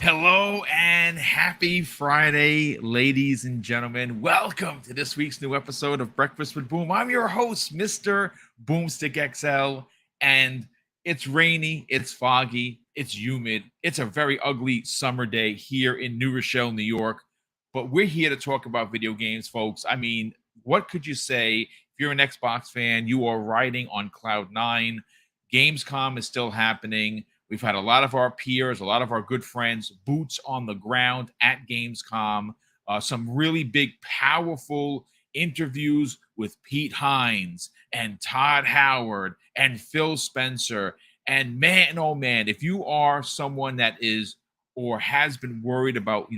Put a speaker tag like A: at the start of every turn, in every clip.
A: Hello and happy Friday, ladies and gentlemen. Welcome to this week's new episode of Breakfast with Boom. I'm your host, Mr. BoomStick XL, and it's rainy, it's foggy, it's humid. It's a very ugly summer day here in New Rochelle, New York. But we're here to talk about video games, folks. I mean, what could you say? If you're an Xbox fan, you are riding on cloud nine. Gamescom is still happening. We've had a lot of our peers, a lot of our good friends, boots on the ground at Gamescom. Some really big, powerful interviews with Pete Hines and Todd Howard and Phil Spencer. And man, oh man, if you are someone that is or has been worried about,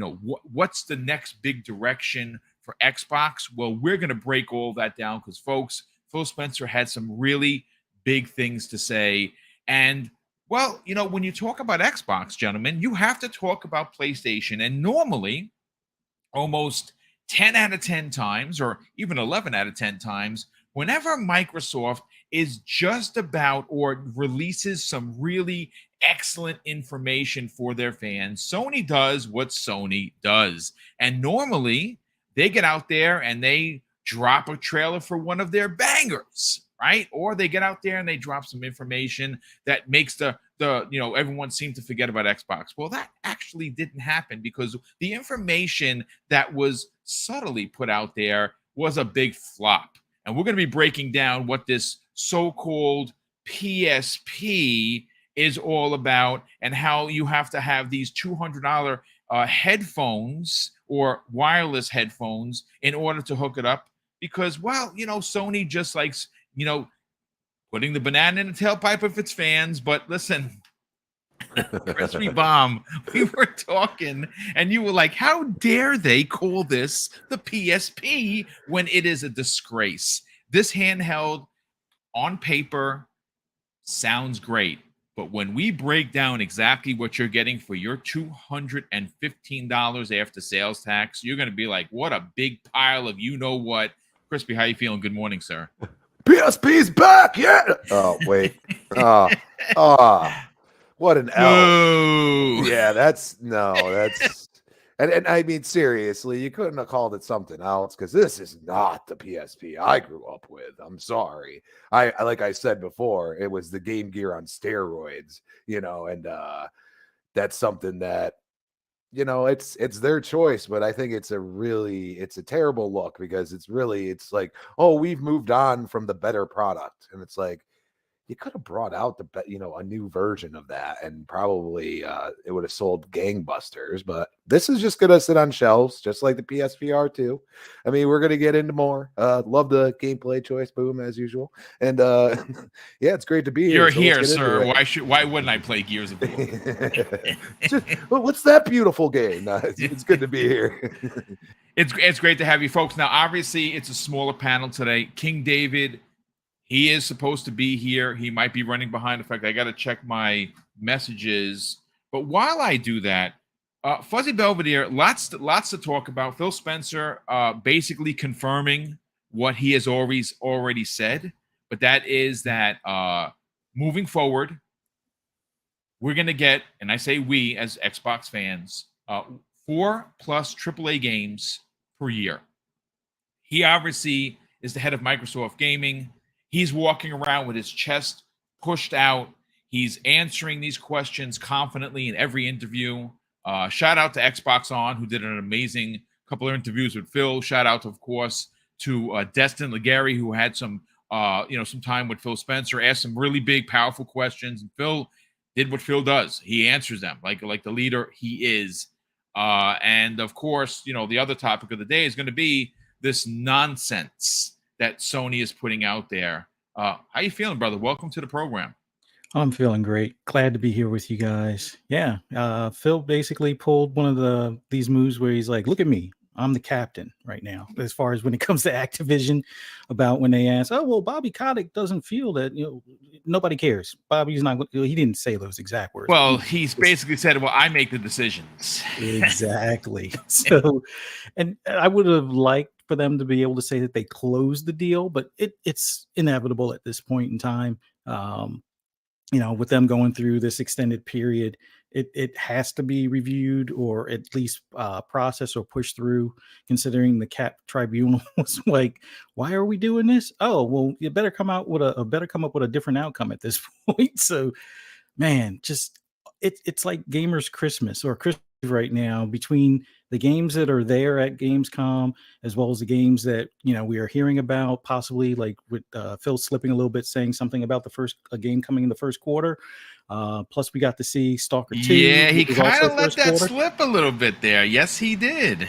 A: what's the next big direction for Xbox, well, we're going to break all that down because, folks, Phil Spencer had some really big things to say. And well, when you talk about Xbox, gentlemen, you have to talk about PlayStation. And normally, almost 10 out of 10 times, or even 11 out of 10 times, whenever Microsoft is just about or releases some really excellent information for their fans, Sony does what Sony does. And normally, they get out there and they drop a trailer for one of their bangers, right? Or they get out there and they drop some information that makes the everyone seemed to forget about Xbox. Well, that actually didn't happen because the information that was subtly put out there was a big flop. And we're going to be breaking down what this so-called PSP is all about and how you have to have these $200 headphones or wireless headphones in order to hook it up because, well, Sony just likes, putting the banana in the tailpipe of its fans. But listen, Crispy Bomb, we were talking and you were like, how dare they call this the PSP when it is a disgrace? This handheld on paper sounds great. But when we break down exactly what you're getting for your $215 after sales tax, you're going to be like, what a big pile of you-know-what. Crispy, how you feeling? Good morning, sir.
B: PSP's back, yeah. Oh wait, what an L. Yeah, that's and I mean seriously, you couldn't have called it something else because this is not the PSP I grew up with. I'm sorry. I like I said before, it was the Game Gear on steroids, and that's something that it's their choice, but I think it's a terrible look because it's like, oh, we've moved on from the better product. And it's like, you could have brought out a new version of that and probably it would have sold gangbusters, but this is just going to sit on shelves just like the PSVR 2. I mean, we're going to get into more. Love the gameplay choice, Boom, as usual. And yeah, it's great to be here.
A: You're here, sir. Why wouldn't I play Gears of War?
B: Well, what's that beautiful game? It's good to be here.
A: It's great to have you folks. Now, obviously, it's a smaller panel today. King David, he is supposed to be here. He might be running behind. In fact, I got to check my messages. But while I do that, Fuzzy Belvedere, lots to talk about. Phil Spencer basically confirming what he has already said. But that is that moving forward, we're going to get, and I say we as Xbox fans, 4+ AAA games per year. He obviously is the head of Microsoft Gaming. He's walking around with his chest pushed out. He's answering these questions confidently in every interview. Shout out to Xbox On, who did an amazing couple of interviews with Phil. Shout out, of course, to Destin Legary, who had some time with Phil Spencer, asked some really big, powerful questions. And Phil did what Phil does. He answers them like the leader he is. And of course, the other topic of the day is going to be this nonsense that Sony is putting out there. How you feeling, brother? Welcome to the program.
C: I'm feeling great. Glad to be here with you guys. Yeah. Phil basically pulled one of these moves where he's like, look at me. I'm the captain right now, as far as when it comes to Activision, about when they ask, oh, well, Bobby Kotick doesn't feel that, nobody cares. Bobby's not, he didn't say those exact words.
A: Well, he's basically said, well, I make the decisions.
C: Exactly. So, and I would have liked for them to be able to say that they closed the deal, but it's inevitable at this point in time. With them going through this extended period, it has to be reviewed or at least processed or pushed through, considering the CAP tribunal was like, why are we doing this? Oh, well, you better come out with better come up with a different outcome at this point. So, man, just it's like gamers Christmas or Christmas right now, between the games that are there at Gamescom as well as the games that we are hearing about, possibly like with Phil slipping a little bit, saying something about the first game coming in the first quarter. Plus we got to see Stalker 2,
A: Yeah, he
C: which is
A: kind
C: also
A: of let
C: first
A: that
C: quarter.
A: slip a little bit there. Yes, he did.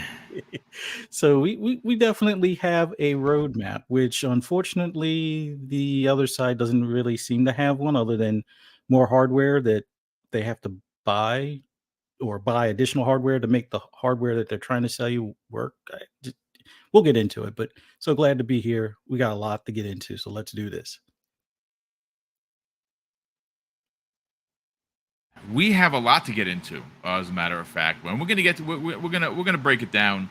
C: So we definitely have a roadmap, which unfortunately the other side doesn't really seem to have one, other than more hardware that they have to buy, or buy additional hardware to make the hardware that they're trying to sell you work. We'll get into it, but so glad to be here. We got a lot to get into, so let's do this.
A: We have a lot to get into, as a matter of fact. And we're gonna get to we're gonna break it down.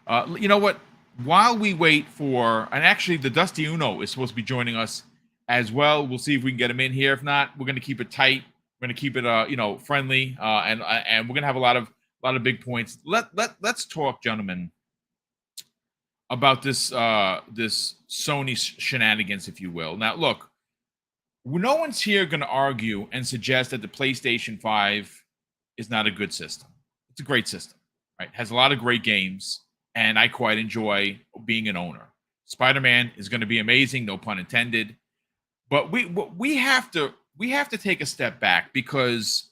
A: You know what? While we wait for, and actually the Dusty Uno is supposed to be joining us as well. We'll see if we can get him in here. If not, we're gonna keep it tight. We're gonna keep it friendly, and we're gonna have a lot of big points. Let's talk, gentlemen, about this this Sony shenanigans, if you will. Now, look, no one's here going to argue and suggest that the PlayStation 5 is not a good system. It's a great system, right? It has a lot of great games, and I quite enjoy being an owner. Spider-Man is going to be amazing, no pun intended. But we have to take a step back, because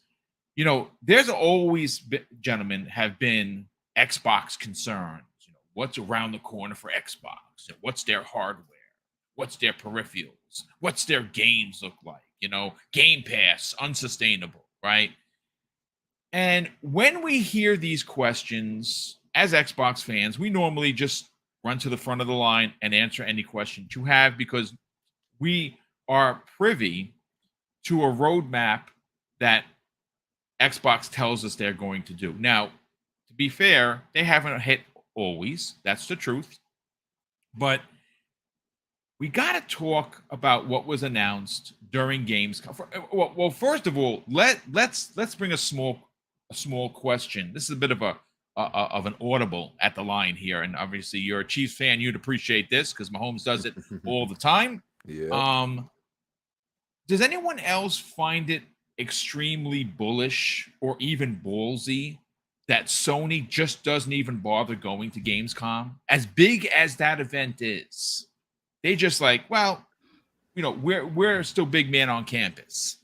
A: there's always gentlemen, have been Xbox concerns. What's around the corner for Xbox? What's their hardware? What's their peripherals? What's their games look like? Game Pass, unsustainable, right? And when we hear these questions as Xbox fans, we normally just run to the front of the line and answer any questions you have, because we are privy to a roadmap that Xbox tells us they're going to do. Now, to be fair, they haven't hit always. That's the truth. But we got to talk about what was announced during Gamescom. Well, first of all, let's bring a small question. This is a bit of an audible at the line here, and obviously you're a Chiefs fan. You'd appreciate this, because Mahomes does it all the time.
B: Yeah.
A: Does anyone else find it extremely bullish or even ballsy that Sony just doesn't even bother going to Gamescom? As big as that event is, they just like, well, we're still big man on campus.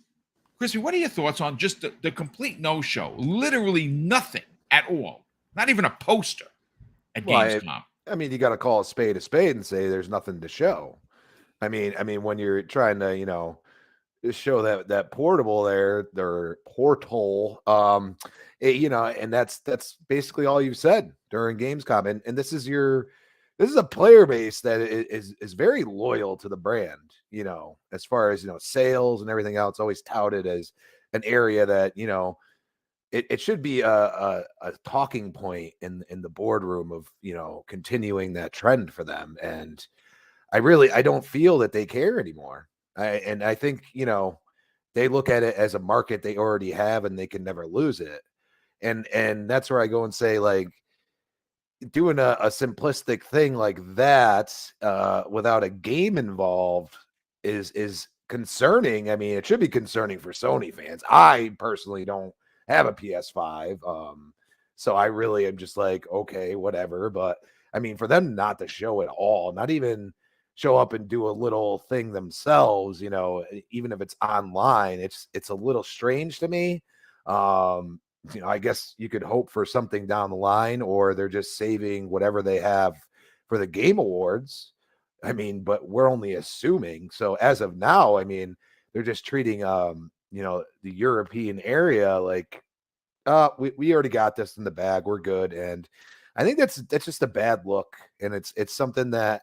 A: Crispy, what are your thoughts on just the complete no-show? Literally nothing at all. Not even a poster at Gamescom.
B: I mean, you got to call a spade and say there's nothing to show. I mean, when you're trying to, show that portable there, their portal, and that's basically all you've said during Gamescom. And this is a player base that is very loyal to the brand, as far as, sales and everything else, always touted as an area that, it should be a talking point in the boardroom of, continuing that trend for them. And I don't feel that they care anymore. I think, they look at it as a market they already have and they can never lose it. And that's where I go and say, like, doing a simplistic thing like that without a game involved is concerning. I mean, it should be concerning for Sony fans. I personally don't have a PS5, so I really am just like, okay, whatever. But I mean, for them not to show it all, not even show up and do a little thing themselves, even if it's online, it's a little strange to me. I guess you could hope for something down the line, or they're just saving whatever they have for the Game Awards. I mean, but we're only assuming. So as of now, I mean, they're just treating, the European area like, we already got this in the bag. We're good. And I think that's just a bad look. And it's something that,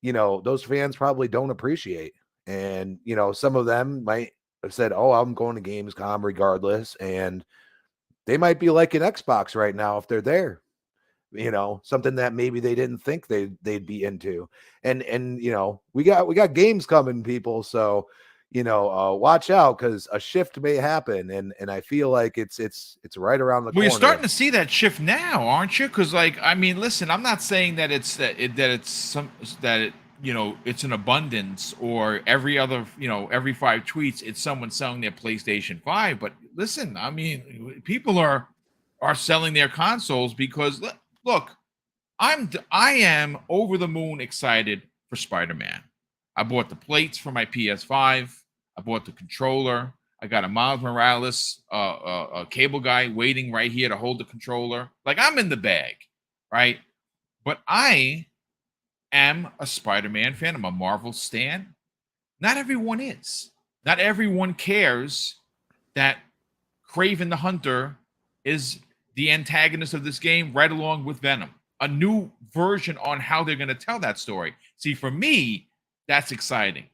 B: those fans probably don't appreciate. And, some of them might have said, oh, I'm going to Gamescom regardless. And they might be like an Xbox right now if they're there, something that maybe they didn't think they'd be into. And we got games coming, people. So, watch out because a shift may happen, and I feel like it's right around the
A: Well,
B: corner.
A: you're starting to see that shift now, aren't you? Because, like, I mean, listen, I'm not saying that it's it's an abundance, or every 5 tweets it's someone selling their PlayStation 5. But listen, I mean, people are selling their consoles because look, I am over the moon excited for Spider-Man. I bought the plates for my PS5. I bought the controller. I got a Miles Morales a cable guy waiting right here to hold the controller. Like, I'm in the bag, right? But I am a Spider-Man fan. I'm a Marvel stan. Not everyone is. Not everyone cares that Kraven the Hunter is the antagonist of this game, right along with Venom. A new version on how they're going to tell that story. See, for me, that's exciting.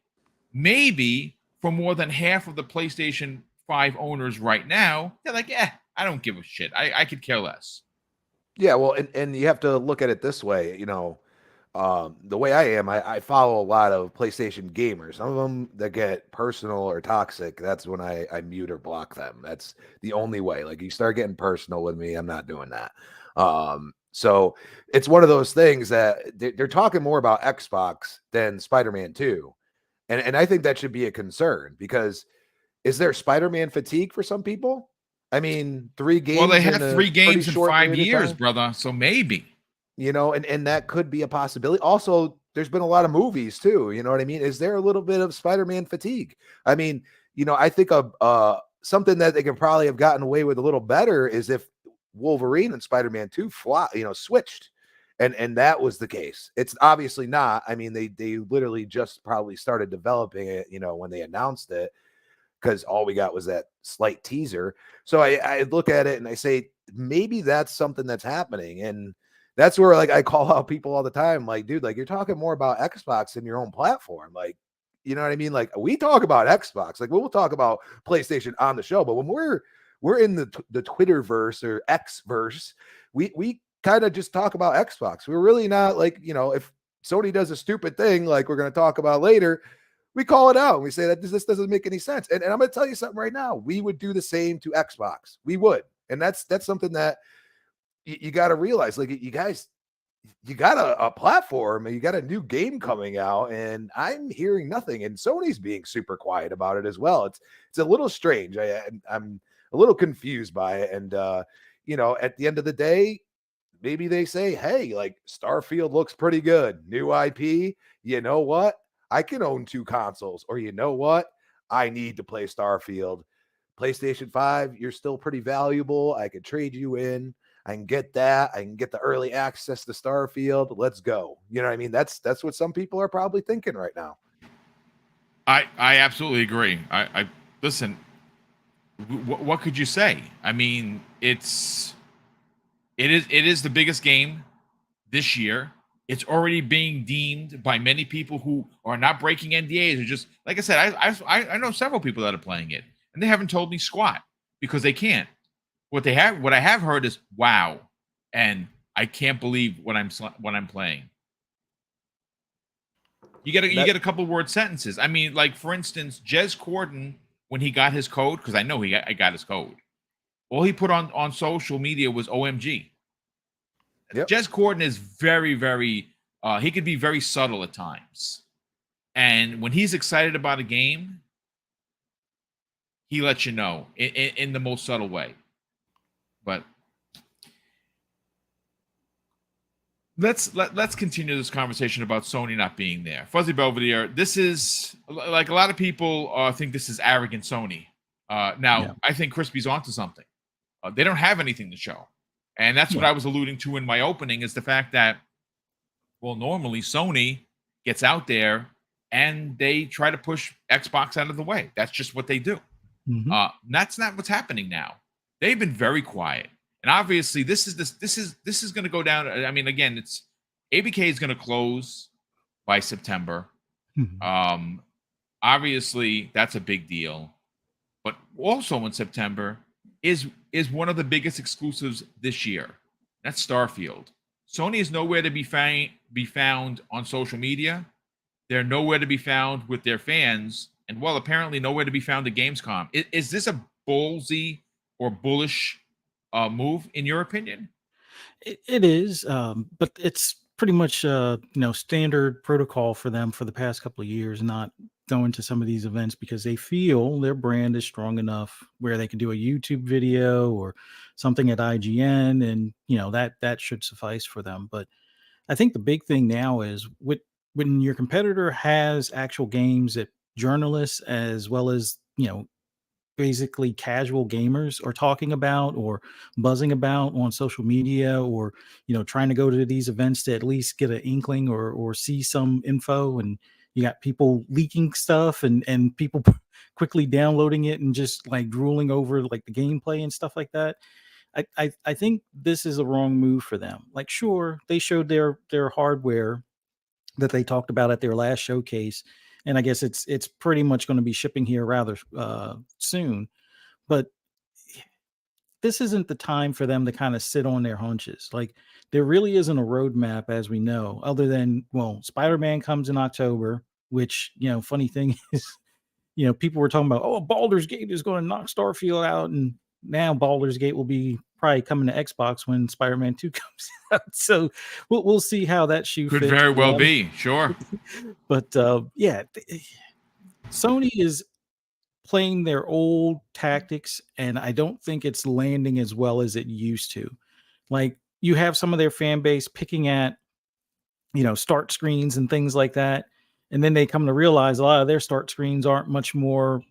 A: Maybe for more than half of the PlayStation 5 owners right now, they're like, I don't give a shit. I could care less.
B: Yeah, well, and you have to look at it this way, the way I am, I follow a lot of PlayStation gamers. Some of them that get personal or toxic, that's when I mute or block them. That's the only way. Like, you start getting personal with me, I'm not doing that. So it's one of those things that they're talking more about Xbox than Spider-Man 2. And I think that should be a concern, because is there Spider-Man fatigue for some people? I mean, 3 games.
A: Well, they had 3 games in 5 years, brother. So maybe.
B: And that could be a possibility. Also, there's been a lot of movies too. You know what I mean? Is there a little bit of Spider-Man fatigue? I mean, I think something that they can probably have gotten away with a little better is if Wolverine and Spider-Man 2 switched. And that was the case. It's obviously not. I mean, they literally just probably started developing it, when they announced it, because all we got was that slight teaser. So I look at it and I say, maybe that's something that's happening. And that's where, like, I call out people all the time. Like, dude, like, you're talking more about Xbox than your own platform. Like, you know what I mean? Like, we talk about Xbox. Like, we'll talk about PlayStation on the show. But when we're in the Twitterverse or Xverse, we kind of just talk about Xbox. We're really not like, if Sony does a stupid thing, like we're going to talk about later, we call it out and we say that this doesn't make any sense. And I'm going to tell you something right now. We would do the same to Xbox. We would. And that's something that you got to realize. Like, you guys, you got a platform and you got a new game coming out, and I'm hearing nothing. And Sony's being super quiet about it as well. It's a little strange. I'm a little confused by it. And, at the end of the day, maybe they say, hey, like, Starfield looks pretty good. New IP. You know what? I can own 2 consoles. Or you know what? I need to play Starfield. PlayStation 5, you're still pretty valuable. I could trade you in. I can get that. I can get the early access to Starfield. Let's go. You know what I mean? That's what some people are probably thinking right now.
A: I absolutely agree. I listen. What could you say? I mean, it is the biggest game this year. It's already being deemed by many people who are not breaking NDAs, or just, like I said, I know several people that are playing it, and they haven't told me squat because they can't. What I have heard is wow, and I can't believe what I'm playing. You get a couple word sentences. I mean, like, for instance, Jez Corden, when he got his code, because I know I got his code, all he put on social media was OMG. Yep. Jez Corden is very, very, he could be very subtle at times. And when he's excited about a game, he lets you know in the most subtle way. But let's continue this conversation about Sony not being there. Fuzzy Belvedere, this is, like, a lot of people think this is arrogant Sony. Now, I think Crispy's onto something. They don't have anything to show. And that's what I was alluding to in my opening, is the fact that, well, normally Sony gets out there and they try to push Xbox out of the way. That's just what they do. Mm-hmm. That's not what's happening now. They've been very quiet. And obviously this is going to go down. I mean, again, it's ABK is going to close by September. Mm-hmm. Obviously that's a big deal. But also in September is one of the biggest exclusives this year. That's Starfield. Sony is nowhere to be found on social media. They're nowhere to be found with their fans. and well, apparently nowhere to be found at Gamescom. Is this a ballsy or bullish move in your opinion?
C: It is, but it's pretty much standard protocol for them for the past couple of years, not going to some of these events because they feel their brand is strong enough where they can do a YouTube video or something at IGN, and that should suffice for them. But I think the big thing now is when your competitor has actual games that journalists as well as basically casual gamers are talking about or buzzing about on social media, or trying to go to these events to at least get an inkling or see some info, and you got people leaking stuff and people quickly downloading it and just like drooling over like the gameplay and stuff like that. I think this is a wrong move for them. Like, sure, they showed their hardware that they talked about at their last showcase, and I guess it's pretty much going to be shipping here rather soon. But this isn't the time for them to kind of sit on their hunches. Like, there really isn't a roadmap, as we know, other than, well, Spider-Man comes in October, which, funny thing is, people were talking about, oh, Baldur's Gate is going to knock Starfield out, and now Baldur's Gate will be probably coming to Xbox when Spider-Man 2 comes out. So we'll see how that shoe
A: Could
C: fits
A: very
C: for
A: well
C: them.
A: be, sure.
C: But Sony is playing their old tactics, and I don't think it's landing as well as it used to. Like, you have some of their fan base picking at start screens and things like that, and then they come to realize a lot of their start screens aren't much more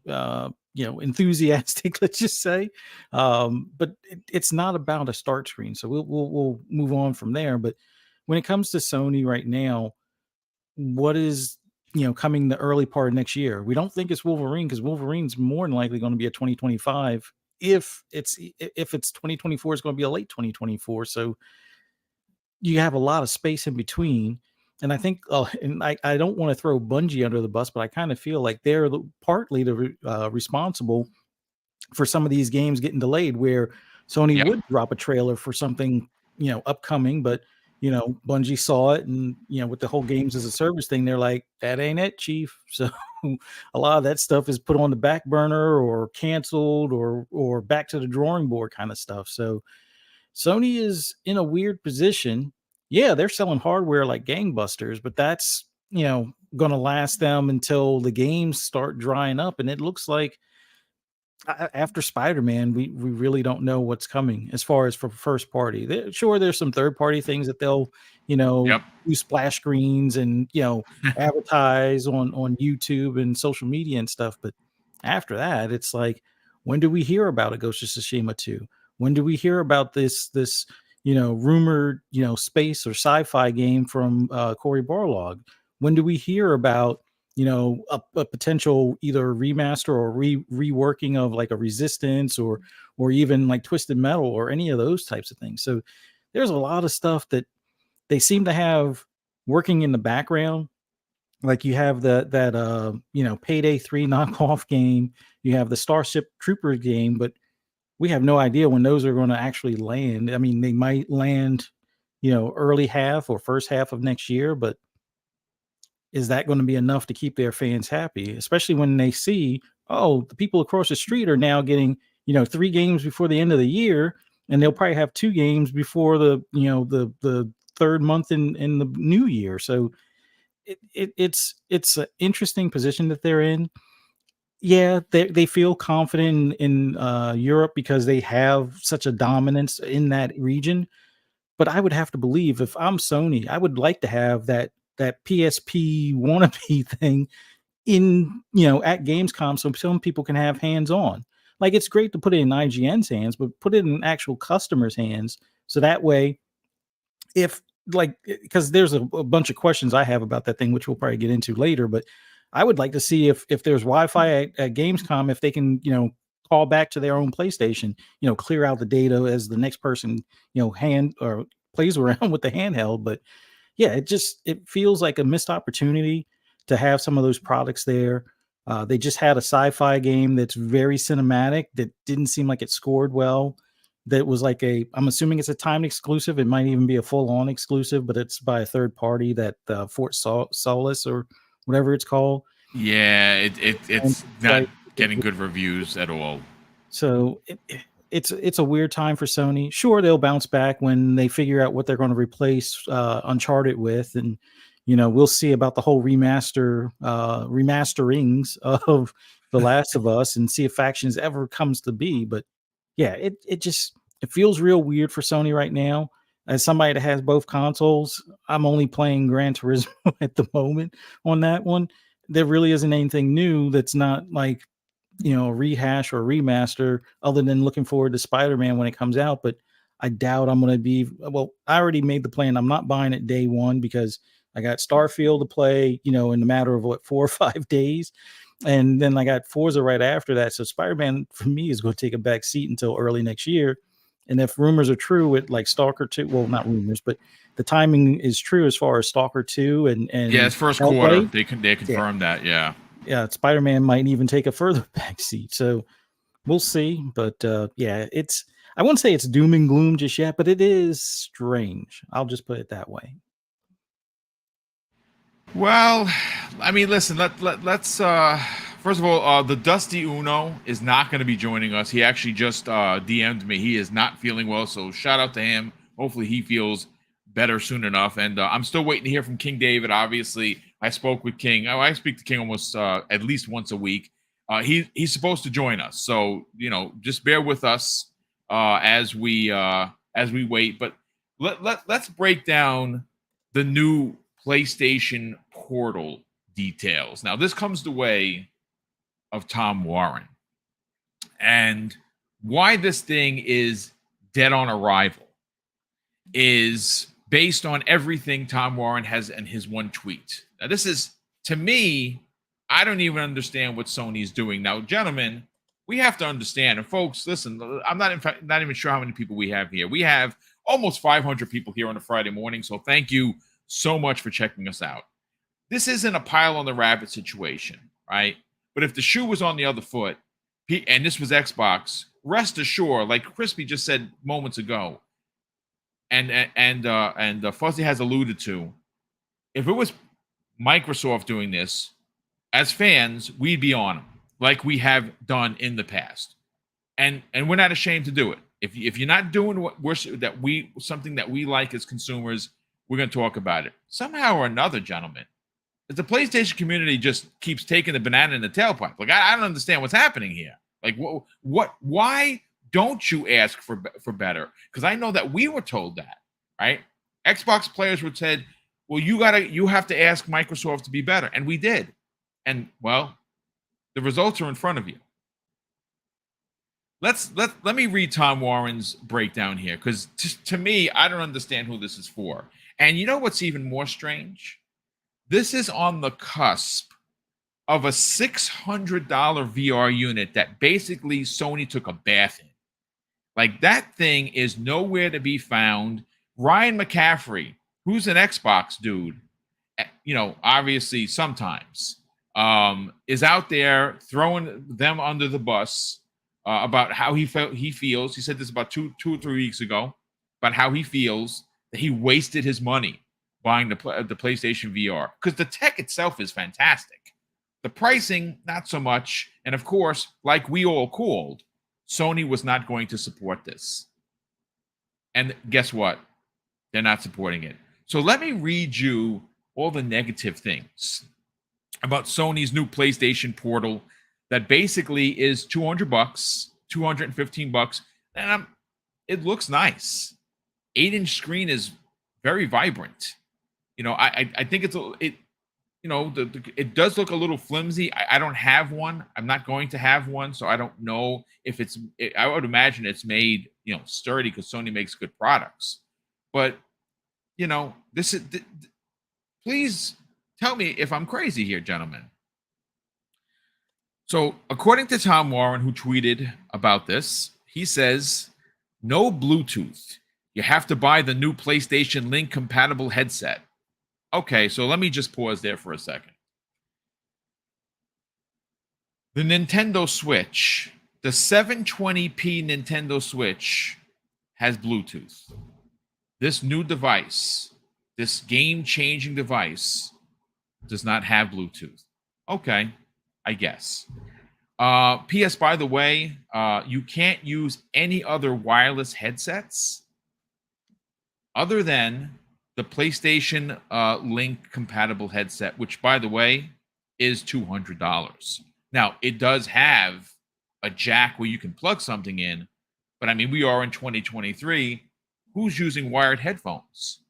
C: enthusiastic, let's just say. But it's not about a start screen, so we'll move on from there. But when it comes to Sony right now, what is coming the early part of next year? We don't think it's Wolverine, because Wolverine's more than likely going to be a 2025. If it's 2024, it's going to be a late 2024. So you have a lot of space in between. And I think, and I don't want to throw Bungie under the bus, but I kind of feel like they're partly responsible for some of these games getting delayed, where Sony would drop a trailer for something upcoming, but Bungie saw it, and with the whole games as a service thing, they're like, that ain't it, chief. So a lot of that stuff is put on the back burner or canceled or back to the drawing board kind of stuff. So Sony is in a weird position. Yeah, they're selling hardware like gangbusters, but that's going to last them until the games start drying up. And it looks like after Spider-Man, we really don't know what's coming as far as for first party. Sure, there's some third party things that they'll do splash screens and advertise on YouTube and social media and stuff. But after that, it's like, when do we hear about a Ghost of Tsushima 2? When do we hear about this rumored space or sci-fi game from Cory Barlog? When do we hear about a potential either remaster or reworking of like a Resistance or even like Twisted Metal or any of those types of things? So there's a lot of stuff that they seem to have working in the background. Like, you have that Payday 3 knockoff game, you have the Starship Troopers game, but we have no idea when those are going to actually land. I mean, they might land early half or first half of next year, but is that going to be enough to keep their fans happy, especially when they see, oh, the people across the street are now getting 3 games before the end of the year, and they'll probably have 2 games before the third month in the new year. So it's an interesting position that they're in. Yeah, they feel confident in Europe because they have such a dominance in that region. But I would have to believe, if I'm Sony, I would like to have that PSP wannabe thing in at Gamescom, so some people can have hands on. Like, it's great to put it in IGN's hands, but put it in actual customers' hands, so that way, if because there's a bunch of questions I have about that thing, which we'll probably get into later, but I would like to see if there's Wi-Fi at Gamescom, if they can call back to their own PlayStation, clear out the data as the next person hand or plays around with the handheld. But yeah, it feels like a missed opportunity to have some of those products there. They just had a sci-fi game that's very cinematic that didn't seem like it scored well. That was like I'm assuming it's a timed exclusive. It might even be a full-on exclusive, but it's by a third party, that Fort Solace or whatever it's called.
A: Yeah,
C: And
A: it's
C: it's
A: not
C: like,
A: getting good reviews at all.
C: so it's a weird time for Sony. Sure, they'll bounce back when they figure out what they're going to replace Uncharted with, and we'll see about the whole remasterings of The Last of Us, and see if Factions ever comes to be. But yeah, it feels real weird for Sony right now. As somebody that has both consoles, I'm only playing Gran Turismo at the moment on that one. There really isn't anything new that's not like a rehash or a remaster, other than looking forward to Spider-Man when it comes out. But I doubt I'm going to be, well, I already made the plan. I'm not buying it day one because I got Starfield to play, in the matter of 4 or 5 days. And then I got Forza right after that. So Spider-Man for me is going to take a back seat until early next year. And if rumors are true with like Stalker 2, well, not rumors, but the timing is true as far as Stalker 2 and
A: Yeah, it's first quarter.
C: Hellblade.
A: They confirmed that. Yeah.
C: Yeah, Spider-Man might even take a further back seat. So we'll see. But yeah, I won't say it's doom and gloom just yet, but it is strange. I'll just put it that way.
A: Well, I mean, listen. Let's first of all, the Dusty Uno is not going to be joining us. He actually just DM'd me. He is not feeling well, so shout out to him. Hopefully, he feels better soon enough. And I'm still waiting to hear from King David. Obviously, I spoke with King. I speak to King almost at least once a week. He's supposed to join us, so just bear with us as we wait. But let's break down the new PlayStation Portal details. Now, this comes the way of Tom Warren, and why this thing is dead on arrival is based on everything Tom Warren has in his one tweet. Now, this is, to me, I don't even understand what Sony's doing. Now, gentlemen, we have to understand, and folks, listen, I'm not even sure how many people we have here. We have almost 500 people here on a Friday morning, so thank you so much for checking us out. This isn't a pile on the rabbit situation, right? But if the shoe was on the other foot, and this was Xbox, rest assured, like Crispy just said moments ago, and Fuzzy has alluded to, if it was Microsoft doing this, as fans, we'd be on them like we have done in the past, and we're not ashamed to do it. If you're not doing something that we like as consumers, we're going to talk about it somehow or another, gentlemen. If the PlayStation community just keeps taking the banana in the tailpipe, like I don't understand what's happening here. Like what? Why don't you ask for better? Because I know that we were told that, right? Xbox players were said, well, you have to ask Microsoft to be better, and we did, and well, the results are in front of you. Let me read Tom Warren's breakdown here, because to me, I don't understand who this is for. And you know what's even more strange? This is on the cusp of a $600 VR unit that basically Sony took a bath in. Like, that thing is nowhere to be found. Ryan McCaffrey, who's an Xbox dude, obviously sometimes, is out there throwing them under the bus about how he feels. He said this about two or 3 weeks ago, about how he feels that he wasted his money buying the PlayStation VR, because the tech itself is fantastic. The pricing, not so much. And of course, like we all called, Sony was not going to support this. And guess what? They're not supporting it. So let me read you all the negative things about Sony's new PlayStation Portal that basically is $200, $215, and it looks nice. 8-inch screen is very vibrant. I think it does look a little flimsy. I don't have one. I'm not going to have one, so I don't know if I would imagine it's made, sturdy, because Sony makes good products. But, this is, please tell me if I'm crazy here, gentlemen. So, according to Tom Warren, who tweeted about this, he says, no Bluetooth. You have to buy the new PlayStation Link compatible headset. Okay, so let me just pause there for a second. The Nintendo Switch, the 720p Nintendo Switch, has Bluetooth. This new device, this game-changing device, does not have Bluetooth. Okay, I guess. PS, by the way, you can't use any other wireless headsets other than the PlayStation Link compatible headset, which, by the way, is $200. Now, it does have a jack where you can plug something in, but I mean, we are in 2023. Who's using wired headphones?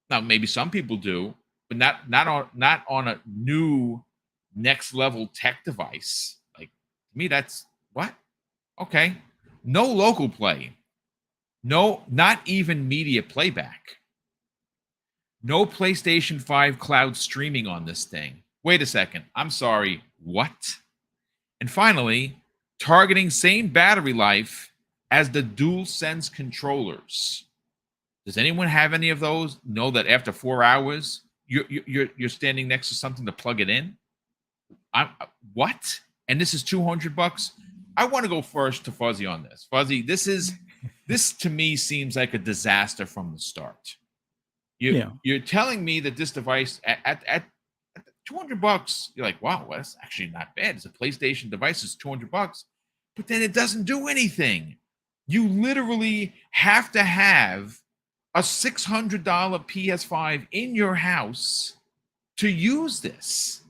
A: Now, maybe some people do, but not on a new next level tech device. Like, to me, that's what? Okay. No local play. No, not even media playback. No PlayStation 5 cloud streaming on this thing. Wait a second. I'm sorry. What? And finally, targeting same battery life as the DualSense controllers. Does anyone have any of those? Know that after 4 hours, you're standing next to something to plug it in? What? And this is $200. I want to go first to Fuzzy on this. Fuzzy, this to me seems like a disaster from the start. You're telling me that this device at $200, you're like, wow, well, that's actually not bad. It's a PlayStation device, it's $200, but then it doesn't do anything. You literally have to have a $600 PS5 in your house to use this.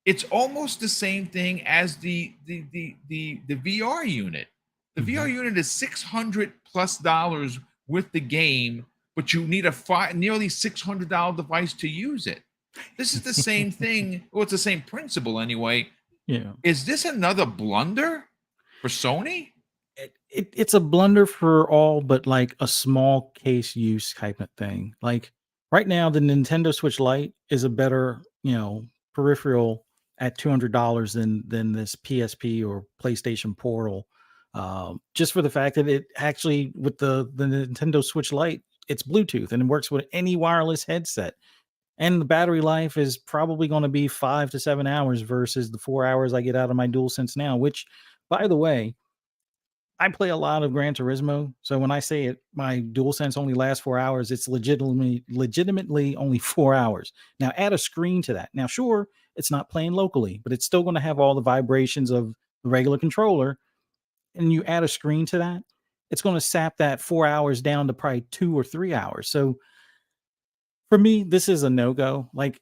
A: It's almost the same thing as the VR unit. The VR unit is $600+ with the game, but you need a nearly $600 device to use it. This is the same thing. Well, it's the same principle anyway.
C: Yeah.
A: Is this another blunder for Sony?
C: It's a blunder for all but like a small case use type of thing. Like right now, the Nintendo Switch Lite is a better, peripheral at $200 than this PSP or PlayStation Portal. Just for the fact that it actually, with the Nintendo Switch Lite, it's Bluetooth and it works with any wireless headset. And the battery life is probably going to be 5 to 7 hours versus the 4 hours I get out of my DualSense now, which, by the way, I play a lot of Gran Turismo. So when I say it, my DualSense only lasts 4 hours, it's legitimately only 4 hours. Now add a screen to that. Now, sure, it's not playing locally, but it's still going to have all the vibrations of the regular controller. And you add a screen to that, it's going to sap that 4 hours down to probably 2 or 3 hours. So for me, this is a no-go. Like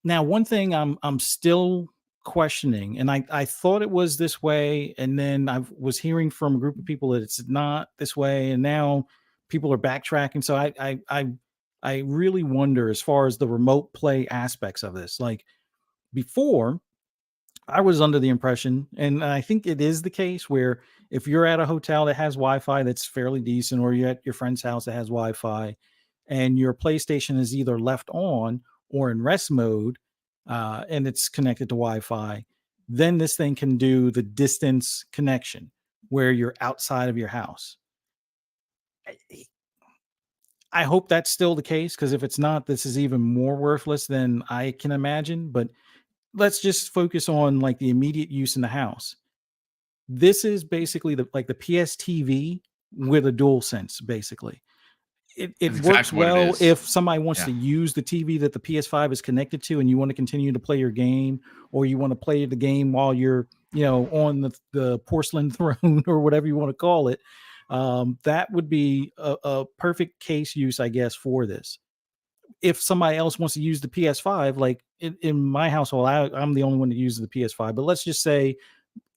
C: one thing I'm still questioning, and I thought it was this way, and then I was hearing from a group of people that it's not this way, and now people are backtracking. So I really wonder as far as the remote play aspects of this. Like before, I was under the impression, and I think it is the case, where if you're at a hotel that has Wi-Fi that's fairly decent, or you're at your friend's house that has Wi-Fi, and your PlayStation is either left on or in rest mode, and it's connected to Wi-Fi, then this thing can do the distance connection where you're outside of your house. I hope that's still the case, because if it's not, this is even more worthless than I can imagine. But let's just focus on like the immediate use in the house. This is basically the PS TV with a DualSense, basically. It works well if somebody wants to use the TV that the PS5 is connected to, and you want to continue to play your game, or you want to play the game while you're, on the porcelain throne or whatever you want to call it. That would be a perfect case use, I guess, for this. If somebody else wants to use the PS5, like in my household, I'm the only one that uses the PS5, but let's just say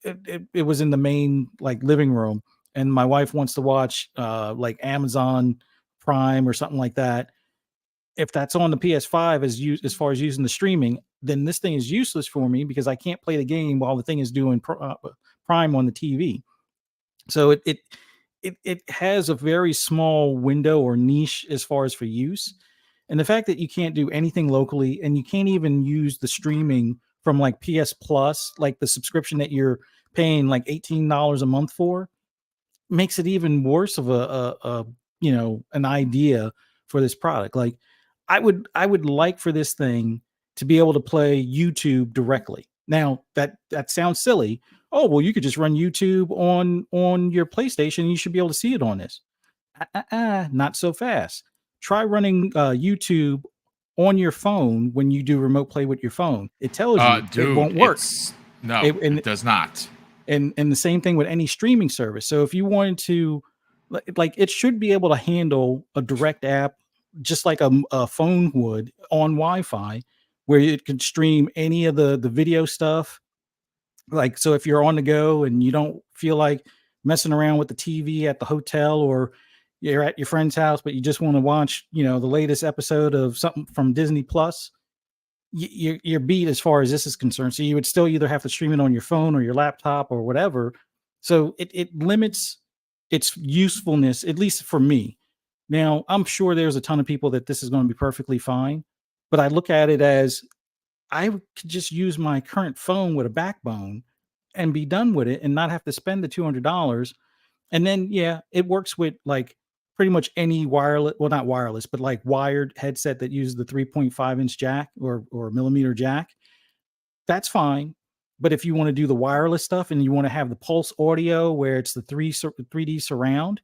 C: it was in the main like living room, and my wife wants to watch like Amazon Prime or something like that. If that's on the PS5 as far as using the streaming, then this thing is useless for me, because I can't play the game while the thing is doing Prime on the TV. So it has a very small window or niche as far as for use. And the fact that you can't do anything locally, and you can't even use the streaming from like PS Plus, like the subscription that you're paying like $18 a month for, makes it even worse of an idea for this product. Like I would like for this thing to be able to play YouTube directly. Now that sounds silly. Oh, well, you could just run YouTube on your PlayStation, and you should be able to see it on this. Not so fast. Try running YouTube on your phone when you do remote play with your phone. It tells you it won't work.
A: It does not.
C: And the same thing with any streaming service. So if you wanted to, like, it should be able to handle a direct app just like a phone would on Wi-Fi, where it could stream any of the video stuff. Like, so if you're on the go and you don't feel like messing around with the TV at the hotel, or you're at your friend's house, but you just want to watch, the latest episode of something from Disney Plus, you're beat as far as this is concerned. So you would still either have to stream it on your phone or your laptop or whatever. So it limits its usefulness, at least for me. Now, I'm sure there's a ton of people that this is going to be perfectly fine, but I look at it as I could just use my current phone with a backbone and be done with it and not have to spend the $200. And then, yeah, it works with like pretty much any wireless, well, not wireless, but like wired headset that uses the 3.5-inch jack or millimeter jack. That's fine. But if you want to do the wireless stuff and you want to have the pulse audio where it's the 3D surround,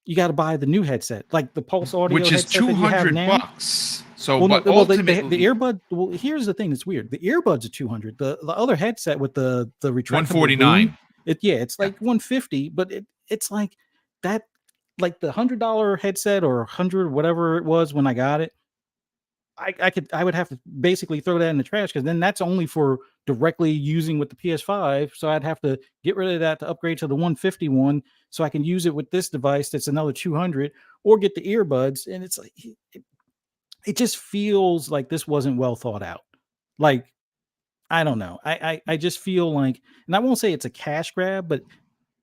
C: you got to buy the new headset, like the pulse audio,
A: which is
C: headset that you have now.
A: $200. So,
C: well,
A: but
C: no,
A: ultimately,
C: the earbud. Well, here's the thing that's weird. The earbuds are $200. The other headset with the retractable
A: $149.
C: boom, it's like $150. But it's like that, like the $100 headset or $100 whatever it was when I got it. I would have to basically throw that in the trash, because then that's only for directly using with the PS5. So I'd have to get rid of that to upgrade to the 150 one, so I can use it with this device that's another 200, or get the earbuds. And it's like it just feels like this wasn't well thought out. Like, I don't know. I just feel like, and I won't say it's a cash grab, but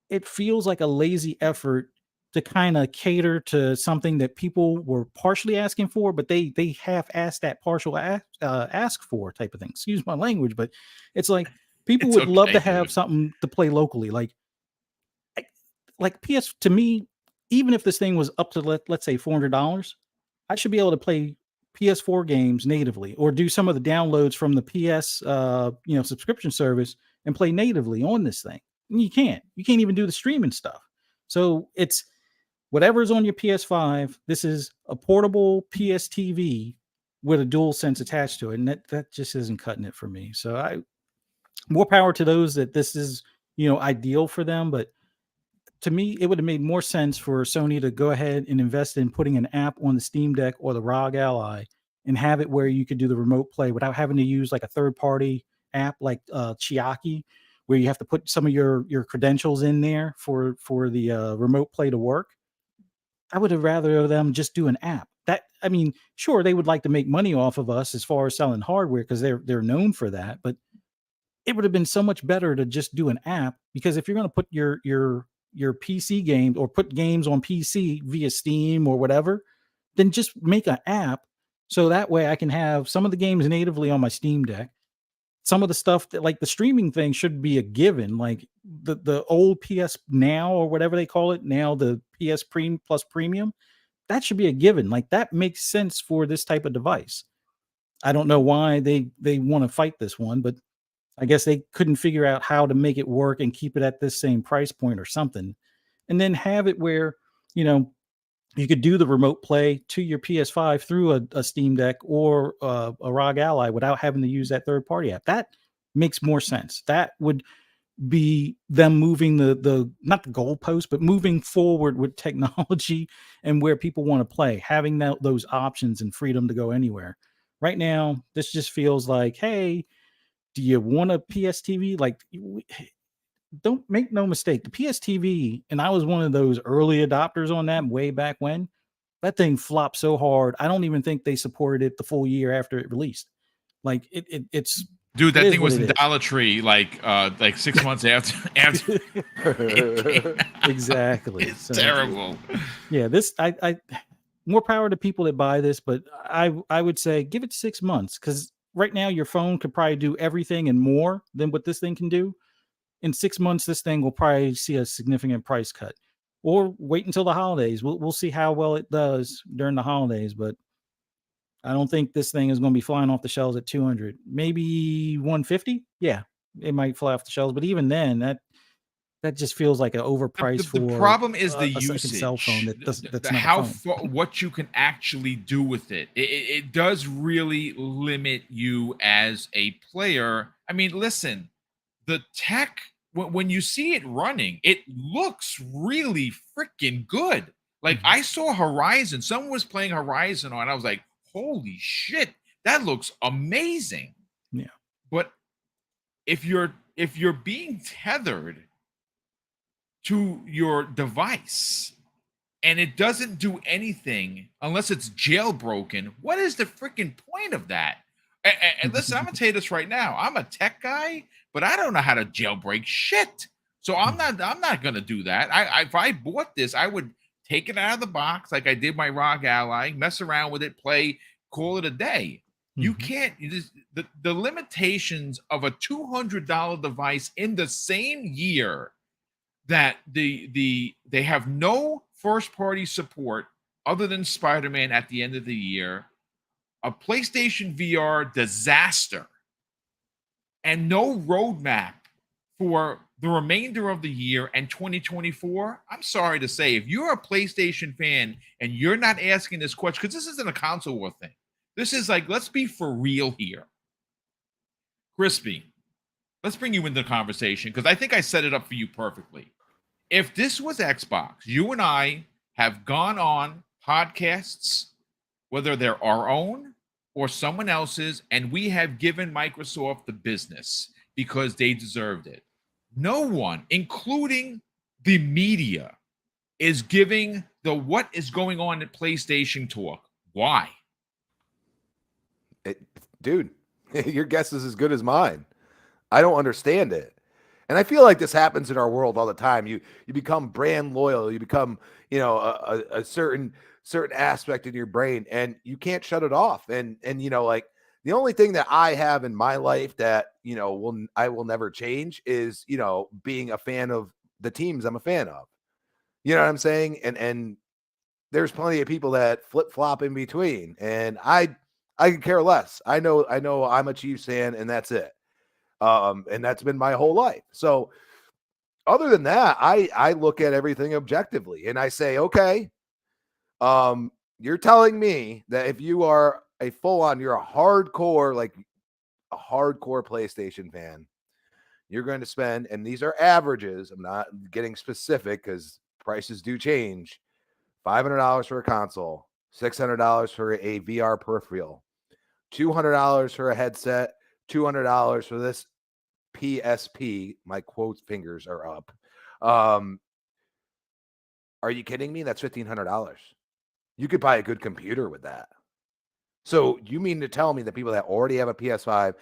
C: it feels like a lazy effort to kind of cater to something that people were partially asking for, but they half asked that partial ask for type of thing. Excuse my language, but it's like people would love to have something to play locally. Like PS, to me, even if this thing was up to let's say $400, I should be able to play PS4 games natively, or do some of the downloads from the PS subscription service and play natively on this thing. And you can't even do the streaming stuff. So it's whatever's on your PS5. This is a portable PS TV with a DualSense attached to it, and that just isn't cutting it for me. So more power to those that this is ideal for them, but to me, it would have made more sense for Sony to go ahead and invest in putting an app on the Steam Deck or the ROG Ally and have it where you could do the remote play without having to use like a third-party app like Chiaki, where you have to put some of your credentials in there for the remote play to work. I would have rather them just do an app. Sure, they would like to make money off of us as far as selling hardware, because they're known for that, but it would have been so much better to just do an app, because if you're going to put your PC games or put games on PC via Steam or whatever, then just make an app, so that way I can have some of the games natively on my Steam Deck. Some of the stuff that, like the streaming thing, should be a given, like the old PS Now or whatever they call it now, the PS Plus Premium, that should be a given. Like, that makes sense for this type of device. I don't know why they want to fight this one, but I guess they couldn't figure out how to make it work and keep it at this same price point or something. And then have it where, you could do the remote play to your PS5 through a Steam Deck or a ROG Ally without having to use that third party app. That makes more sense. That would be them moving the not the goalpost, but moving forward with technology and where people want to play, having those options and freedom to go anywhere. Right now, this just feels like, hey, do you want a PS TV? Like, don't make no mistake, the PS TV, and I was one of those early adopters on that way back when, that thing flopped so hard. I don't even think they supported it the full year after it released. Like, it's
A: dude, that thing was in Dollar Tree like 6 months after
C: exactly.
A: It's terrible.
C: Yeah, this I more power to people that buy this, but I would say give it 6 months, because right now your phone could probably do everything and more than what this thing can do. In 6 months, this thing will probably see a significant price cut, or wait until the holidays. We'll see how well it does during the holidays, but I don't think this thing is going to be flying off the shelves at 200, maybe 150. Yeah, it might fly off the shelves, but even then, that just feels like an overpriced
A: The
C: for
A: problem is the
C: a second cell phone
A: usage,
C: that's
A: the
C: not a
A: how
C: phone.
A: what you can actually do with it. It does really limit you as a player. I mean, listen, the tech when you see it running, it looks really freaking good. Like
C: Mhm.
A: I saw Horizon, someone was playing Horizon on, I was like, holy shit, that looks amazing.
C: Yeah.
A: But if you're being tethered to your device and it doesn't do anything unless it's jailbroken, what is the freaking point of that? And listen, I'm gonna tell you this right now. I'm a tech guy, but I don't know how to jailbreak shit. So I'm not gonna do that. If I bought this, I would take it out of the box like I did my ROG Ally, mess around with it, play, call it a day. You
C: Mhm.
A: can't the limitations of a $200 device in the same year that they have no first party support other than Spider-Man at the end of the year, a PlayStation VR disaster, and no roadmap for the remainder of the year and 2024. I'm sorry to say, if you're a PlayStation fan and you're not asking this question, because this isn't a console war thing, this is like, let's be for real here. Crispy, let's bring you into the conversation because I think I set it up for you perfectly. If this was Xbox, you and I have gone on podcasts, whether they're our own or someone else's, and we have given Microsoft the business because they deserved it. No one, including the media, is giving the what is going on at PlayStation talk. Why?
B: Dude, your guess is as good as mine. I don't understand it. And I feel like this happens in our world all the time. You become brand loyal. You become, a certain aspect in your brain, and you can't shut it off. And like the only thing that I have in my life that I will never change is being a fan of the teams I'm a fan of. You know what I'm saying? And there's plenty of people that flip flop in between, and I could care less. I know I'm a Chiefs fan, and that's it. And that's been my whole life. So other than that, I look at everything objectively and I say, okay, you're telling me that if you are you're a hardcore, like a hardcore PlayStation fan, you're going to spend, and these are averages, I'm not getting specific because prices do change, $500 for a console, $600 for a VR peripheral, $200 for a headset, $200 for this PSP. My quote fingers are up. Are you kidding me? That's $1,500. You could buy a good computer with that. So you mean to tell me that people that already have a PS5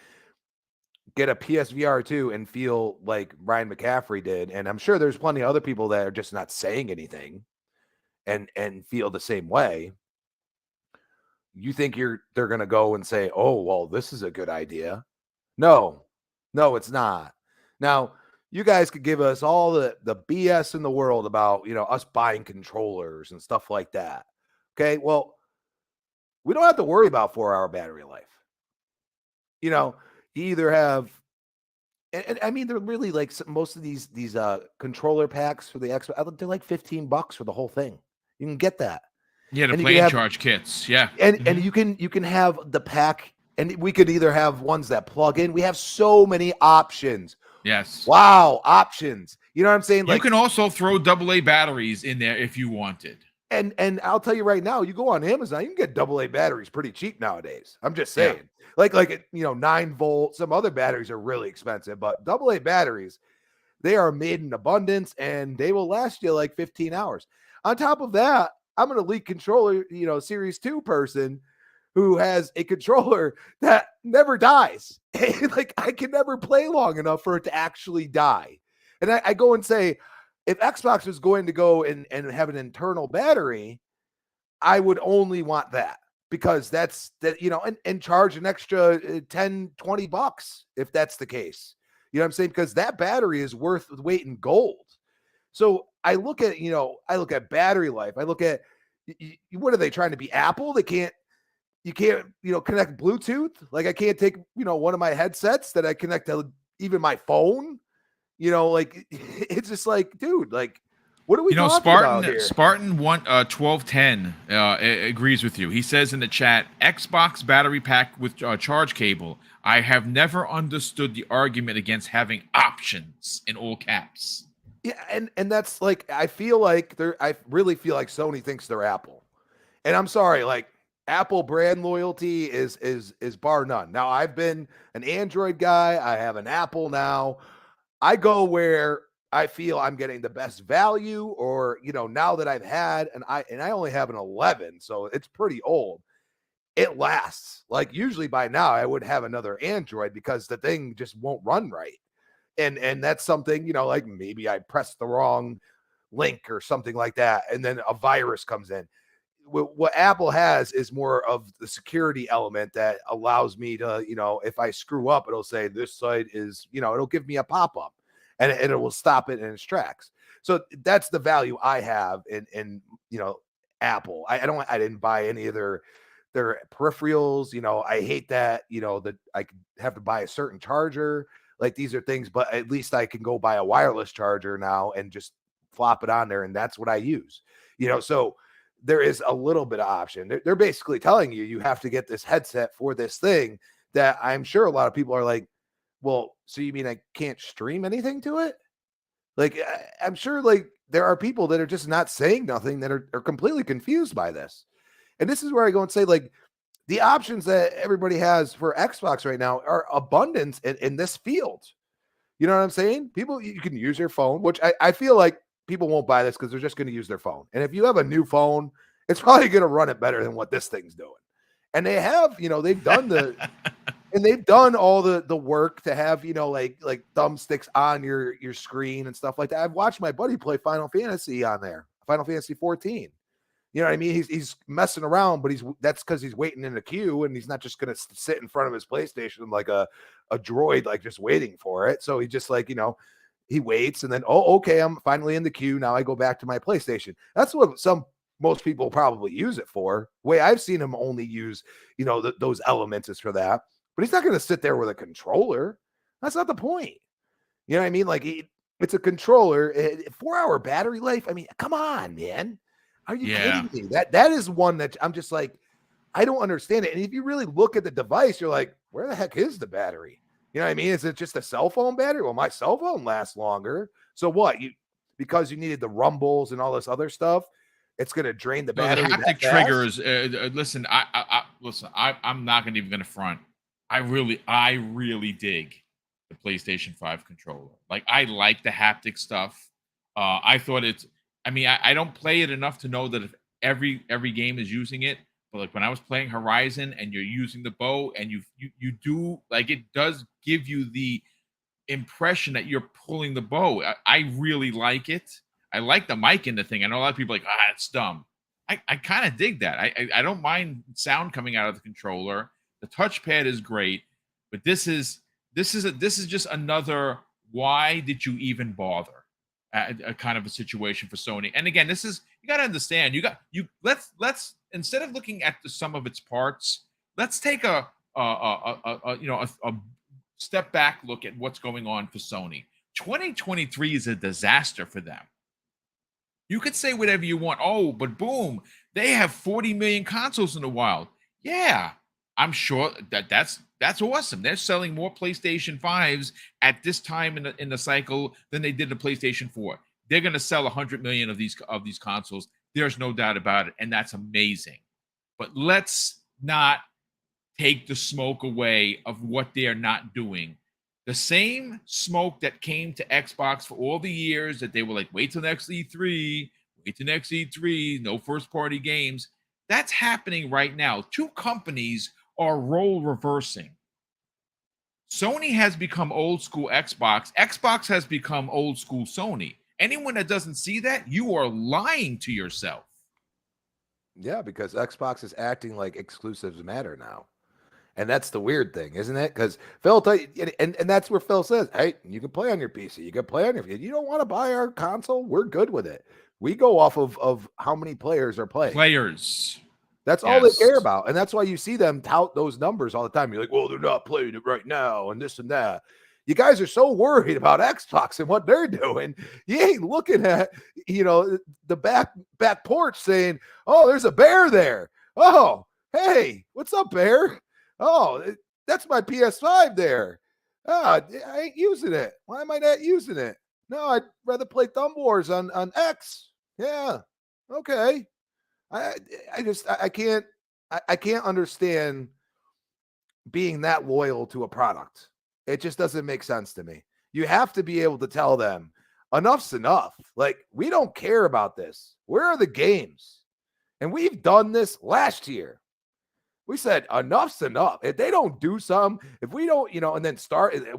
B: get a PSVR 2 and feel like Ryan McCaffrey did? And I'm sure there's plenty of other people that are just not saying anything and feel the same way. You think they're going to go and say, "Oh, well, this is a good idea." No, it's not. Now, you guys could give us all the BS in the world about, us buying controllers and stuff like that. Okay. Well, we don't have to worry about 4-hour battery life. You either have, and I mean, they're really like most of these controller packs for the Xbox, they're like $15 for the whole thing. You can get that.
A: Yeah, the
B: And you
A: play
B: can
A: and
B: have,
A: charge kits. Yeah.
B: and you can have the pack, and we could either have ones that plug in. We have so many options.
A: Yes.
B: Wow, options. You know what I'm saying?
A: You
B: Like,
A: can also throw AA batteries in there if you wanted.
B: and I'll tell you right now, you go on Amazon, you can get AA batteries pretty cheap nowadays. I'm just
A: Yeah.
B: saying. Like 9-volt. Some other batteries are really expensive, but AA batteries, they are made in abundance and they will last you like 15 hours. On top of that, I'm an Elite controller, Series 2 person who has a controller that never dies. Like, I can never play long enough for it to actually die. And I go and say, if Xbox was going to go and have an internal battery, I would only want that, because that's that, and charge an extra $10-20 if that's the case. You know what I'm saying? Because that battery is worth the weight in gold. So I look at battery life. I look at, what are they trying to be, Apple? You can't connect Bluetooth. Like, I can't take one of my headsets that I connect to even my phone. You know, like it's just like, dude, like, what are we talking about here?
A: Spartan 1210 agrees with you. He says in the chat, Xbox battery pack with charge cable. I have never understood the argument against having options in all caps.
B: Yeah, and that's like, I really feel like Sony thinks they're Apple. And I'm sorry, like, Apple brand loyalty is bar none. Now, I've been an Android guy. I have an Apple now. I go where I feel I'm getting the best value, or, you know, now that I've had, and I only have an 11, so it's pretty old. It lasts. Like, usually by now I would have another Android because the thing just won't run right. And that's something, you know, like maybe I pressed the wrong link or something like that, and then a virus comes in. What Apple has is more of the security element that allows me to, you know, if I screw up, it'll say this site is, you know, it'll give me a pop-up and it will stop it in its tracks. So that's the value I have in you know, Apple. I didn't buy any of their peripherals. You know, I hate that, you know, that I have to buy a certain charger. Like, these are things, but at least I can go buy a wireless charger now and just flop it on there, and that's what I use. You know, so there is a little bit of option. They're basically telling you have to get this headset for this thing that I'm sure a lot of people are like, well, so you mean I can't stream anything to it? Like, I'm sure, like, there are people that are just not saying nothing, that are completely confused by this. And this is where I go and say, like, the options that everybody has for Xbox right now are abundant in this field. You know what I'm saying? People, you can use your phone, which I feel like people won't buy this because they're just going to use their phone. And if you have a new phone, it's probably going to run it better than what this thing's doing. And they have, you know, they've done and they've done all the work to have, you know, like thumbsticks on your screen and stuff like that. I've watched my buddy play Final Fantasy on there, Final Fantasy 14. You know what I mean? He's messing around, but that's because he's waiting in a queue, and he's not just going to sit in front of his PlayStation like a droid, like just waiting for it. So he just, like, you know, he waits, and then, oh, okay, I'm finally in the queue. Now I go back to my PlayStation. That's what most people probably use it for. The way I've seen him only use, you know, those elements is for that. But he's not going to sit there with a controller. That's not the point. You know what I mean? Like, it's a controller, 4-hour battery life. I mean, come on, man. Are you kidding me? That is one that I'm just like, I don't understand it. And if you really look at the device, you're like, where the heck is the battery? You know what I mean? Is it just a cell phone battery? Well, my cell phone lasts longer. So what? Because you needed the rumbles and all this other stuff, it's going to drain the battery.
A: The haptic triggers. Listen, I'm not even going to front. I really dig the PlayStation 5 controller. Like, I like the haptic stuff. I thought I don't play it enough to know that if every game is using it, but like when I was playing Horizon and you're using the bow and you do, like, it does give you the impression that you're pulling the bow. I really like it. I like the mic in the thing. I know a lot of people are like, it's dumb. I kind of dig that. I don't mind sound coming out of the controller. The touchpad is great, but this is just another, why did you even bother? A kind of a situation for Sony. And again, this is, you got to understand, let's instead of looking at the sum of its parts, let's take a step back look at what's going on for Sony. 2023 is a disaster for them. You could say whatever you want. Oh, but boom, they have 40 million consoles in the wild. Yeah, I'm sure that's awesome. They're selling more PlayStation 5s at this time in the cycle than they did the PlayStation 4. They're going to sell 100 million of these consoles. There's no doubt about it, and that's amazing. But let's not take the smoke away of what they are not doing. The same smoke that came to Xbox for all the years that they were like, wait till next E3, no first-party games. That's happening right now. Two companies are role reversing. Sony has become old school Xbox. Xbox has become old school Sony. Anyone that doesn't see that, you are lying to yourself.
B: Yeah, because Xbox is acting like exclusives matter now. And that's the weird thing, isn't it? Because Phil, and that's where Phil says, hey, you can play on your PC. You can play on your, you don't want to buy our console? We're good with it. We go off of how many players are playing. That's all they care about. And that's why you see them tout those numbers all the time. You're like, well, they're not playing it right now and this and that. You guys are so worried about Xbox and what they're doing. You ain't looking at, the back porch saying, oh, there's a bear there. Oh, hey, what's up, bear? Oh, that's my PS5 there. I ain't using it. Why am I not using it? No, I'd rather play Thumb Wars on X. Yeah. Okay. I can't understand being that loyal to a product. It just doesn't make sense to me. You have to be able to tell them enough's enough. Like, we don't care about this. Where are the games? And we've done this last year. We said enough's enough. If they don't do some, if we don't, and then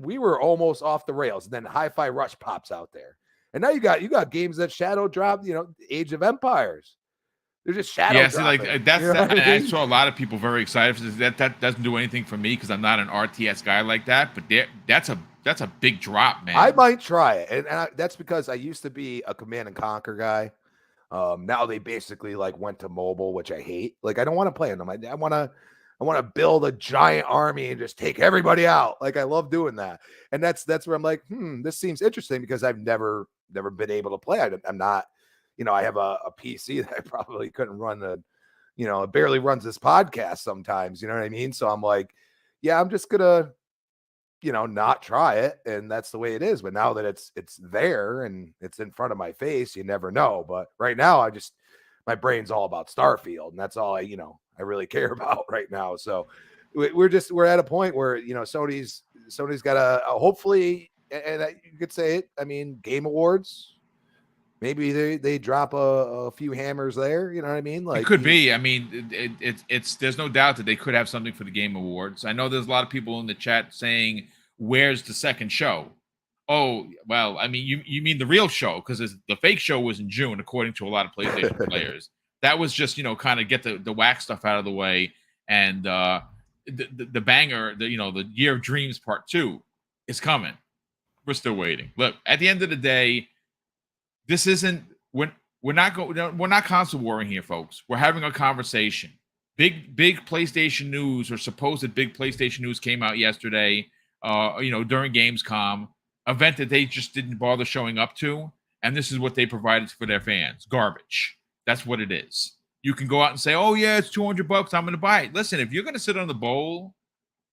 B: we were almost off the rails. And then Hi-Fi Rush pops out there. And now you got games that shadow drop, Age of Empires. They're just shadow.
A: Yeah, see, like that's. I saw a lot of people very excited for this. That doesn't do anything for me because I'm not an RTS guy like that. But that's a big drop, man.
B: I might try it, and that's because I used to be a Command and Conquer guy. Now they basically like went to mobile, which I hate. Like, I don't want to play on them. I want to build a giant army and just take everybody out. Like, I love doing that, and that's where I'm like, this seems interesting because I've never been able to play. I'm not. I have a PC that I probably couldn't run it barely runs this podcast sometimes, you know what I mean? So I'm like, yeah, I'm just gonna, not try it. And that's the way it is. But now that it's there and it's in front of my face, you never know. But right now, my brain's all about Starfield, and that's all I really care about right now. So we're at a point where, Sony's got a hopefully, and you could say it, I mean, Game Awards. Maybe they drop a few hammers there. You know what I mean? Like,
A: it could be. I mean, it's there's no doubt that they could have something for the Game Awards. I know there's a lot of people in the chat saying, "Where's the second show?" Oh, well, I mean, you mean the real show, because the fake show was in June, according to a lot of PlayStation players. That was just kind of get the whack stuff out of the way, and the banger, the Year of Dreams Part 2 is coming. We're still waiting. Look, at the end of the day. This isn't we're not console warring here, folks. We're having a conversation. Big PlayStation news, or supposed big PlayStation news, came out yesterday. During Gamescom, event that they just didn't bother showing up to, and this is what they provided for their fans: garbage. That's what it is. You can go out and say, "Oh yeah, it's $200. I'm going to buy it." Listen, if you're going to sit on the bowl,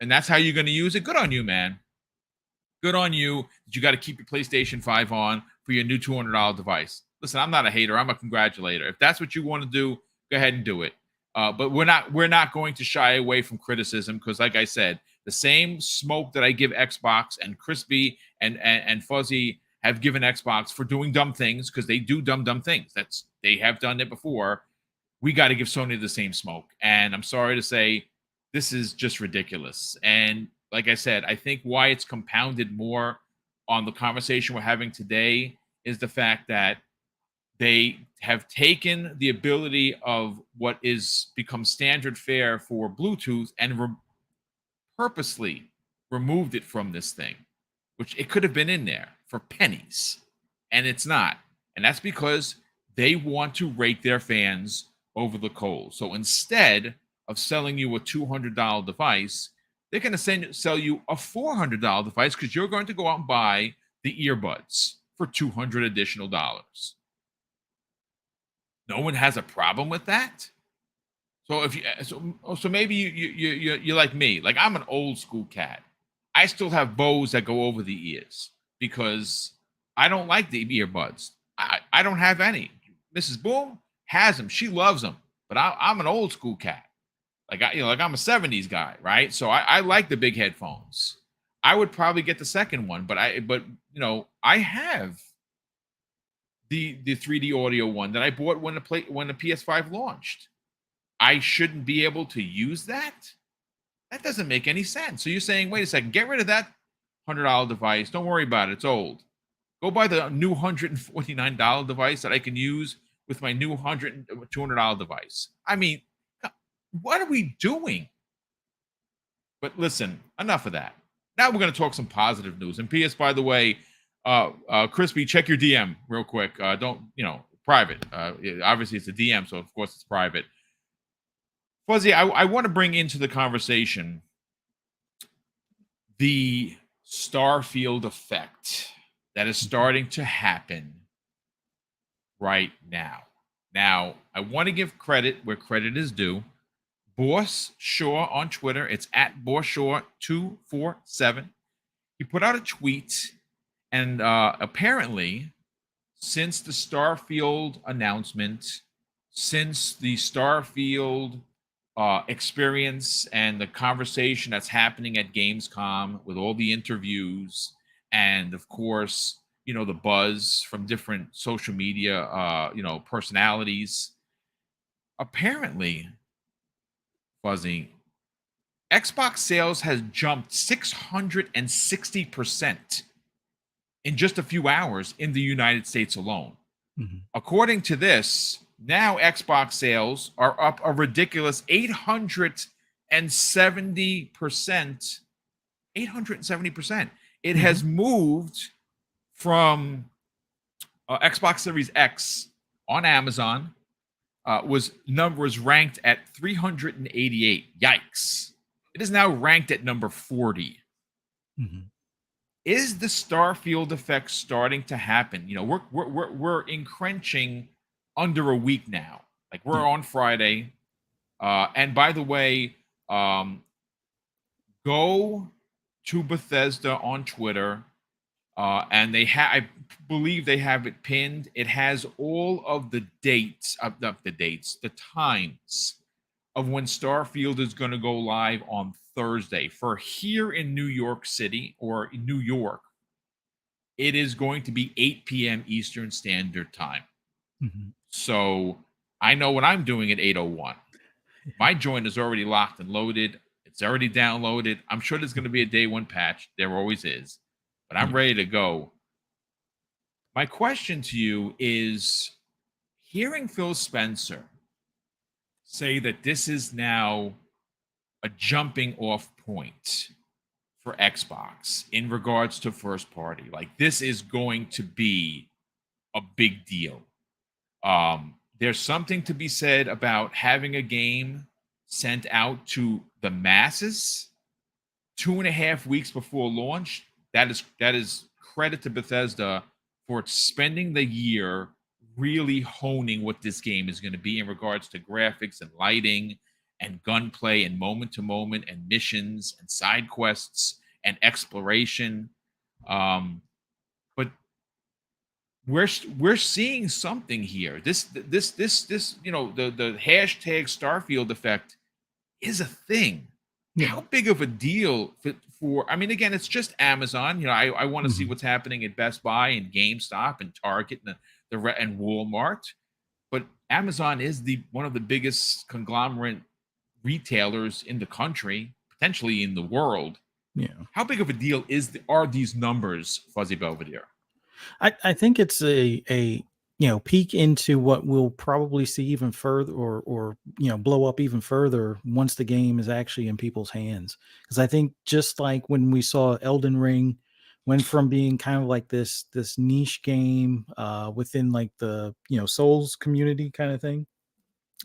A: and that's how you're going to use it, good on you, man. Good on you. You got to keep your PlayStation 5 on for your new $200 device. Listen, I'm not a hater. I'm a congratulator. If that's what you want to do, go ahead and do it. But we're not going to shy away from criticism because, like I said, the same smoke that I give Xbox and Crispy and Fuzzy have given Xbox for doing dumb things, because they do dumb things. They have done it before. We got to give Sony the same smoke. And I'm sorry to say, this is just ridiculous. And like I said, I think why it's compounded more on the conversation we're having today is the fact that they have taken the ability of what is become standard fare for Bluetooth and purposely removed it from this thing, which it could have been in there for pennies, and it's not. And that's because they want to rake their fans over the coals. So instead of selling you a $200 device, they're going to sell you a $400 device because you're going to go out and buy the earbuds for $200 additional dollars. No one has a problem with that. So maybe you're like me. Like, I'm an old school cat. I still have bows that go over the ears because I don't like the earbuds. I don't have any. Mrs. Boom has them. She loves them. But I'm an old school cat. Like I'm a 70s guy, right? So I like the big headphones. I would probably get the second one, but I have the 3D audio one that I bought when the PS5 launched. I shouldn't be able to use that? That doesn't make any sense. So you're saying, wait a second, get rid of that $100 device. Don't worry about it. It's old. Go buy the new $149 device that I can use with my new $200 device. I mean, what are we doing? But listen, enough of that. Now we're going to talk some positive news. And P.S., by the way, Crispy, check your DM real quick. Don't, private. Obviously, it's a DM, so of course it's private. Fuzzy, I want to bring into the conversation the Starfield effect that is starting to happen right now. Now, I want to give credit where credit is due. Boss Shaw on Twitter, it's at Boss Shaw 247. He put out a tweet, and apparently, since the Starfield announcement, since the Starfield experience and the conversation that's happening at Gamescom with all the interviews, and of course, the buzz from different social media, personalities. Apparently, Fuzzy, Xbox sales has jumped 660% in just a few hours in the United States alone.
C: Mm-hmm.
A: According to this, now Xbox sales are up a ridiculous 870%. 870%. It has moved from Xbox Series X on Amazon was ranked at 388. Yikes! It is now ranked at number 40.
C: Mm-hmm.
A: Is the Starfield effect starting to happen? We're encroaching under a week now. Like we're on Friday, and by the way, go to Bethesda on Twitter, and I believe they have it pinned. It has all of the dates, the times of when Starfield is going to go live on Thursday. For here in New York City or New York, it is going to be 8 p.m. Eastern Standard Time.
C: Mm-hmm.
A: So I know what I'm doing at 8:01. My joint is already locked and loaded. It's already downloaded. I'm sure there's going to be a day one patch. There always is. But I'm ready to go. My question to you is, hearing Phil Spencer say that this is now a jumping off point for Xbox in regards to first party, like this is going to be a big deal. There's something to be said about having a game sent out to the masses 2.5 weeks before launch. That is credit to Bethesda for spending the year really honing what this game is going to be in regards to graphics and lighting and gunplay and moment to moment and missions and side quests and exploration. But we're seeing something here. This the hashtag Starfield effect is a thing. Yeah. How big of a deal for I mean, again, it's just Amazon. I want to see what's happening at Best Buy and GameStop and Target and and Walmart. But Amazon is one of the biggest conglomerate retailers in the country, potentially in the world.
C: Yeah.
A: How big of a deal are these numbers, Fuzzy Belvedere?
C: I think it's a peek into what we'll probably see even further or blow up even further once the game is actually in people's hands. Because I think just like when we saw Elden Ring went from being kind of like this niche game within like the Souls community kind of thing,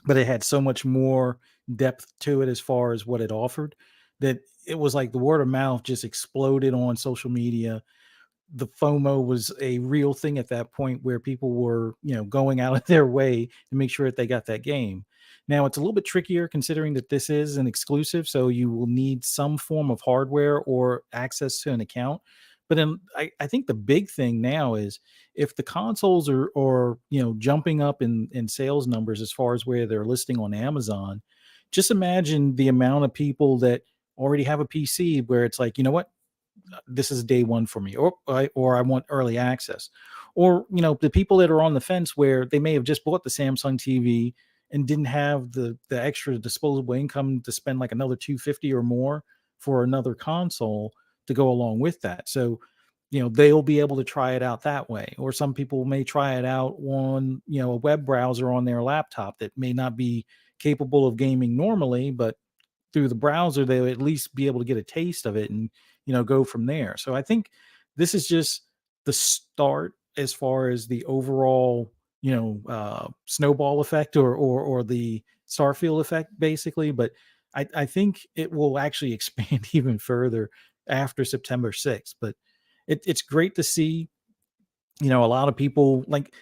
C: but it had so much more depth to it as far as what it offered, that it was like the word of mouth just exploded on social media. The FOMO was a real thing at that point where people were, going out of their way to make sure that they got that game. Now it's a little bit trickier considering that this is an exclusive, so you will need some form of hardware or access to an account. But then I think the big thing now is if the consoles are jumping up in sales numbers as far as where they're listing on Amazon, just imagine the amount of people that already have a PC where it's like, you know what, this is day one for me, or I want early access, or the people that are on the fence where they may have just bought the Samsung TV and didn't have the extra disposable income to spend like another $250 or more for another console to go along with that. So they'll be able to try it out that way, or some people may try it out on a web browser on their laptop that may not be capable of gaming normally, but through the browser they'll at least be able to get a taste of it and go from there. So I think this is just the start as far as the overall snowball effect or the Starfield effect basically. But I think it will actually expand even further after September 6th. But it's great to see, a lot of people, like,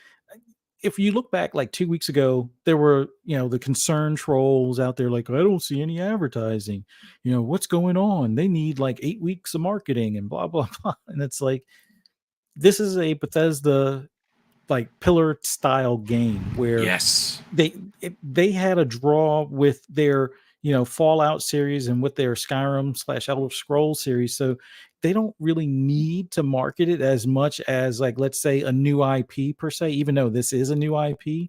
C: if you look back like 2 weeks ago, there were, the concern trolls out there like, I don't see any advertising. What's going on? They need like 8 weeks of marketing and blah, blah, blah. And it's like, this is a Bethesda like pillar style game where
A: Yes.
C: they had a draw with their Fallout series and with their Skyrim/Elder Scrolls series, so they don't really need to market it as much as, like, let's say a new IP per se. Even though this is a new IP,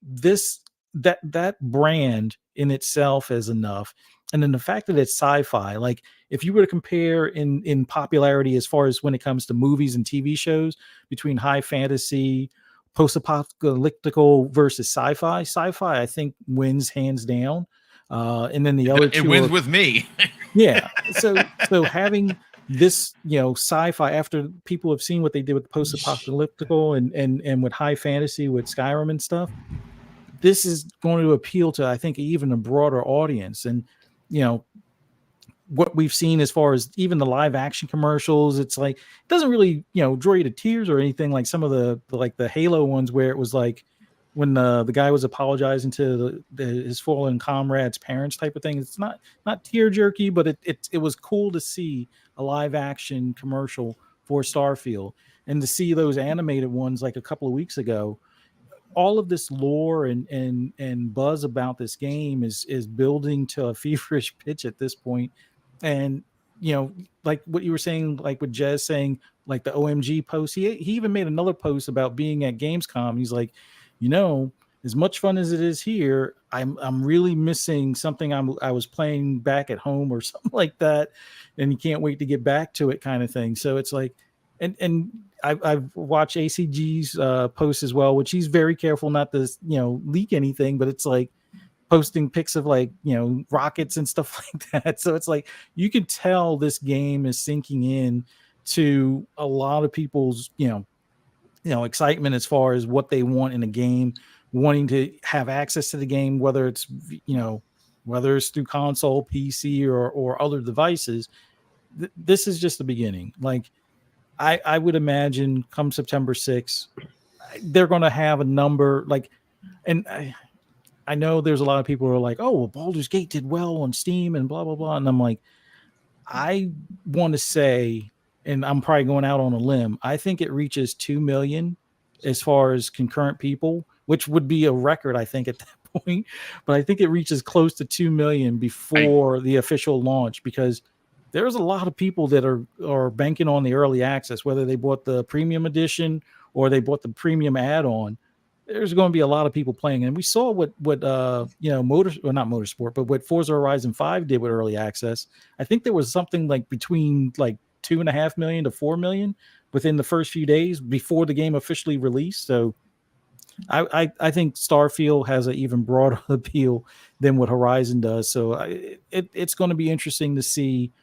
C: this that brand in itself is enough. And then the fact that it's sci-fi, like, if you were to compare in popularity as far as when it comes to movies and TV shows between high fantasy, post-apocalyptical versus sci-fi, I think wins hands down. And then the other two,
A: it wins with me.
C: yeah. So having this, sci-fi, after people have seen what they did with the post-apocalyptical and with high fantasy with Skyrim and stuff, this is going to appeal to, I think, even a broader audience. And what we've seen as far as even the live action commercials, it's like, it doesn't really, draw you to tears or anything like some of the Halo ones, where it was like when the guy was apologizing to his fallen comrade's parents type of thing. It's not tear jerky, but it was cool to see a live action commercial for Starfield, and to see those animated ones like a couple of weeks ago. All of this lore and buzz about this game is building to a feverish pitch at this point. And like what you were saying, like with Jez saying, like the OMG post, he even made another post about being at Gamescom. He's like, as much fun as it is here, I'm really missing something I was playing back at home or something like that, and you can't wait to get back to it, kind of thing. So it's like, and I've watched ACG's post as well, which he's very careful not to leak anything, but it's like posting pics of like rockets and stuff like that. So it's like, you can tell this game is sinking in to a lot of people's excitement as far as what they want in a game, wanting to have access to the game, whether it's through console, PC, or other devices. This is just the beginning. Like, I would imagine come September 6th, they're going to have a number, like, and I know there's a lot of people who are like, oh, well, Baldur's Gate did well on Steam and blah, blah, blah. And I'm like, I want to say, and I'm probably going out on a limb, I think it reaches 2 million as far as concurrent people, which would be a record, I think, at that point. But I think it reaches close to 2 million before the official launch, because there's a lot of people that are banking on the early access, whether they bought the premium edition or they bought the premium add-on. There's going to be a lot of people playing. And we saw what not Motorsport, but what Forza Horizon 5 did with early access. I think there was something like between like 2.5 million to 4 million within the first few days before the game officially released. So I think Starfield has an even broader appeal than what Horizon does. So it's going to be interesting to see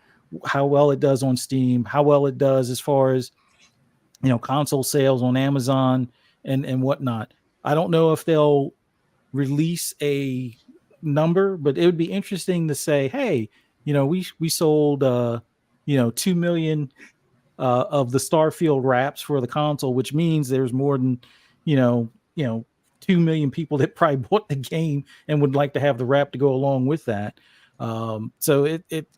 C: how well it does on Steam, how well it does as far as console sales on Amazon and whatnot. I don't know if they'll release a number, but it would be interesting to say, hey, we sold 2 million of the Starfield wraps for the console, which means there's more than 2 million people that probably bought the game and would like to have the wrap to go along with that. So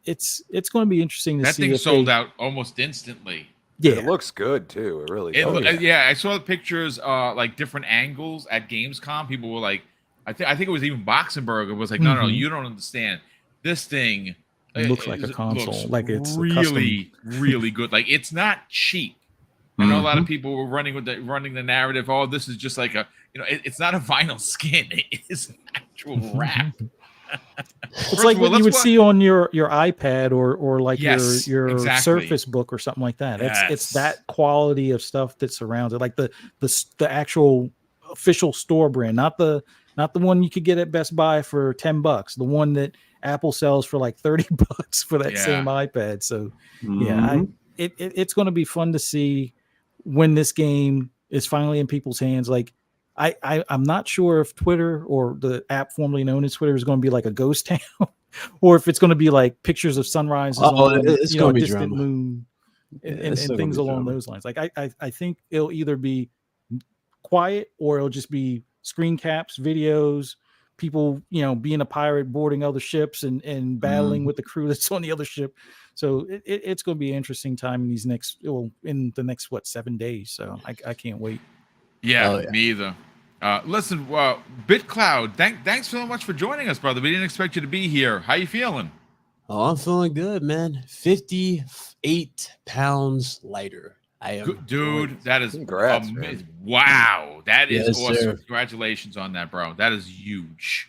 C: it's going to be interesting to see.
A: That thing sold out almost instantly.
B: Yeah, it looks good too. It really does.
A: Yeah, I saw the pictures, like different angles at Gamescom. People were like, I think it was even Boxenberg was like, no, you don't understand. This thing
C: looks like a console, like it's
A: really, really good. Like, it's not cheap. I know a lot of people were running the narrative. Oh, this is just like it's not a vinyl skin. It is an actual wrap.
C: It's like what you would see on your iPad or like your
A: exactly.
C: Surface Book or something like that. It's that quality of stuff that surrounds it, like the actual official store brand, not the one you could get at Best Buy for $10, the one that Apple sells for like $30 for that same iPad. So it's going to be fun to see when this game is finally in people's hands. Like, I'm not sure if Twitter or the app formerly known as Twitter is going to be like a ghost town or if it's going to be like pictures of sunrises on,
D: it's going
C: a
D: to be
C: distant
D: drama.
C: moon and,
D: Yeah, it's still
C: and
D: gonna
C: things
D: be
C: along
D: drama.
C: those lines. Like I think it'll either be quiet or it'll just be screen caps, videos, people, being a pirate, boarding other ships and battling with the crew that's on the other ship. So it's going to be an interesting time in in the next 7 days. So I can't wait.
A: Yeah,
D: Oh, yeah.
A: me either. Listen, BitCloud, thanks so much for joining us, brother. We didn't expect you to be here. How you feeling?
D: Oh, I'm feeling good, man. 58 pounds lighter. I am
A: Good, dude. That is
B: Congrats,
A: amazing.
B: man.
A: Wow, that is
D: Yes,
A: awesome.
D: sir.
A: Congratulations on that, bro. That is huge.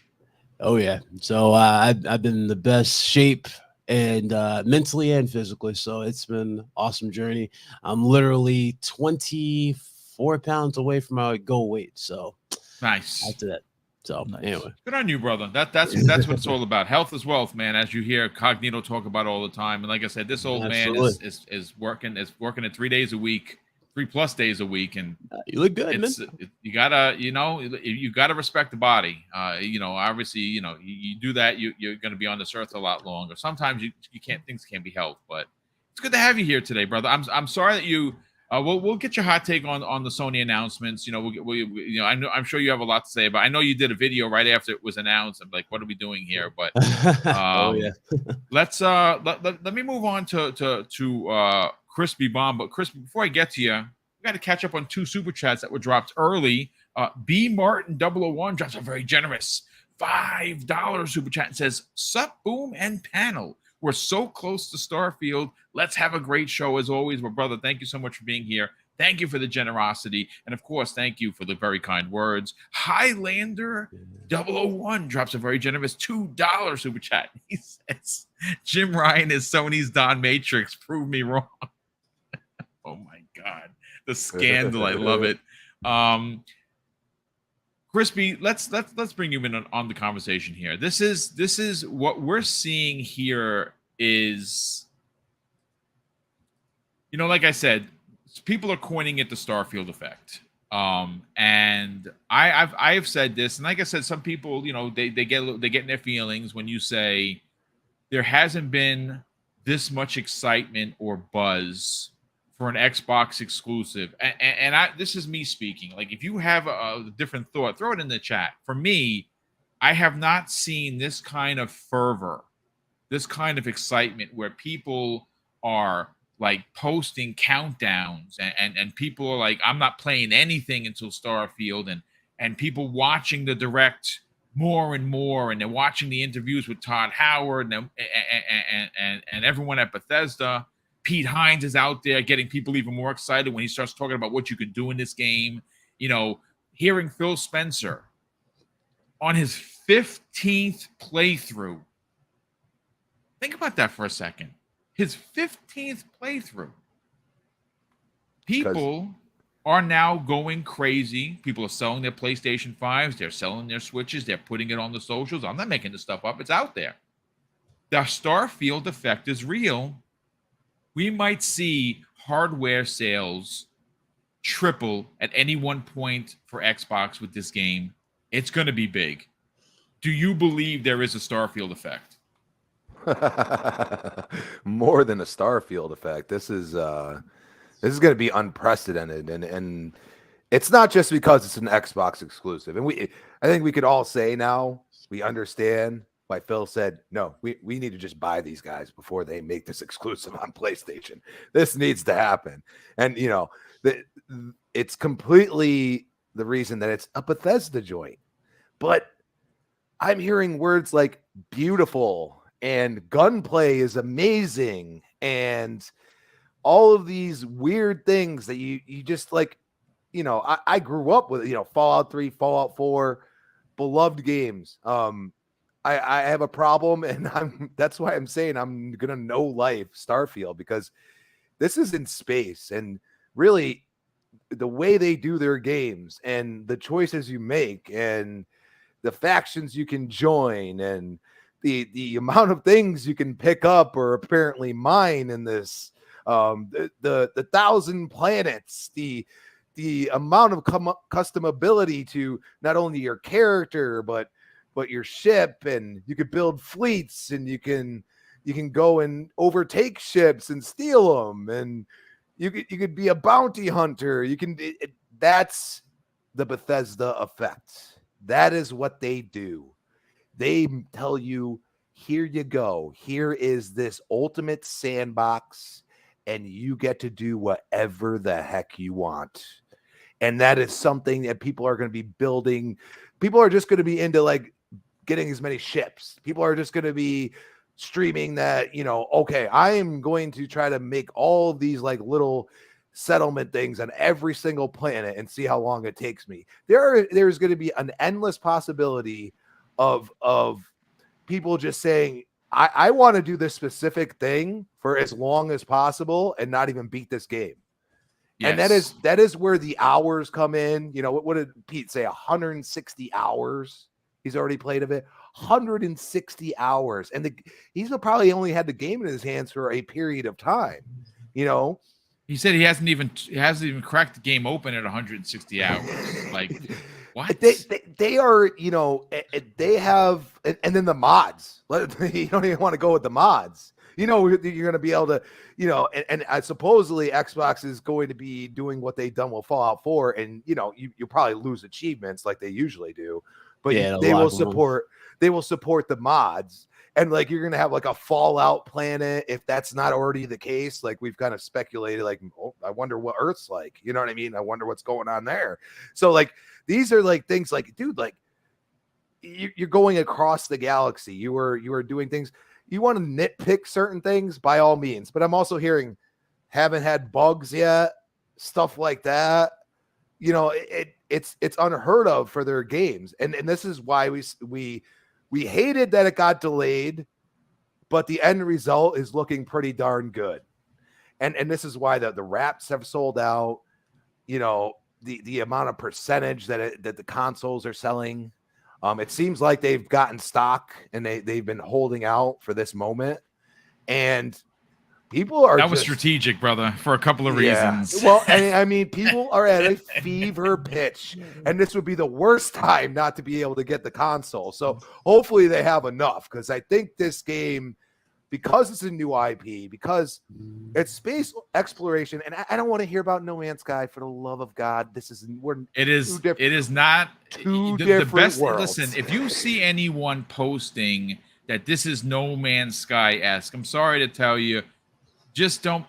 D: Oh yeah. So I've been in the best shape and mentally and physically. So it's been an awesome journey. I'm literally 24 pounds away from my goal weight. So
A: Nice.
D: after that. So
C: Nice.
D: anyway.
A: Good on you, brother. That's what it's all about. Health is wealth, man. As you hear Cognito talk about all the time. And like I said, this old
D: Absolutely.
A: man is working at 3 days a week, 3+ days a week, and
D: You look good, man.
A: you gotta respect the body. Obviously, you do that, you're gonna be on this earth a lot longer. Sometimes you can't, things can't be helped, but it's good to have you here today, brother. I'm sorry that you. We'll get your hot take on the Sony announcements. I'm sure you have a lot to say, but I know you did a video right after it was announced. I'm like, what are we doing here? But
D: Oh yeah.
A: let's let me move on to Crispy Bomb. But Crispy, before I get to you, we got to catch up on 2 super chats that were dropped early. B Martin 001 drops a very generous $5 super chat and says, "Sup, Boom and panel. We're so close to Starfield. Let's have a great show as always." Well, brother, thank you so much for being here. Thank you for the generosity. And of course, thank you for the very kind words. Highlander 001 drops a very generous $2 super chat. He says, "Jim Ryan is Sony's Don Matrix. Prove me wrong." Oh my God. The scandal. I love it. Crispy, let's bring you in on the conversation here. This is what we're seeing here is, like I said, people are coining it the Starfield effect. And I've said this, and like I said, some people, they get in their feelings when you say there hasn't been this much excitement or buzz for an Xbox exclusive. And this is me speaking. Like, if you have a different thought, throw it in the chat. For me, I have not seen this kind of fervor, this kind of excitement where people are like posting countdowns and people are like, I'm not playing anything until Starfield, and people watching the direct more and more, and they're watching the interviews with Todd Howard and everyone at Bethesda. Pete Hines is out there getting people even more excited when he starts talking about what you could do in this game. Hearing Phil Spencer on his 15th playthrough. Think about that for a second. His 15th playthrough. People are now going crazy. People are selling their PlayStation 5s. They're selling their Switches. They're putting it on the socials. I'm not making this stuff up. It's out there. The Starfield effect is real. We might see hardware sales triple at any one point for Xbox with this game. It's going to be big. Do you believe there is a Starfield effect?
B: More than a Starfield effect. This is going to be unprecedented, and it's not just because it's an Xbox exclusive. And I think we could all say now we understand why Phil said, no, we need to just buy these guys before they make this exclusive on PlayStation. This needs to happen. And, it's completely the reason that it's a Bethesda joint. But I'm hearing words like beautiful and gunplay is amazing and all of these weird things that you just like, I grew up with, Fallout 3, Fallout 4, beloved games. I have a problem, and that's why I'm saying I'm gonna know life Starfield, because this is in space, and really the way they do their games and the choices you make and the factions you can join and the amount of things you can pick up or apparently mine in this, the 1,000 planets, the amount of customability to not only your character but but your ship, and you could build fleets, and you can go and overtake ships and steal them, and you could be a bounty hunter. You can that's the Bethesda effect. That is what they do. They tell you, here you go. Here is this ultimate sandbox, and you get to do whatever the heck you want. And that is something that people are going to be building. People are just going to be into like getting as many ships. People are just going to be streaming that, okay, I am going to try to make all of these like little settlement things on every single planet and see how long it takes me. There's going to be an endless possibility of people just saying, I want to do this specific thing for as long as possible and not even beat this game. Yes. And that is where the hours come in. What did Pete say? 160 hours he's already played of it. 160 hours. And he's probably only had the game in his hands for a period of time.
A: He said he hasn't even cracked the game open at 160 hours. Like, what?
B: They are, they have, and then the mods. You don't even want to go with the mods. You're going to be able to, and supposedly Xbox is going to be doing what they've done with Fallout 4, and you probably lose achievements like they usually do, but they will support the mods. And like, you're going to have like a Fallout planet. If that's not already the case, like we've kind of speculated, like, oh, I wonder what Earth's like, you know what I mean? I wonder what's going on there. So like, these are like things like, dude, like you're going across the galaxy. You are doing things. You want to nitpick certain things by all means, but I'm also hearing haven't had bugs yet, stuff like that. It's unheard of for their games. And this is why we hated that it got delayed, but the end result is looking pretty darn good. And this is why the wraps have sold out, the amount of percentage that the consoles are selling. It seems like they've gotten stock and they've been holding out for this moment. And people are
A: that was strategic, brother, for a couple of reasons.
B: Well, I mean, people are at a fever pitch, and this would be the worst time not to be able to get the console. So hopefully they have enough, because I think this game, because it's a new IP, because it's space exploration, and I don't want to hear about No Man's Sky, for the love of God.
A: It is not the best.
B: Worlds.
A: Listen, if you see anyone posting that this is No Man's Sky-esque, I'm sorry to tell you, just don't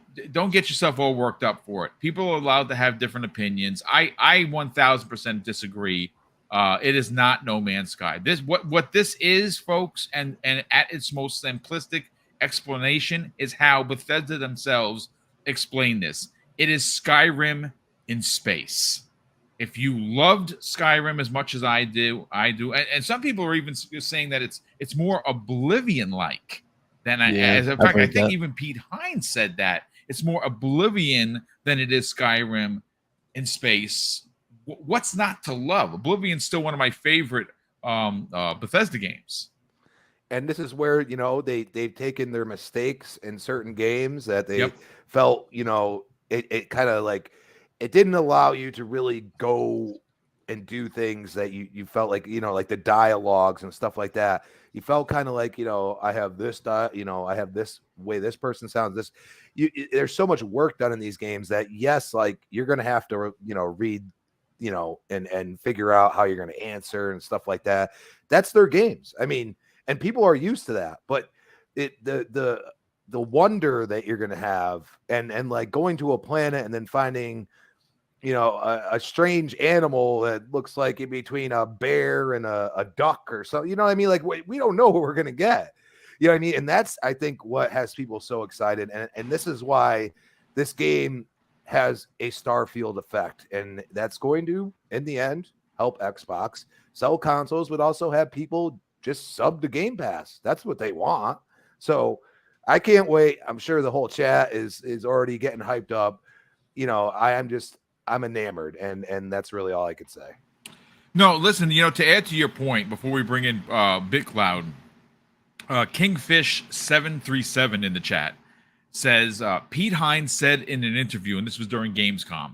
A: get yourself all worked up for it. People are allowed to have different opinions. I 1000% disagree. It is not No Man's Sky. This what this is, folks, and at its most simplistic explanation is how Bethesda themselves explain this. It is Skyrim in space. If you loved Skyrim as much as I do, and some people are even saying that it's more Oblivion-like than as a fact. I think even Pete Hines said that it's more Oblivion than it is Skyrim in space. What's not to love? Oblivion's still one of my favorite Bethesda games.
B: And this is where, they've taken their mistakes in certain games that they felt, it kind of like, it didn't allow you to really go and do things that you felt like, like the dialogues and stuff like that. You felt kind of like, I have this, I have this way this person sounds. There's so much work done in these games that, yes, like you're going to have to, read, and figure out how you're going to answer and stuff like that. That's their games. I mean, and people are used to that, but the wonder that you're going to have and like going to a planet and then finding, a strange animal that looks like in between a bear and a duck or something, you know what I mean? Like we don't know what we're going to get, you know what I mean? And that's, I think, what has people so excited. And this is why this game has a Starfield effect. And that's going to, in the end, help Xbox sell consoles, but also have people just sub to Game Pass. That's what they want. So I can't wait. I'm sure the whole chat is already getting hyped up. I'm enamored, and that's really all I could say.
A: No, listen, to add to your point, before we bring in BitCloud, Kingfish737 in the chat says, Pete Hines said in an interview, and this was during Gamescom,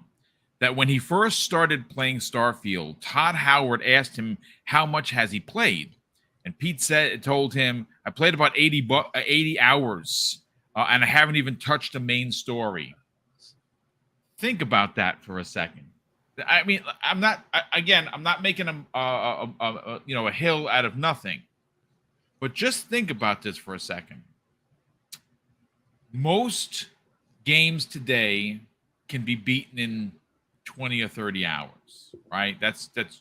A: that when he first started playing Starfield, Todd Howard asked him how much has he played. And Pete told him, I played about 80 hours, and I haven't even touched the main story. Think about that for a second. I mean, I'm not making a hill out of nothing, but just think about this for a second. Most games today can be beaten in 20 or 30 hours, right?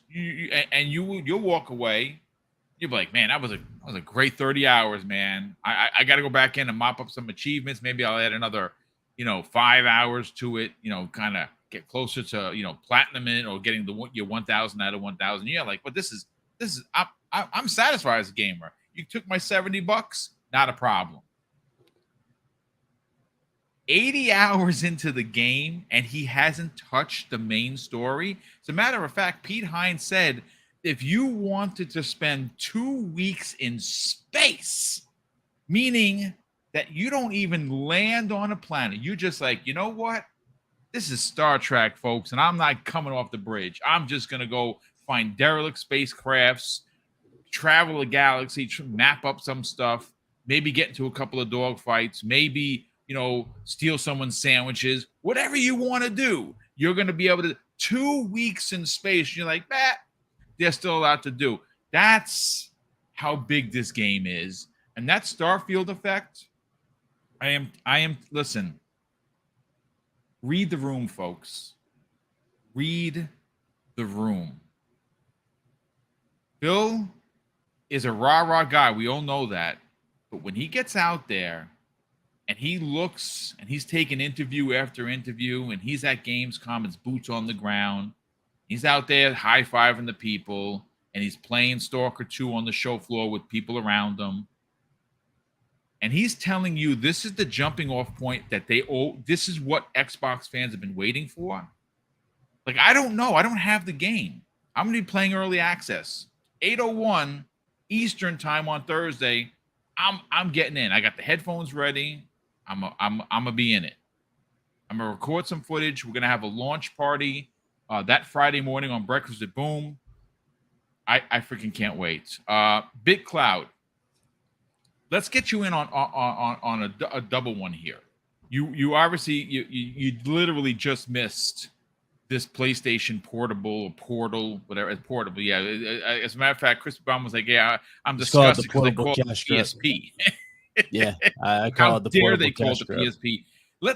A: You'll walk away. You'll be like, man, that was a great 30 hours, man. I got to go back in and mop up some achievements. Maybe I'll add another, 5 hours to it. Kind of get closer to platinum in it, or getting your 1,000 out of 1,000. Yeah, like, but this is I'm satisfied as a gamer. You took my $70, not a problem. 80 hours into the game, and he hasn't touched the main story. As a matter of fact, Pete Hines said, if you wanted to spend 2 weeks in space, meaning that you don't even land on a planet, you're just like, you know what? This is Star Trek, folks, and I'm not coming off the bridge. I'm just going to go find derelict spacecrafts, travel a galaxy, map up some stuff, maybe get into a couple of dogfights, maybe, steal someone's sandwiches, whatever you want to do. You're going to be able to 2 weeks in space. You're like, there's still a lot to do. That's how big this game is. And that Starfield effect, I am, listen, read the room, folks. Read the room. Phil is a rah-rah guy. We all know that. But when he gets out there and he looks and he's taking interview after interview, and he's at Gamescom, it's boots on the ground. He's out there high-fiving the people, and he's playing Stalker 2 on the show floor with people around him. And he's telling you this is the jumping off point that this is what Xbox fans have been waiting for. Like, I don't know. I don't have the game. I'm going to be playing early access. 8:01 Eastern time on Thursday. I'm getting in. I got the headphones ready. I'm gonna be in it. I'm gonna record some footage. We're gonna have a launch party that Friday morning on Breakfast with Boom. I freaking can't wait. Big Cloud. Let's get you in on a double one here. You obviously you literally just missed this PlayStation Portable, whatever. It's portable. Yeah. As a matter of fact, Chris Baum was like, "Yeah, I'm disgusted because they call it PSP."
D: Yeah, I call it the portable. How dare they call it the
A: PSP?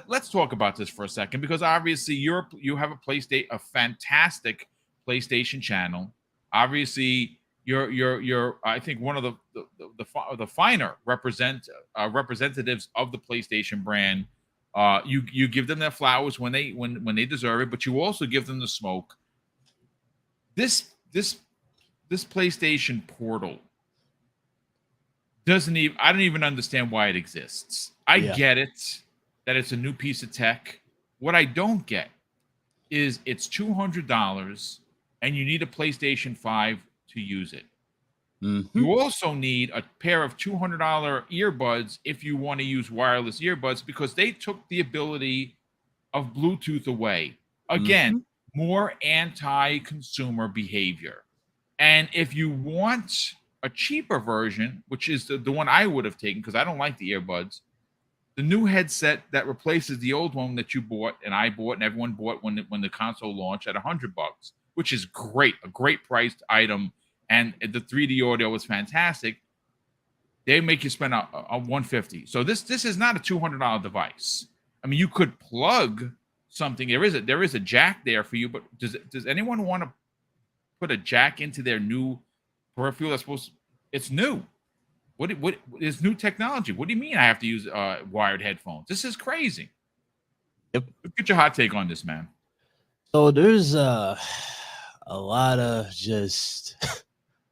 A: Let's talk about this for a second, because obviously you have a fantastic PlayStation channel. Obviously, you're I think one of the finer representatives of the PlayStation brand. You give them their flowers when they deserve it, but you also give them the smoke. This PlayStation Portal I don't even understand why it exists. I get it that it's a new piece of tech. What I don't get is it's $200 and you need a PlayStation 5 to use it. Mm-hmm. You also need a pair of $200 earbuds if you want to use wireless earbuds, because they took the ability of Bluetooth away. Again, more anti-consumer behavior. And if you want a cheaper version, which is the one I would have taken, because I don't like the earbuds, the new headset that replaces the old one that you bought and I bought and everyone bought when the console launched at $100, which is great, a great priced item. And the 3D audio was fantastic. They make you spend a $150. So this is not a $200 device. I mean, you could plug something. There is a jack there for you, but does anyone want to put a jack into their new peripheral? It's new. What is new technology? What do you mean I have to use wired headphones? This is crazy.
D: Yep.
A: Get your hot take on this, man.
D: So there's a lot of there's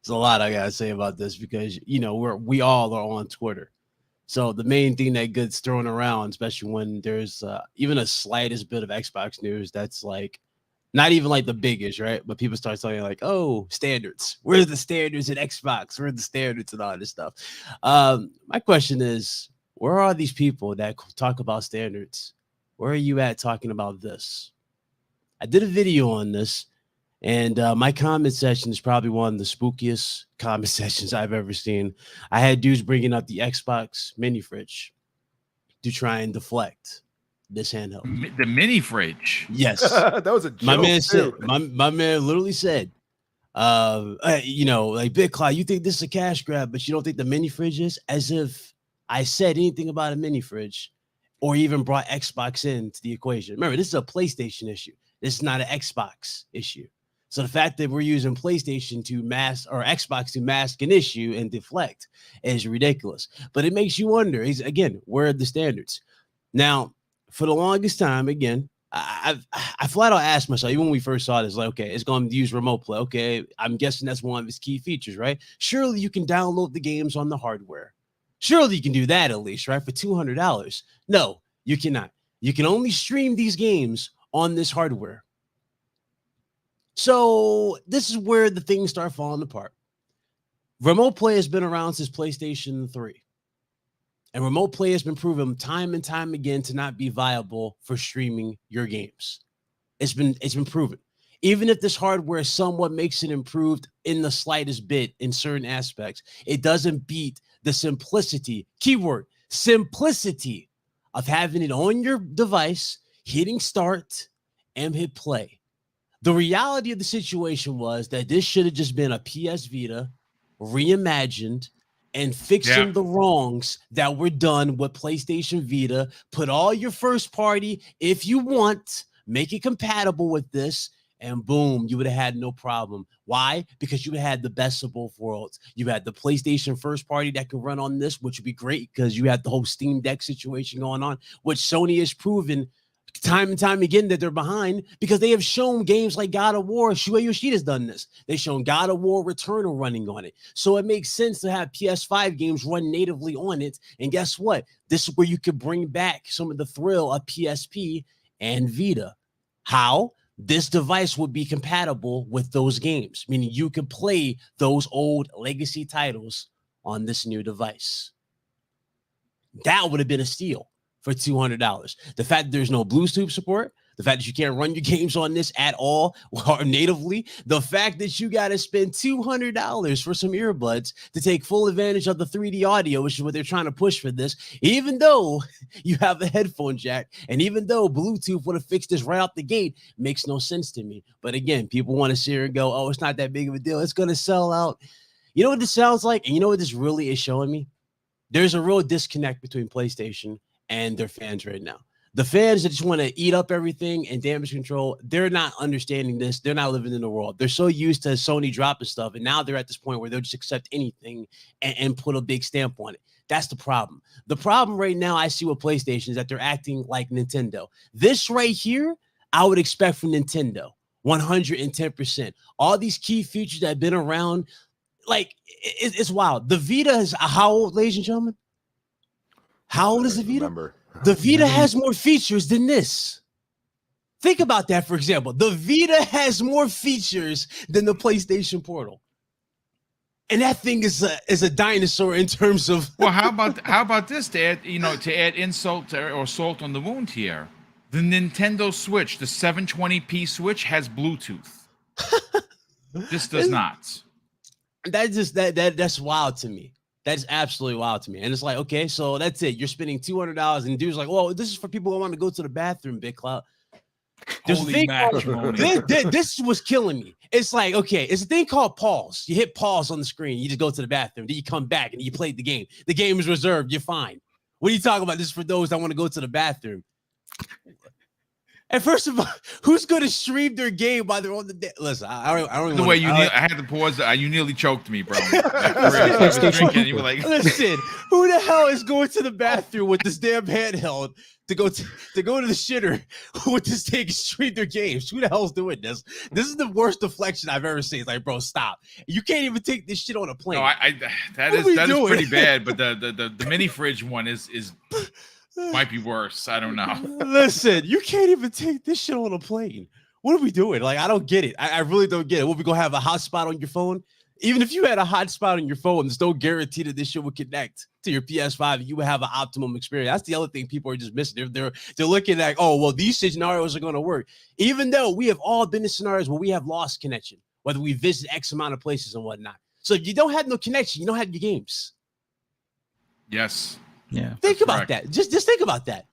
D: a lot I gotta say about this, because we all are on Twitter. So the main thing that gets thrown around, especially when there's even a slightest bit of Xbox news, that's like not even like the biggest, right? But people start talking like, "Oh, standards. Where's the standards in Xbox? Where's the standards and all this stuff?" My question is, where are these people that talk about standards? Where are you at talking about this? I did a video on this, And my comment section is probably one of the spookiest comment sections I've ever seen. I had dudes bringing up the Xbox mini fridge to try and deflect this handheld.
A: The mini fridge.
D: Yes.
B: That was a joke.
D: My man said,
B: too.
D: my man literally said, you know, like Big Cloud, you think this is a cash grab, but you don't think the mini fridge is? As if I said anything about a mini fridge or even brought Xbox into the equation. Remember, this is a PlayStation issue. This is not an Xbox issue. So the fact that we're using PlayStation to mask or Xbox to mask an issue and deflect is ridiculous. But it makes you wonder, again, where are the standards? Now, for the longest time, again, I flat out asked myself, even when we first saw this, like, okay, it's going to use remote play. Okay, I'm guessing that's one of its key features, right? Surely you can download the games on the hardware. Surely you can do that at least, right? For $200. No, you cannot. You can only stream these games on this hardware. So this is where the things start falling apart. Remote play has been around since PlayStation 3. And remote play has been proven time and time again to not be viable for streaming your games. It's been proven. Even if this hardware somewhat makes it improved in the slightest bit in certain aspects, it doesn't beat the simplicity, keyword, simplicity of having it on your device, hitting start, and hit play. The reality of the situation was that this should have just been a PS Vita reimagined and fixing the wrongs that were done with PlayStation Vita. Put all your first party, if you want, make it compatible with this, and boom, you would have had no problem. Why? Because you would have had the best of both worlds. You had the PlayStation first party that could run on this, which would be great because you had the whole Steam Deck situation going on, which Sony has proven time and time again that they're behind because they have shown games like God of War. Shuei Yoshida's done this. They've shown God of War Returnal running on it. So it makes sense to have PS5 games run natively on it. And guess what? This is where you could bring back some of the thrill of PSP and Vita. How? This device would be compatible with those games, meaning you could play those old legacy titles on this new device. That would have been a steal for $200. The fact that there's no Bluetooth support, the fact that you can't run your games on this at all or natively, the fact that you got to spend $200 for some earbuds to take full advantage of the 3D audio, which is what they're trying to push for this, even though you have a headphone jack, and even though Bluetooth would have fixed this right out the gate, makes no sense to me. But again, people want to sit here and go, oh, it's not that big of a deal. It's going to sell out. You know what this sounds like? And you know what this really is showing me? There's a real disconnect between PlayStation and their fans right now. The fans that just want to eat up everything and damage control, they're not understanding this. They're not living in the world. They're so used to Sony dropping stuff, and now they're at this point where they'll just accept anything and put a big stamp on it. That's the problem. The problem right now I see with PlayStation is that they're acting like Nintendo. This right here, I would expect from Nintendo, 110%. All these key features that have been around, like, it's wild. The Vita is how old, ladies and gentlemen? How old is the Vita?
B: Remember.
D: The Vita has more features than this. Think about that, for example. The Vita has more features than the PlayStation Portal. And that thing is a dinosaur in terms of
A: Well, how about this to add insult or salt on the wound here? The Nintendo Switch, the 720p Switch, has Bluetooth. This does not.
D: That's wild to me. That's absolutely wild to me. And it's like, okay, so that's it. You're spending $200, and dude's like, well, this is for people who want to go to the bathroom, Big Cloud. There's a thing this was killing me. It's like, okay, it's a thing called pause. You hit pause on the screen. You just go to the bathroom. Then you come back and you play the game. The game is reserved. You're fine. What are you talking about? This is for those that want to go to the bathroom. And first of all, who's going to stream their game while they're on the listen? I don't.
A: The way I had to pause. You nearly choked me, bro. Drinking, you were like,
D: listen, who the hell is going to the bathroom with this damn handheld to go to the shitter with this thing and stream their games? Who the hell's doing this? This is the worst deflection I've ever seen. It's like, bro, stop! You can't even take this shit on a plane.
A: No, that is pretty bad. But the mini fridge one is might be worse. I don't know.
D: Listen, you can't even take this shit on a plane. What are we doing? Like, I don't get it. I really don't get it. What, we gonna have a hotspot on your phone? Even if you had a hotspot on your phone, there's no guarantee that this shit would connect to your PS5 and you would have an optimum experience. That's the other thing people are just missing. They're looking at, oh, well, these scenarios are going to work. Even though we have all been in scenarios where we have lost connection, whether we visit X amount of places and whatnot. So if you don't have no connection, you don't have your games.
A: Yes.
C: Yeah.
D: Think about that. Just think about that.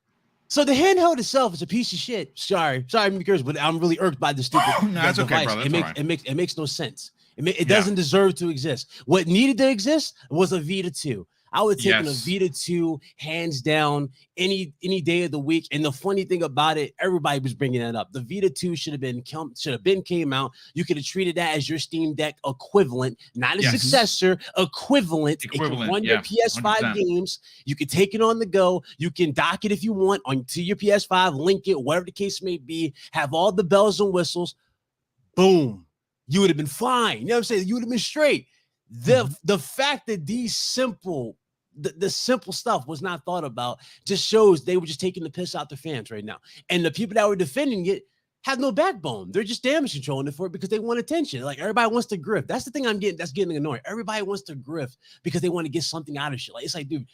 D: So the handheld itself is a piece of shit. Sorry, because but I'm really irked by the stupid
A: No, that's
D: device.
A: okay, brother.
D: It makes no sense. It doesn't deserve to exist. What needed to exist was a Vita 2. I would take a Vita 2 hands down any day of the week. And the funny thing about it, everybody was bringing that up. The Vita 2 should have came out. You could have treated that as your Steam Deck equivalent, not a successor, equivalent. It can run your PS5 100%. Games. You can take it on the go. You can dock it if you want to your PS5, link it, whatever the case may be. Have all the bells and whistles. Boom. You would have been fine. You know what I'm saying? You would have been straight. The fact that these simple stuff was not thought about just shows they were just taking the piss out the fans right now. And the people that were defending it have no backbone. They're just damage controlling it for it because they want attention. Like everybody wants to grift. That's the thing that's getting annoying. Everybody wants to grift because they want to get something out of shit. Like it's like, dude,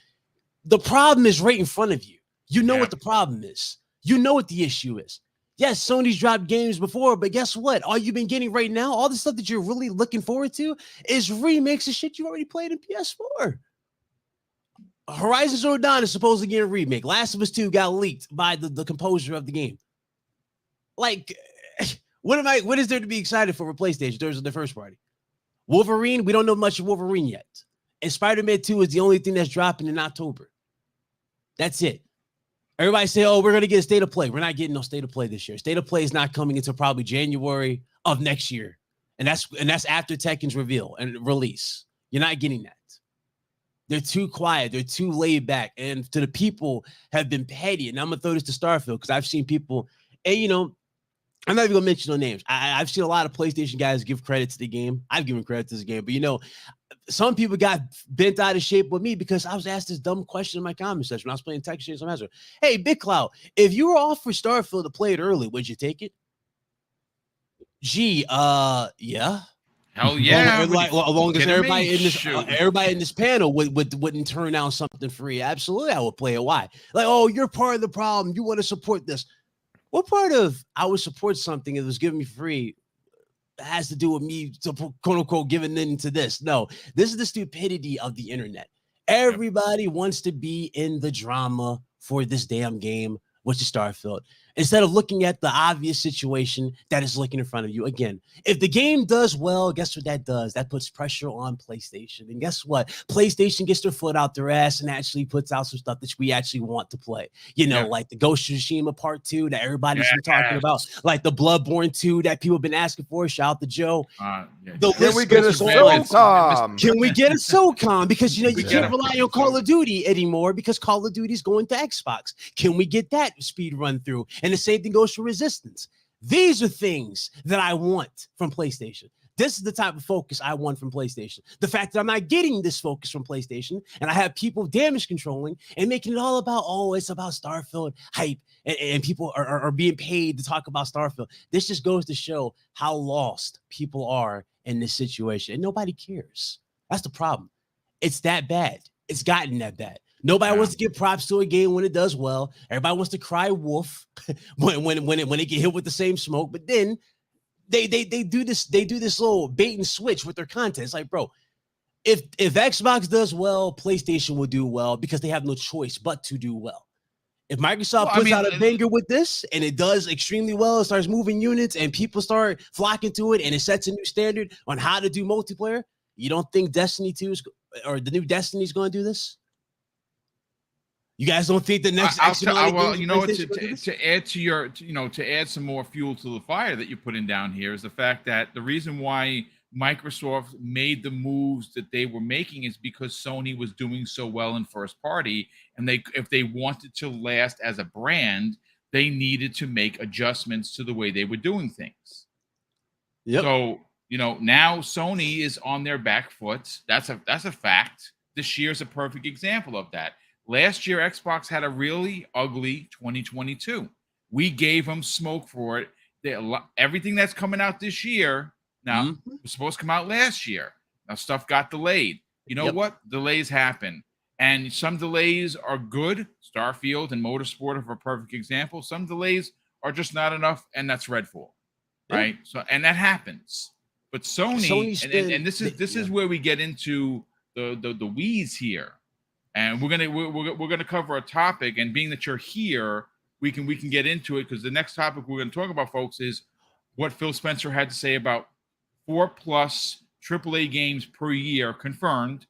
D: the problem is right in front of you. You know what the problem is. You know what the issue is. Yes, Sony's dropped games before, but guess what? All you've been getting right now, all the stuff that you're really looking forward to is remakes of shit you already played in PS4. Horizon Zero Dawn is supposed to get a remake. Last of Us 2 got leaked by the composer of the game. Like, what is there to be excited for PlayStation? There's the first party. Wolverine, we don't know much of Wolverine yet. And Spider-Man 2 is the only thing that's dropping in October. That's it. Everybody say, oh, we're going to get a state of play. We're not getting no state of play this year. State of play is not coming until probably January of next year. And that's after Tekken's reveal and release. You're not getting that. They're too quiet. They're too laid back. And to the people have been petty. And I'm going to throw this to Starfield because I've seen people, and I'm not even going to mention no names. I've seen a lot of PlayStation guys give credit to the game. I've given credit to the game. But, some people got bent out of shape with me because I was asked this dumb question in my comment section when I was playing Tekken Chainsaw Massacre. Hey, Big Cloud, if you were offered Starfield to play it early, would you take it? Gee, yeah.
A: Hell yeah.
D: Along as everybody in this panel wouldn't turn down something free. Absolutely, I would play it. Why? Like, oh, you're part of the problem. You want to support this. What part of I would support something that was given me free has to do with me, quote unquote, giving into this? No, this is the stupidity of the internet. Everybody wants to be in the drama for this damn game, which is Starfield, instead of looking at the obvious situation that is looking in front of you. Again, if the game does well, guess what that does? That puts pressure on PlayStation. And guess what? PlayStation gets their foot out their ass and actually puts out some stuff that we actually want to play. Like the Ghost of Tsushima Part 2 that everybody's been talking about, like the Bloodborne 2 that people have been asking for. Shout out to Joe.
B: Can we get a SOCOM?
D: Can we get a SOCOM? Because you can't rely on Call of Duty anymore because Call of Duty is going to Xbox. Can we get that speed run through? And the same thing goes for Resistance. These are things that I want from PlayStation. This is the type of focus I want from PlayStation. The fact that I'm not getting this focus from PlayStation, and I have people damage controlling and making it all about, oh, it's about Starfield hype, and people are being paid to talk about Starfield. This just goes to show how lost people are in this situation, and nobody cares. That's the problem. It's that bad. It's gotten that bad. Nobody wants to give props to a game when it does well. Everybody wants to cry wolf when it get hit with the same smoke. But then they do this little bait and switch with their content. It's like, bro, if Xbox does well, PlayStation will do well because they have no choice but to do well. If Microsoft puts out a banger with this and it does extremely well, it starts moving units and people start flocking to it and it sets a new standard on how to do multiplayer, you don't think Destiny 2 or the new Destiny is going to do this? You guys don't think the next?
A: To add to your, to add some more fuel to the fire that you're putting down here is the fact that the reason why Microsoft made the moves that they were making is because Sony was doing so well in first party, and if they wanted to last as a brand, they needed to make adjustments to the way they were doing things.
D: Yep.
A: So now Sony is on their back foot. That's a fact. This year is a perfect example of that. Last year, Xbox had a really ugly 2022. We gave them smoke for it. Everything that's coming out this year now was supposed to come out last year. Now stuff got delayed. You know what? Delays happen. And some delays are good. Starfield and Motorsport are a perfect example. Some delays are just not enough, and that's Redfall. Right? So, and that happens. But Sony, and this is where we get into the weeds here. And we're gonna cover a topic, and being that you're here, we can get into it, because the next topic we're gonna talk about, folks, is what Phil Spencer had to say about 4+ AAA games per year confirmed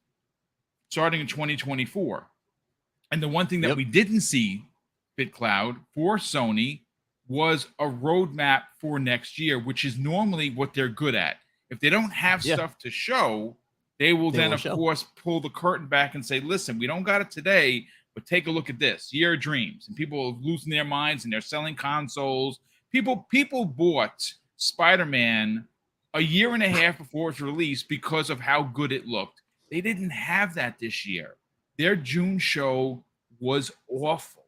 A: starting in 2024. And the one thing that we didn't see, BitCloud, for Sony was a roadmap for next year, which is normally what they're good at. If they don't have stuff to show, they will then, of course, pull the curtain back and say, listen, we don't got it today, but take a look at this. Year of Dreams. And people are losing their minds, and they're selling consoles. People bought Spider-Man a year and a half before its release because of how good it looked. They didn't have that this year. Their June show was awful.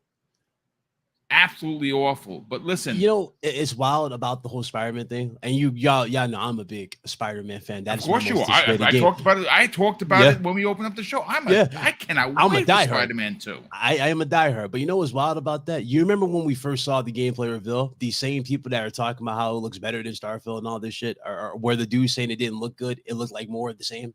A: Absolutely awful. But listen,
D: you know, it's wild about the whole Spider-Man thing. And y'all know I'm a big Spider-Man fan.
A: Of course you are. I talked about it. I talked about it when we opened up the show. I cannot wait for Spider-Man 2.
D: I am a diehard. But you know what's wild about that? You remember when we first saw the gameplay reveal? These same people that are talking about how it looks better than Starfield and all this shit, or where the dude saying it didn't look good, it looked like more of the same.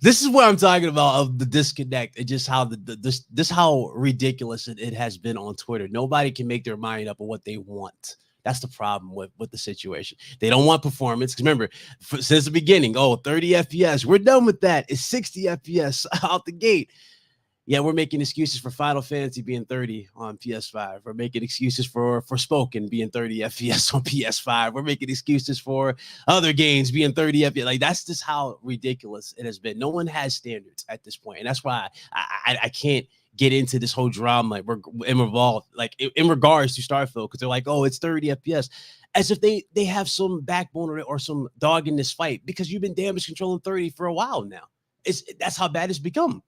D: This is what I'm talking about, of the disconnect, and just how this how ridiculous it has been on Twitter. Nobody can make their mind up on what they want. That's the problem with the situation. They don't want performance. Because remember, since the beginning, 30 FPS, we're done with that. It's 60 FPS out the gate. Yeah, we're making excuses for Final Fantasy being 30 on PS5. We're making excuses for Spoken being 30 FPS on PS5. We're making excuses for other games being 30 FPS. Like, that's just how ridiculous it has been. No one has standards at this point. And that's why I can't get into this whole drama in regards to Starfield, because they're like, it's 30 FPS. As if they have some backbone or some dog in this fight, because you've been damage controlling 30 for a while now. That's how bad it's become.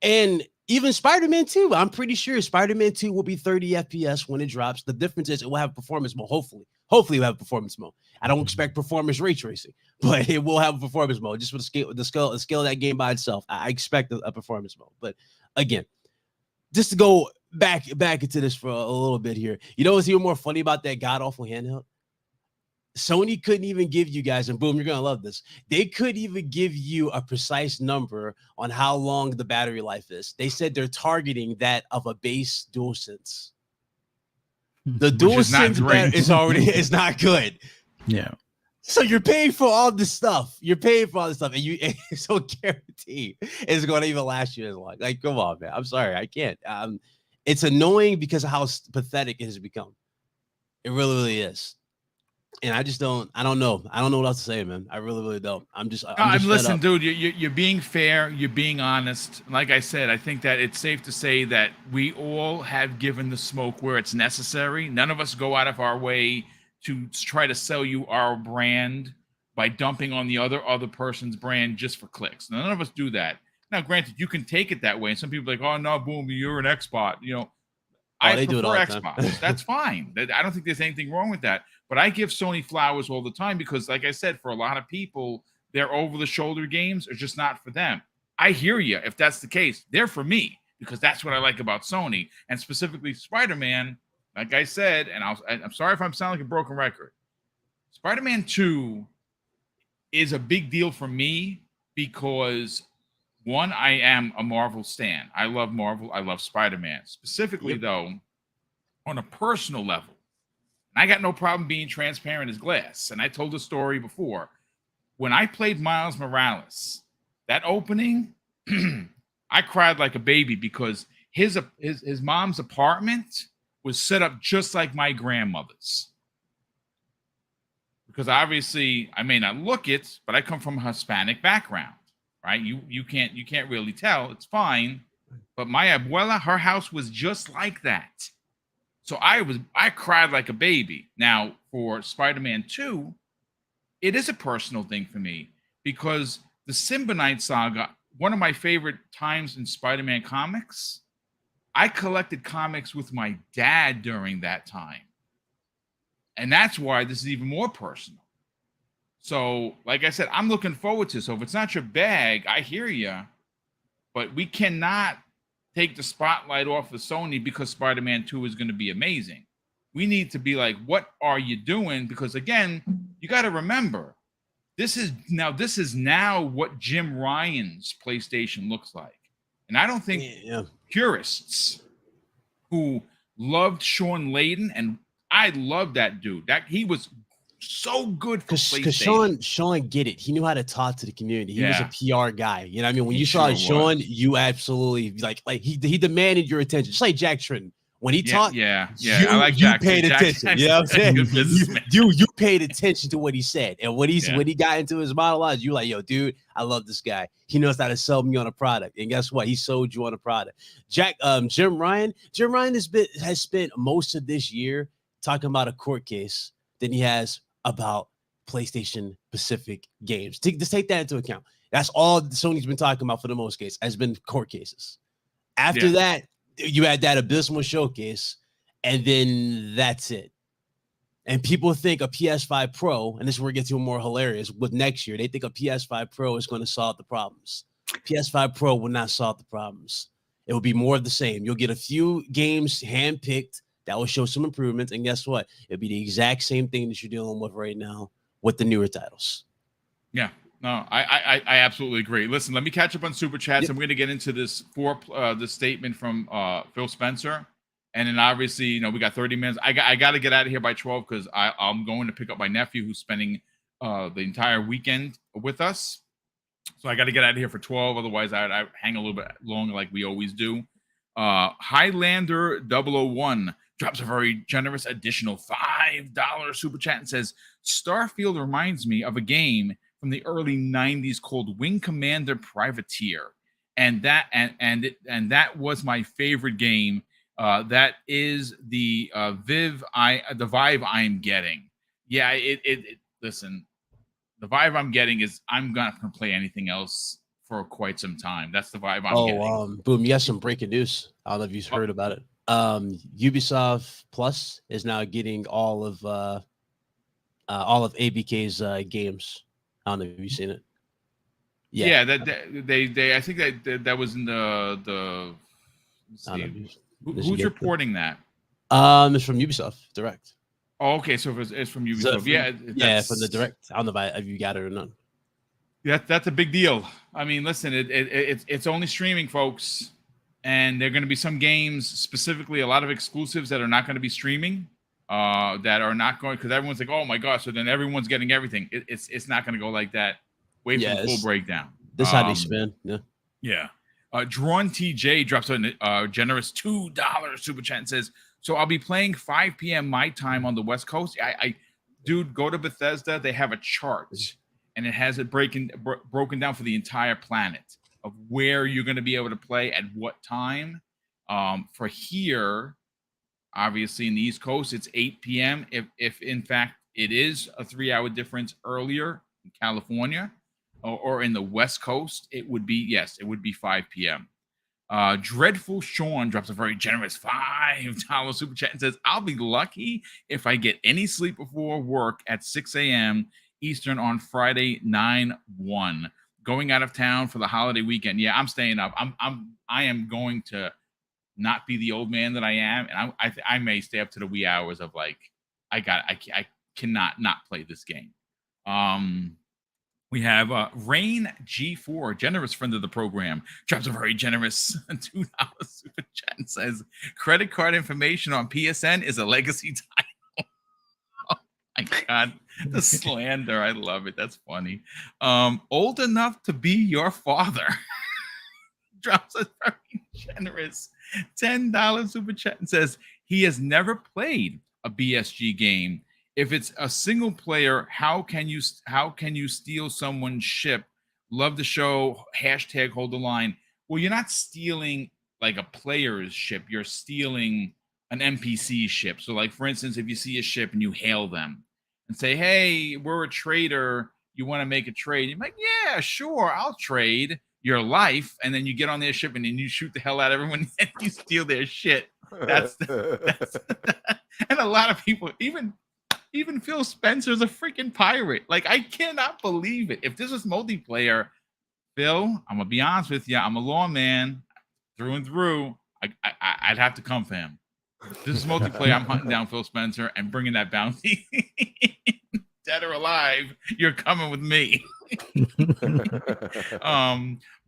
D: And even Spider-Man 2, I'm pretty sure Spider-Man 2 will be 30 FPS when it drops. The difference is it will have performance mode. Hopefully it will have performance mode. I don't expect performance ray tracing, but it will have a performance mode just for the scale of that game by itself. I expect a performance mode. But again, just to go back into this for a little bit here. You know what's even more funny about that god-awful handheld? Sony couldn't even give you guys, and boom, you're gonna love this. They couldn't even give you a precise number on how long the battery life is. They said they're targeting that of a base DualSense. The DualSense is not good.
C: Yeah.
D: So you're paying for all this stuff. And it's so guaranteed it's going to even last you as long. Like, come on, man. I'm sorry, I can't. It's annoying because of how pathetic it has become. It really, really is. And I don't know what else to say, man. I really, really don't. I'm just
A: listen, dude, you're being fair. You're being honest. Like I said, I think that it's safe to say that we all have given the smoke where it's necessary. None of us go out of our way to try to sell you our brand by dumping on the other person's brand just for clicks. None of us do that. Now, granted, you can take it that way. And some people are like, oh, no, boom, you're an Xbot. I prefer Xbox. That's fine. I don't think there's anything wrong with that. But I give Sony flowers all the time because, like I said, for a lot of people, their over-the-shoulder games are just not for them. I hear you. If that's the case, they're for me because that's what I like about Sony. And specifically Spider-Man, like I said, and I'm sorry if I'm sounding like a broken record, Spider-Man 2 is a big deal for me because, one, I am a Marvel stan. I love Marvel. I love Spider-Man. Specifically, though, on a personal level, I got no problem being transparent as glass. And I told the story before. When I played Miles Morales, that opening, I cried like a baby because his mom's apartment was set up just like my grandmother's. Because obviously, I may not look it, but I come from a Hispanic background, right? You can't really tell. It's fine. But my abuela, her house was just like that. So I cried like a baby. Now, for Spider-Man 2, it is a personal thing for me because the Symbionite saga, one of my favorite times in Spider-Man comics, I collected comics with my dad during that time. And that's why this is even more personal. So, like I said, I'm looking forward to. So, if it's not your bag, I hear you, but we cannot take the spotlight off of Sony because Spider-Man 2 is going to be amazing. We need to be like, what are you doing? Because again, you got to remember, this is now what Jim Ryan's PlayStation looks like. And I don't think purists who loved Sean Layden, and I love that dude. That he was so good for PlayStation.
D: Because Sean get it. He knew how to talk to the community. He was a PR guy. You know what I mean? When you saw Sean, you absolutely like he demanded your attention. Just like Jack Tritton. When he talked,
A: I like Jack.
D: You paid attention. You know what I'm saying? You paid attention to what he said. And when he got into his monologues, you were like, yo, dude, I love this guy. He knows how to sell me on a product. And guess what? He sold you on a product. Jim Ryan has spent most of this year talking about a court case than he has about PlayStation Pacific games. Just take that into account. That's all Sony's been talking about for the most case, has been court cases. After that, you had that abysmal showcase, and then that's it. And people think a PS5 Pro, and this is where it gets even more hilarious, with next year, they think a PS5 Pro is going to solve the problems. PS5 Pro will not solve the problems. It will be more of the same. You'll get a few games handpicked that will show some improvements, and guess what? It'll be the exact same thing that you're dealing with right now with the newer titles.
A: Yeah. No, I absolutely agree. Listen, let me catch up on super chats. I'm going to get into this this statement from Phil Spencer, and then obviously, we got 30 minutes. I got to get out of here by 12 because I'm going to pick up my nephew who's spending the entire weekend with us. So I got to get out of here for 12. Otherwise, I hang a little bit longer like we always do. Highlander 001 drops a very generous additional $5 super chat and says, Starfield reminds me of a game from the early 90s called Wing Commander Privateer. And that was my favorite game. That is the vibe I'm getting. Yeah, listen, the vibe I'm getting is I'm not going to play anything else for quite some time. That's the vibe I'm getting.
D: Boom, you got some breaking news. I don't know if you've heard about it. Ubisoft Plus is now getting all of ABK's games. I don't know if you've seen it.
A: Yeah, they I think that was in the who's reporting that?
D: It's from Ubisoft Direct.
A: Oh, okay, so it's from Ubisoft.
D: From the Direct. I don't know if you got it or not.
A: That's a big deal. I mean, listen, it's only streaming, folks, and there are going to be some games, specifically a lot of exclusives that are not going to be streaming. That are not going, because everyone's like, oh my gosh, so then everyone's getting everything. It's not going to go like that. Wait for the full breakdown.
D: This is how they spin.
A: Yeah. Drawn TJ drops a generous $2 super chat and says, so I'll be playing 5 p.m. my time on the West Coast. Dude, go to Bethesda. They have a chart, and it has it broken down for the entire planet of where you're going to be able to play at what time. For here, obviously, in the East Coast, it's 8 p.m. If in fact it is a 3-hour difference earlier in California or in the West Coast, it would be 5 p.m. Dreadful Sean drops a very generous $5 super chat and says, I'll be lucky if I get any sleep before work at 6 a.m. Eastern on Friday, 9/1. Going out of town for the holiday weekend. Yeah, I'm staying up. I am going to not be the old man that I am, and I may stay up to the wee hours of like I cannot not play this game. We have Rain G4, generous friend of the program, drops a very generous $2 super chat and says, credit card information on PSN is a legacy title. Oh my God, the slander. I love it. That's funny. Old enough to be your father. Drops a very generous $10 super chat and says, he has never played a BSG game. If it's a single player, how can you steal someone's ship? Love the show. # hold the line. Well, you're not stealing like a player's ship. You're stealing an NPC ship. So like, for instance, if you see a ship and you hail them and say, hey, we're a trader. You want to make a trade? You're like, yeah, sure. I'll trade your life. And then you get on their ship and then you shoot the hell out of everyone and you steal their shit. That's and a lot of people, even Even Phil Spencer's a freaking pirate. Like, I cannot believe it. If this was multiplayer, Phil, I'm gonna be honest with you. I'm a lawman through and through. I'd have to come for him. If this is multiplayer, I'm hunting down Phil Spencer and bringing that bounty. Dead or alive, you're coming with me.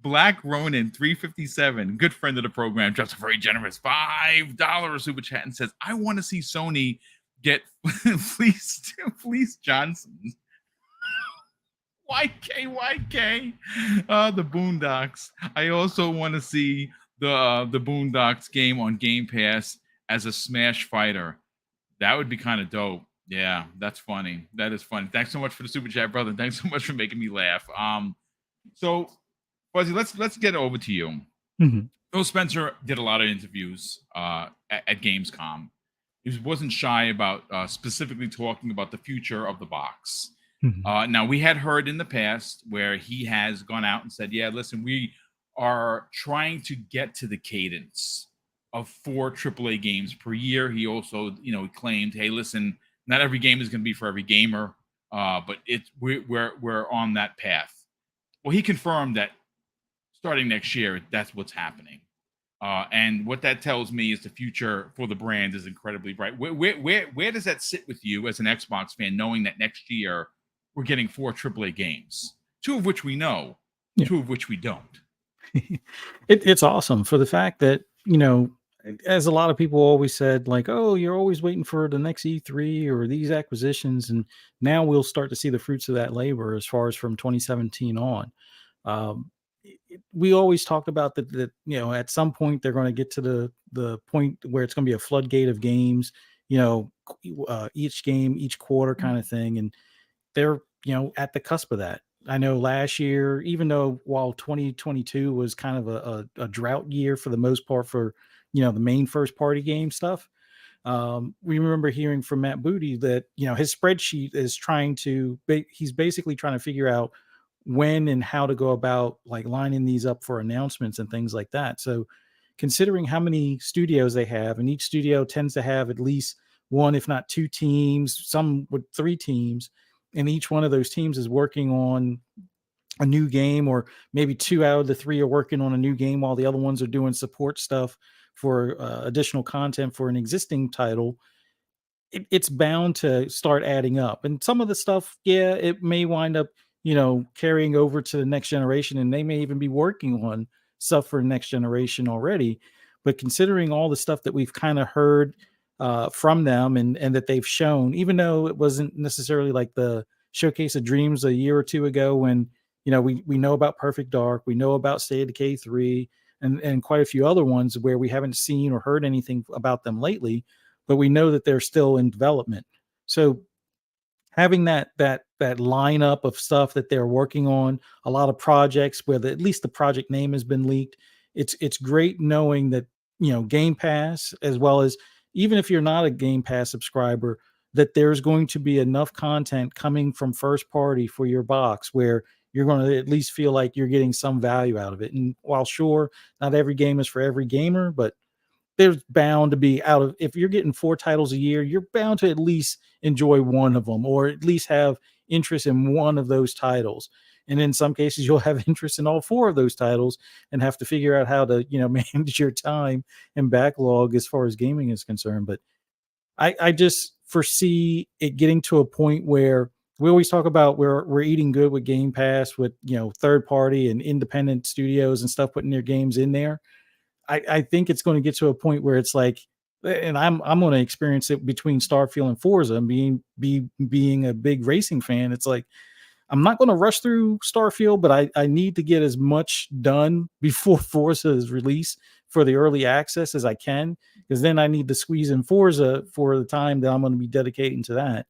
A: Black Ronin 357, good friend of the program, drops a very generous $5 super chat and says, I want to see Sony get fleece Johnson. YK. The Boondocks. I also want to see the Boondocks game on Game Pass as a Smash fighter. That would be kind of dope. Yeah, that's funny. That is funny. Thanks so much for the super chat, brother. Thanks so much for making me laugh. So Fuzzy, let's get over to you.
C: Mm-hmm.
A: Phil Spencer did a lot of interviews at Gamescom. He wasn't shy about specifically talking about the future of the box.
C: Mm-hmm.
A: Now, we had heard in the past where he has gone out and said, yeah, listen, we are trying to get to the cadence of 4 AAA games per year. He also, claimed, hey, listen, not every game is going to be for every gamer, but we're on that path. Well, he confirmed that starting next year, that's what's happening. And what that tells me is the future for the brand is incredibly bright. Where does that sit with you as an Xbox fan, knowing that next year we're getting 4 AAA games, 2 of which we know, 2 of which we don't?
C: It's awesome for the fact that, as a lot of people always said, like, oh, you're always waiting for the next E3 or these acquisitions. And now we'll start to see the fruits of that labor as far as from 2017 on. We always talked about that, at some point they're going to get to the point where it's going to be a floodgate of games, each game, each quarter kind of thing. And they're, at the cusp of that. I know last year, even though while 2022 was kind of a drought year for the most part for, the main first party game stuff, we remember hearing from Matt Booty that, his spreadsheet is he's basically trying to figure out when and how to go about like lining these up for announcements and things like that. So considering how many studios they have, and each studio tends to have at least 1, if not 2 teams, some with 3 teams, and each one of those teams is working on a new game, or maybe 2 out of the 3 are working on a new game while the other ones are doing support stuff for additional content for an existing title. It's bound to start adding up. And some of the stuff, yeah, it may wind up, carrying over to the next generation, and they may even be working on stuff for next generation already. But considering all the stuff that we've kind of heard from them and that they've shown, even though it wasn't necessarily like the Showcase of Dreams a year or 2 ago, when we know about Perfect Dark, we know about State of Decay 3, and quite a few other ones where we haven't seen or heard anything about them lately, but we know that they're still in development. So having that lineup of stuff that they're working on, a lot of projects where at least the project name has been leaked, it's great knowing that Game Pass, as well as even if you're not a Game Pass subscriber, that there's going to be enough content coming from first party for your box where you're going to at least feel like you're getting some value out of it. And while sure, not every game is for every gamer, but there's bound to be if you're getting 4 titles a year, you're bound to at least enjoy one of them, or at least have interest in one of those titles. And in some cases, you'll have interest in all 4 of those titles and have to figure out how to, manage your time and backlog as far as gaming is concerned. But I just foresee it getting to a point where we always talk about we're eating good with Game Pass, with, third party and independent studios and stuff putting their games in there. I think it's going to get to a point where it's like, and I'm going to experience it between Starfield and Forza, and being a big racing fan. It's like, I'm not going to rush through Starfield, but I need to get as much done before Forza is released for the early access as I can, because then I need to squeeze in Forza for the time that I'm going to be dedicating to that.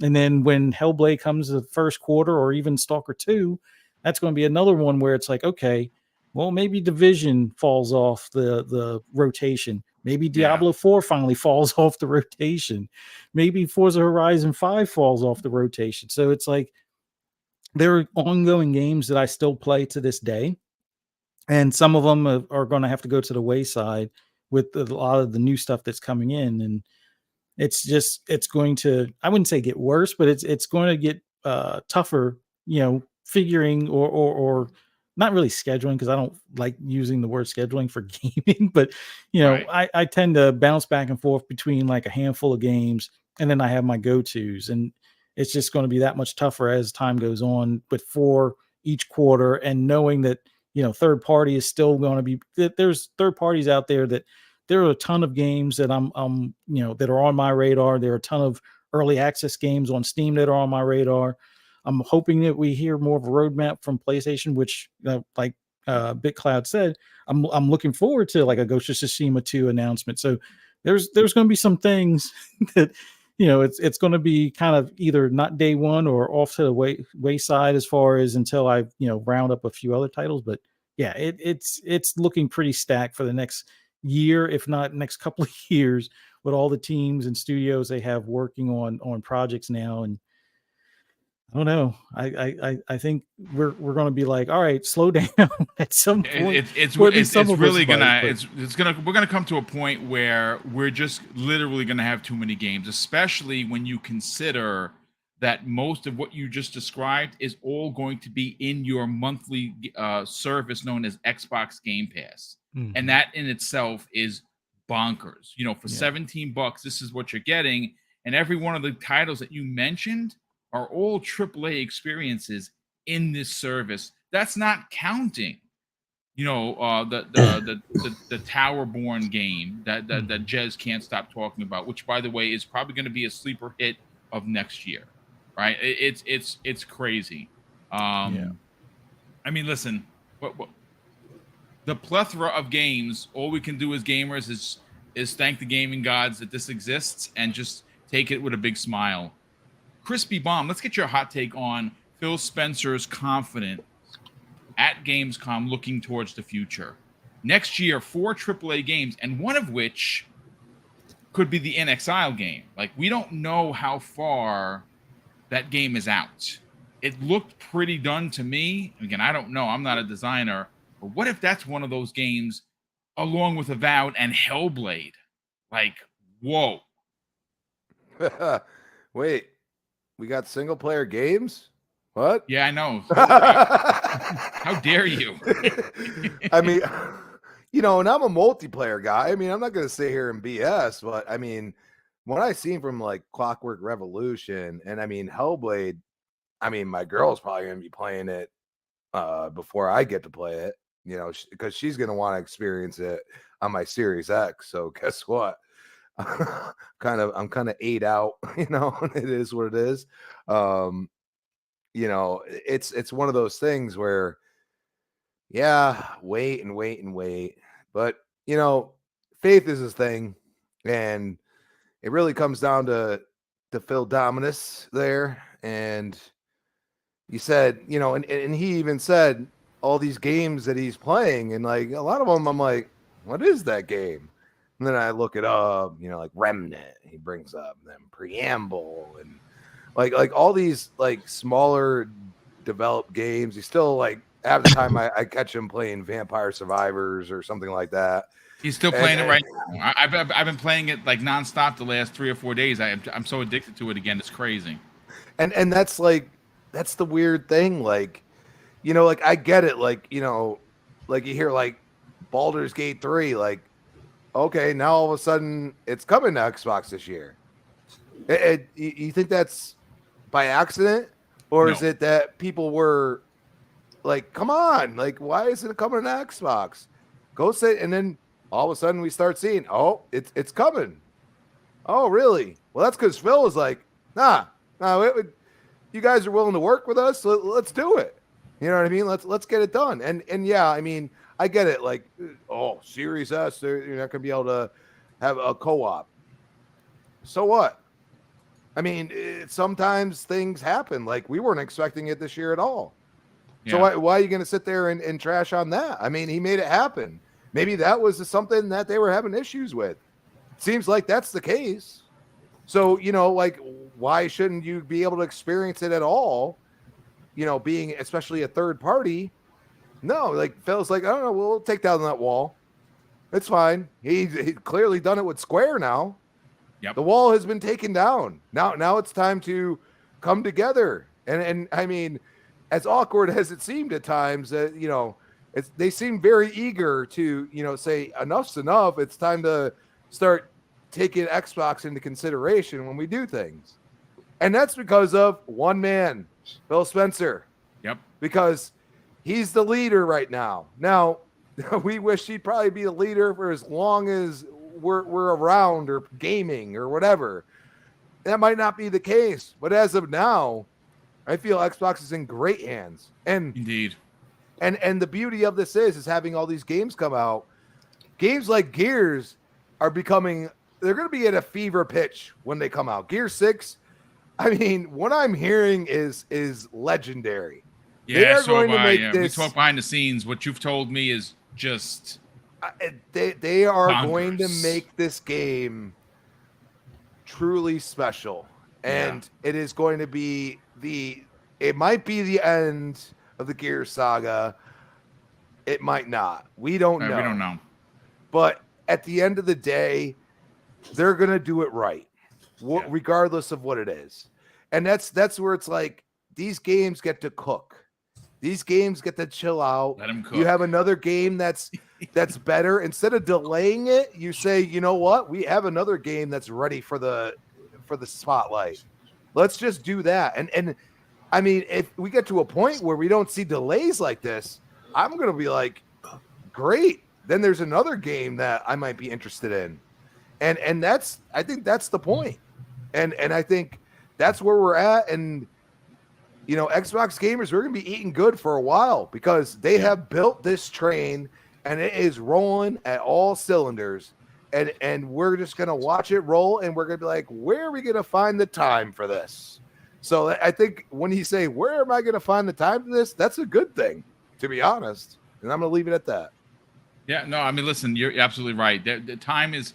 C: And then when Hellblade comes the first quarter, or even Stalker 2, that's going to be another one where it's like, okay, well, maybe Division falls off the rotation. Maybe Diablo 4 finally falls off the rotation. Maybe Forza Horizon 5 falls off the rotation. So it's like, there are ongoing games that I still play to this day, and some of them are going to have to go to the wayside with a lot of the new stuff that's coming in. And it's going to, I wouldn't say get worse, but it's going to get tougher, figuring or not really scheduling, because I don't like using the word scheduling for gaming, but
A: Right.
C: I tend to bounce back and forth between like a handful of games, and then I have my go-tos, and it's just going to be that much tougher as time goes on, but for each quarter, and knowing that third party is still going to be, there's third parties out there, that there are a ton of games that I'm that are on my radar. There are a ton of early access games on Steam that are on my radar. I'm hoping that we hear more of a roadmap from PlayStation, which, like BitCloud said, I'm looking forward to, like a Ghost of Tsushima 2 announcement. So there's going to be some things that it's going to be kind of either not day one or off to the wayside, as far as until I round up a few other titles. But yeah, it's looking pretty stacked for the next year, if not next couple of years, with all the teams and studios they have working on projects now. And I don't know. I think we're going to be like, all right, slow down at some point.
A: It's
C: Or at least some
A: it's
C: of us
A: really
C: might,
A: gonna
C: but-
A: it's gonna we're gonna come to a point where we're just literally gonna have too many games, especially when you consider that most of what you just described is all going to be in your monthly service known as Xbox Game Pass, and that in itself is bonkers. For
C: Yeah.
A: $17, this is what you're getting, and every one of the titles that you mentioned are all AAA experiences in this service. That's not counting, the Towerborn game that Jez can't stop talking about, which, by the way, is probably going to be a sleeper hit of next year, right? It's crazy.
C: Yeah.
A: I mean, listen, what the plethora of games. All we can do as gamers is thank the gaming gods that this exists and just take it with a big smile. Crispy Bomb, let's get your hot take on Phil Spencer's confident at Gamescom looking towards the future. Next year, 4 AAA games, and one of which could be the In Exile game. Like, we don't know how far that game is out. It looked pretty done to me. Again, I don't know. I'm not a designer. But what if that's one of those games along with Avowed and Hellblade? Like, whoa.
B: Wait, we got single player games? What?
A: Yeah, I know. How dare you?
B: I mean, and I'm a multiplayer guy. I mean, I'm not going to sit here and BS, but I mean, what I seen from like Clockwork Revolution and I mean, Hellblade, I mean, my girl's probably going to be playing it before I get to play it, because she's going to want to experience it on my Series X. So guess what? I'm kind of 8 out, it is what it is. It's one of those things where, yeah, wait and wait and wait. But, faith is his thing. And it really comes down to Phil Dominus there. And you said, and he even said all these games that he's playing. And like a lot of them, I'm like, what is that game? And then I look it up, like Remnant, he brings up them Preamble and like all these like smaller developed games. He's still like half the time I catch him playing Vampire Survivors or something like that.
A: He's still playing it right now. I've been playing it like nonstop the last 3 or 4 days. I'm so addicted to it again. It's crazy.
B: And that's the weird thing. Like, like I get it. Like, like you hear like Baldur's Gate 3, like, okay, now all of a sudden it's coming to Xbox this year. You think that's by accident, or is it that people were like, come on, like, why isn't it coming to Xbox? Go say, and then all of a sudden we start seeing, oh, it's coming. Oh, really? Well, that's because Phil was like, nah, you guys are willing to work with us, so let's do it. You know what I mean? Let's get it done. And yeah, I mean, I get it. Like, oh, Series S, you're not going to be able to have a co-op. So what? I mean, sometimes things happen. Like, we weren't expecting it this year at all. Yeah. So why are you going to sit there and trash on that? I mean, he made it happen. Maybe that was something that they were having issues with. Seems like that's the case. So, like, why shouldn't you be able to experience it at all? Being especially a third party. No, like Phil's like, I don't know, we'll take down that wall. It's fine. He's clearly done it with Square now. The wall has been taken down. Now it's time to come together. And I mean, as awkward as it seemed at times, they seem very eager to, say enough's enough. It's time to start taking Xbox into consideration when we do things. And that's because of one man, Phil Spencer.
A: Yep.
B: Because he's the leader right now. Now, we wish he'd probably be the leader for as long as we're around or gaming or whatever. That might not be the case. But as of now, I feel Xbox is in great hands. And
A: indeed.
B: And the beauty of this is having all these games come out. Games like Gears are they're going to be at a fever pitch when they come out. Gear 6, I mean, what I'm hearing is legendary.
A: Yeah,
B: they are going to make this.
A: We talk behind the scenes. What you've told me is just.
B: They are
A: bonkers.
B: going to make this game truly special, and it is going to be it might be the end of the Gears saga. It might not. We don't know.
A: We don't know.
B: But at the end of the day, they're going to do it right, regardless of what it is. And that's where it's like these games get to cook. These games get to chill out.
A: Let them cook.
B: You have another game that's better. Instead of delaying it, you say, you know what? We have another game that's ready for the spotlight. Let's just do that. And I mean, if we get to a point where we don't see delays like this, I'm going to be like, great. Then there's another game that I might be interested in. And I think that's the point. And I think that's where we're at. And, Xbox gamers, we're going to be eating good for a while because they have built this train and it is rolling at all cylinders. And we're just going to watch it roll and we're going to be like, where are we going to find the time for this? So I think when you say, where am I going to find the time for this? That's a good thing, to be honest. And I'm going to leave it at that.
A: Yeah, no, I mean, listen, you're absolutely right. The time is,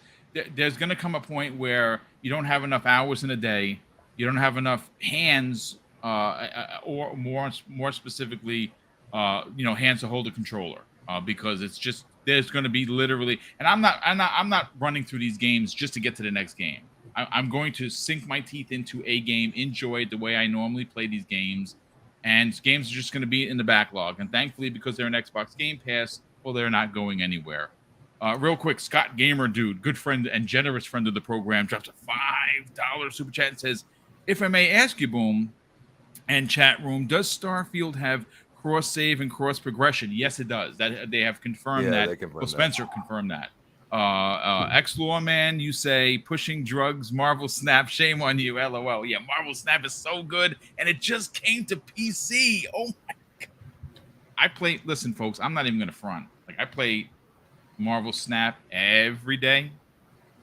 A: there's going to come a point where you don't have enough hours in a day. You don't have enough hands, or more specifically, hands to hold a controller, because it's just, there's going to be literally, and I'm not running through these games just to get to the next game. I'm going to sink my teeth into a game, enjoy it the way I normally play these games, and games are just going to be in the backlog. And thankfully, because they're an Xbox Game Pass, well, they're not going anywhere. Real quick, Scott Gamer Dude, good friend and generous friend of the program, drops a $5 super chat and says, if I may ask you, Boom, and chat room, does Starfield have cross save and cross progression? Yes, it does. That they have confirmed that. Well, Spencer confirmed that. X-Lawman, you say pushing drugs, Marvel Snap, shame on you, LOL. Yeah, Marvel Snap is so good, and it just came to PC. Oh my God. Listen, folks, I'm not even gonna front. Like, I play Marvel Snap every day.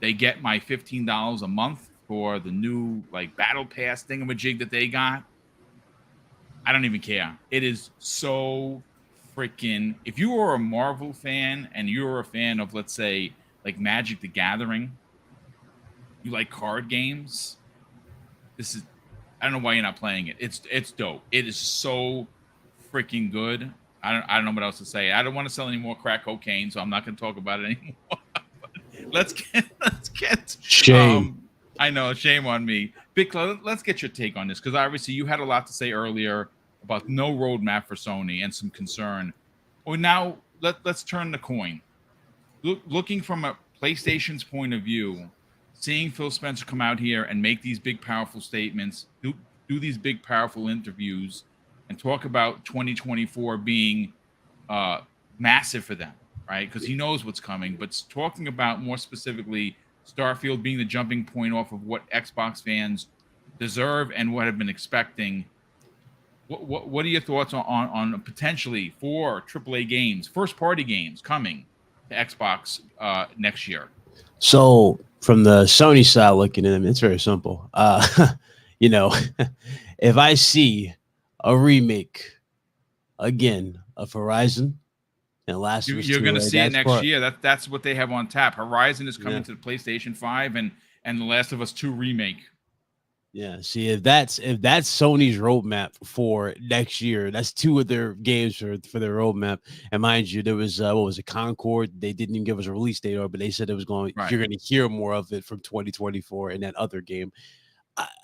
A: They get my $15 a month for the new battle pass thingamajig that they got. I don't even care. It is so freaking. If you are a Marvel fan and you're a fan of, let's say, Magic the Gathering, you like card games, this is. I don't know why you're not playing it. It's dope. It is so freaking good. I don't know what else to say. I don't want to sell any more crack cocaine, so I'm not going to talk about it anymore. let's get
D: shame.
A: I know, shame on me. Big Clo, let's get your take on this, because obviously you had a lot to say earlier about no roadmap for Sony and some concern. Well, now let's turn the coin. Looking from a PlayStation's point of view, seeing Phil Spencer come out here and make these big, powerful statements, do these big, powerful interviews, and talk about 2024 being massive for them, right? Because he knows what's coming. But talking about more specifically Starfield being the jumping point off of what Xbox fans deserve and what have been expecting. What are your thoughts on potentially 4 AAA games, first-party games coming to Xbox next year?
D: So from the Sony side looking at them, it's very simple. If I see a remake again of Horizon and Last of Us 2,
A: you're going to see it next year. That's what they have on tap. Horizon is coming to the PlayStation 5 and the Last of Us 2 remake.
D: Yeah, see if that's Sony's roadmap for next year, that's 2 of their games for their roadmap. And mind you, there was what was it, Concord? They didn't even give us a release date, but they said it was going.
A: Right.
D: You're going to hear more of it from 2024 in that other game.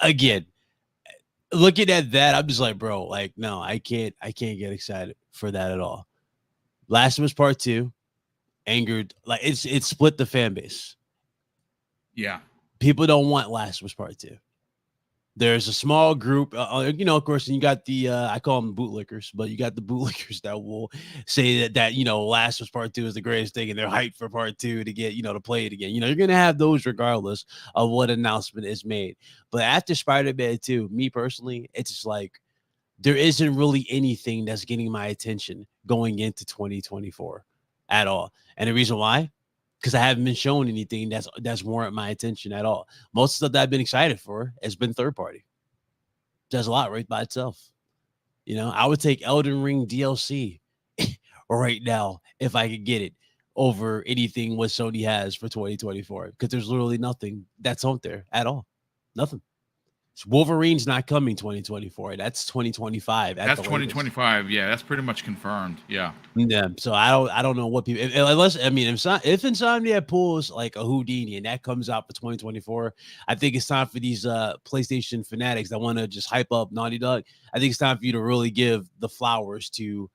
D: Again, looking at that, I'm just like, bro, like, no, I can't get excited for that at all. Last of Us Part 2 angered, like it split the fan base.
A: Yeah,
D: People don't want Last of Us Part 2. There's a small group, of course, and you got the I call them bootlickers, but you got the bootlickers that will say that Last of Us Part 2 is the greatest thing, and they're hyped for Part 2 to get to play it again. You're gonna have those regardless of what announcement is made. But after Spider-Man 2, me personally, it's just like there isn't really anything that's getting my attention going into 2024 at all. And the reason why, because I haven't been shown anything that's warrant my attention at all. Most of the stuff that I've been excited for has been third party. Does a lot right by itself. I would take Elden Ring DLC right now if I could get it over anything what Sony has for 2024, because there's literally nothing that's out there at all. Nothing. Wolverine's not coming 2024. That's 2025.
A: That's 2025. Yeah, that's pretty much confirmed. Yeah.
D: Yeah. So I don't know what people, unless if Insomniac pulls like a Houdini and that comes out for 2024, I think it's time for these PlayStation fanatics that want to just hype up Naughty Dog. I think it's time for you to really give the flowers to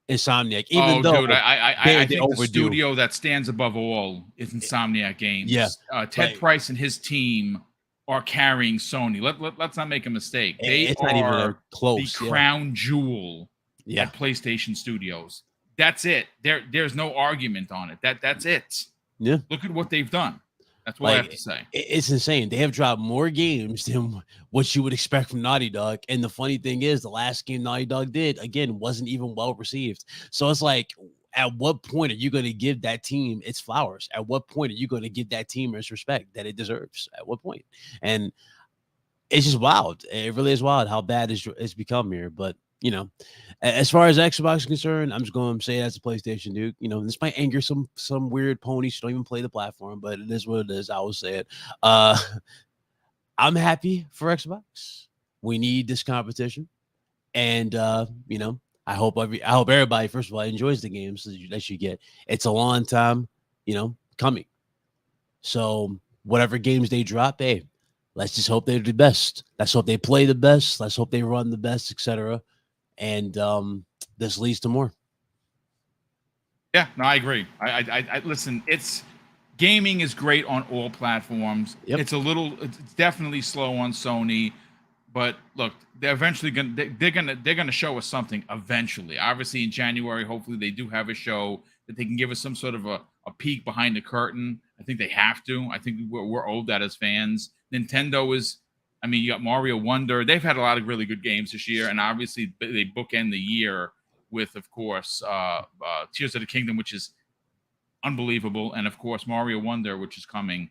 D: Insomniac. Even though,
A: dude, I think the studio that stands above all is Insomniac Games.
D: Yeah.
A: Ted Price and his team are carrying Sony. Let's not make a mistake. It's not even close. The crown jewel at PlayStation Studios. That's it. There's no argument on it. That's it.
D: Yeah.
A: Look at what they've done. That's what I have to say.
D: It's insane. They have dropped more games than what you would expect from Naughty Dog. And the funny thing is, the last game Naughty Dog did, again, wasn't even well received. So it's like, at what point are you going to give that team its flowers? At what point are you going to give that team its respect that it deserves? At what point? And it's just wild. It really is wild how bad it's become here. But, as far as Xbox is concerned, I'm just going to say as a PlayStation dude, this might anger some weird ponies who don't even play the platform, but it is what it is. I will say it. I'm happy for Xbox. We need this competition. And, I hope everybody, first of all, enjoys the games that you get. It's a long time, coming. So whatever games they drop, hey, let's just hope they're the best. Let's hope they play the best. Let's hope they run the best, etc. And this leads to more.
A: Yeah, no, I agree. I listen. Gaming is great on all platforms. Yep. It's definitely slow on Sony. But look, they're eventually gonna show us something eventually. Obviously, in January, hopefully they do have a show that they can give us some sort of a peek behind the curtain. I think they have to. I think we're owed that as fans. Nintendo is. I mean, you got Mario Wonder. They've had a lot of really good games this year, and obviously they bookend the year with, of course, Tears of the Kingdom, which is unbelievable, and of course Mario Wonder, which is coming.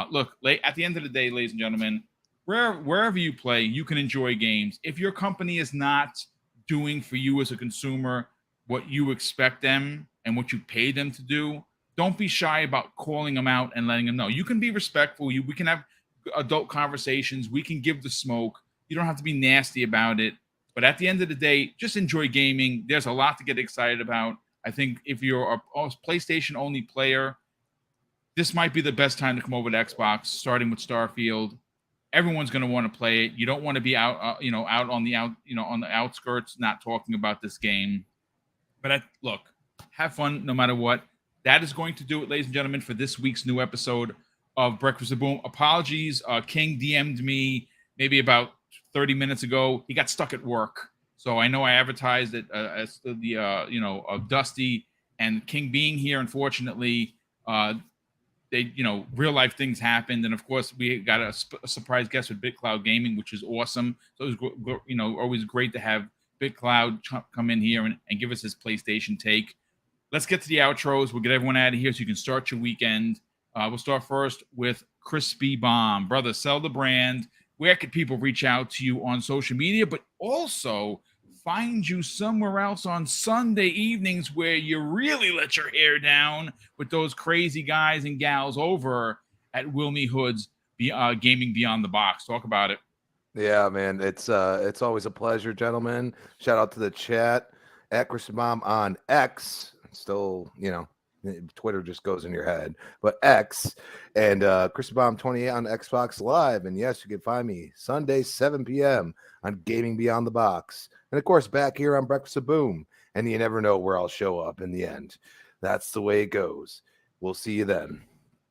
A: Look, at the end of the day, ladies and gentlemen, wherever you play, you can enjoy games. If your company is not doing for you as a consumer what you expect them and what you pay them to do, don't be shy about calling them out and letting them know. You can be respectful. We can have adult conversations. We can give the smoke. You don't have to be nasty about it. But at the end of the day, just enjoy gaming. There's a lot to get excited about. I think if you're a PlayStation-only player, this might be the best time to come over to Xbox, starting with Starfield. Everyone's going to want to play it. You don't want to be out on the outskirts, not talking about this game. But look, have fun no matter what. That is going to do it, ladies and gentlemen, for this week's new episode of Breakfast with Boom. Apologies, King DM'd me maybe about 30 minutes ago. He got stuck at work, so I know I advertised it as of Dusty and King being here. Unfortunately, real life things happened, and of course we got a surprise guest with BitCloud Gaming, which is awesome. So it was always great to have BitCloud come in here and give us his PlayStation take. Let's get to the outros. We'll get everyone out of here so you can start your weekend. We'll start first with Crispy Bomb. Brother, sell the brand. Where could people reach out to you on social media, but also find you somewhere else on Sunday evenings where you really let your hair down with those crazy guys and gals over at Wilmy Hood's Gaming Beyond the Box? Talk about it.
B: Yeah, man. It's always a pleasure, gentlemen. Shout out to the chat at Christian Bomb on X. Still, Twitter just goes in your head, but X and Christian Bomb 28 on Xbox Live. And yes, you can find me Sunday 7 p.m. on Gaming Beyond the Box, and of course back here on Breakfast of Boom. And you never know where I'll show up in the end. That's the way it goes. We'll see you then.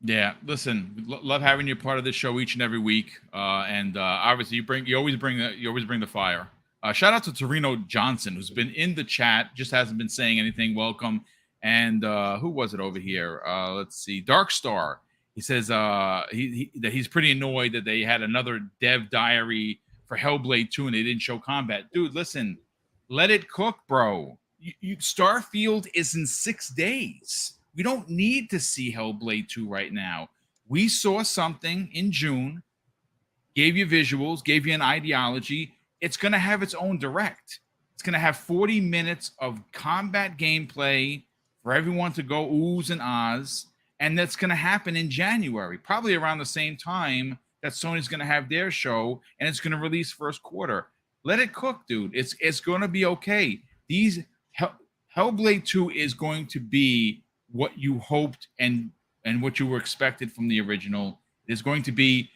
A: Yeah, listen, love having you part of this show each and every week, and obviously you always bring the fire. Shout out to Torino Johnson, who's been in the chat, just hasn't been saying anything. Welcome. And who was it over here? Let's see, Dark Star. He says that he's pretty annoyed that they had another dev diary for Hellblade 2 and they didn't show combat. Dude, listen, let it cook, bro. Starfield is in 6 days. We don't need to see Hellblade 2 right now. We saw something in June, gave you visuals, gave you an ideology. It's going to have its own direct. It's going to have 40 minutes of combat gameplay for everyone to go oohs and ahs. And that's going to happen in January, probably around the same time that Sony's going to have their show, and it's going to release first quarter. Let it cook, dude. It's going to be okay. Hellblade 2 is going to be what you hoped and what you were expected from the original. There's going to be,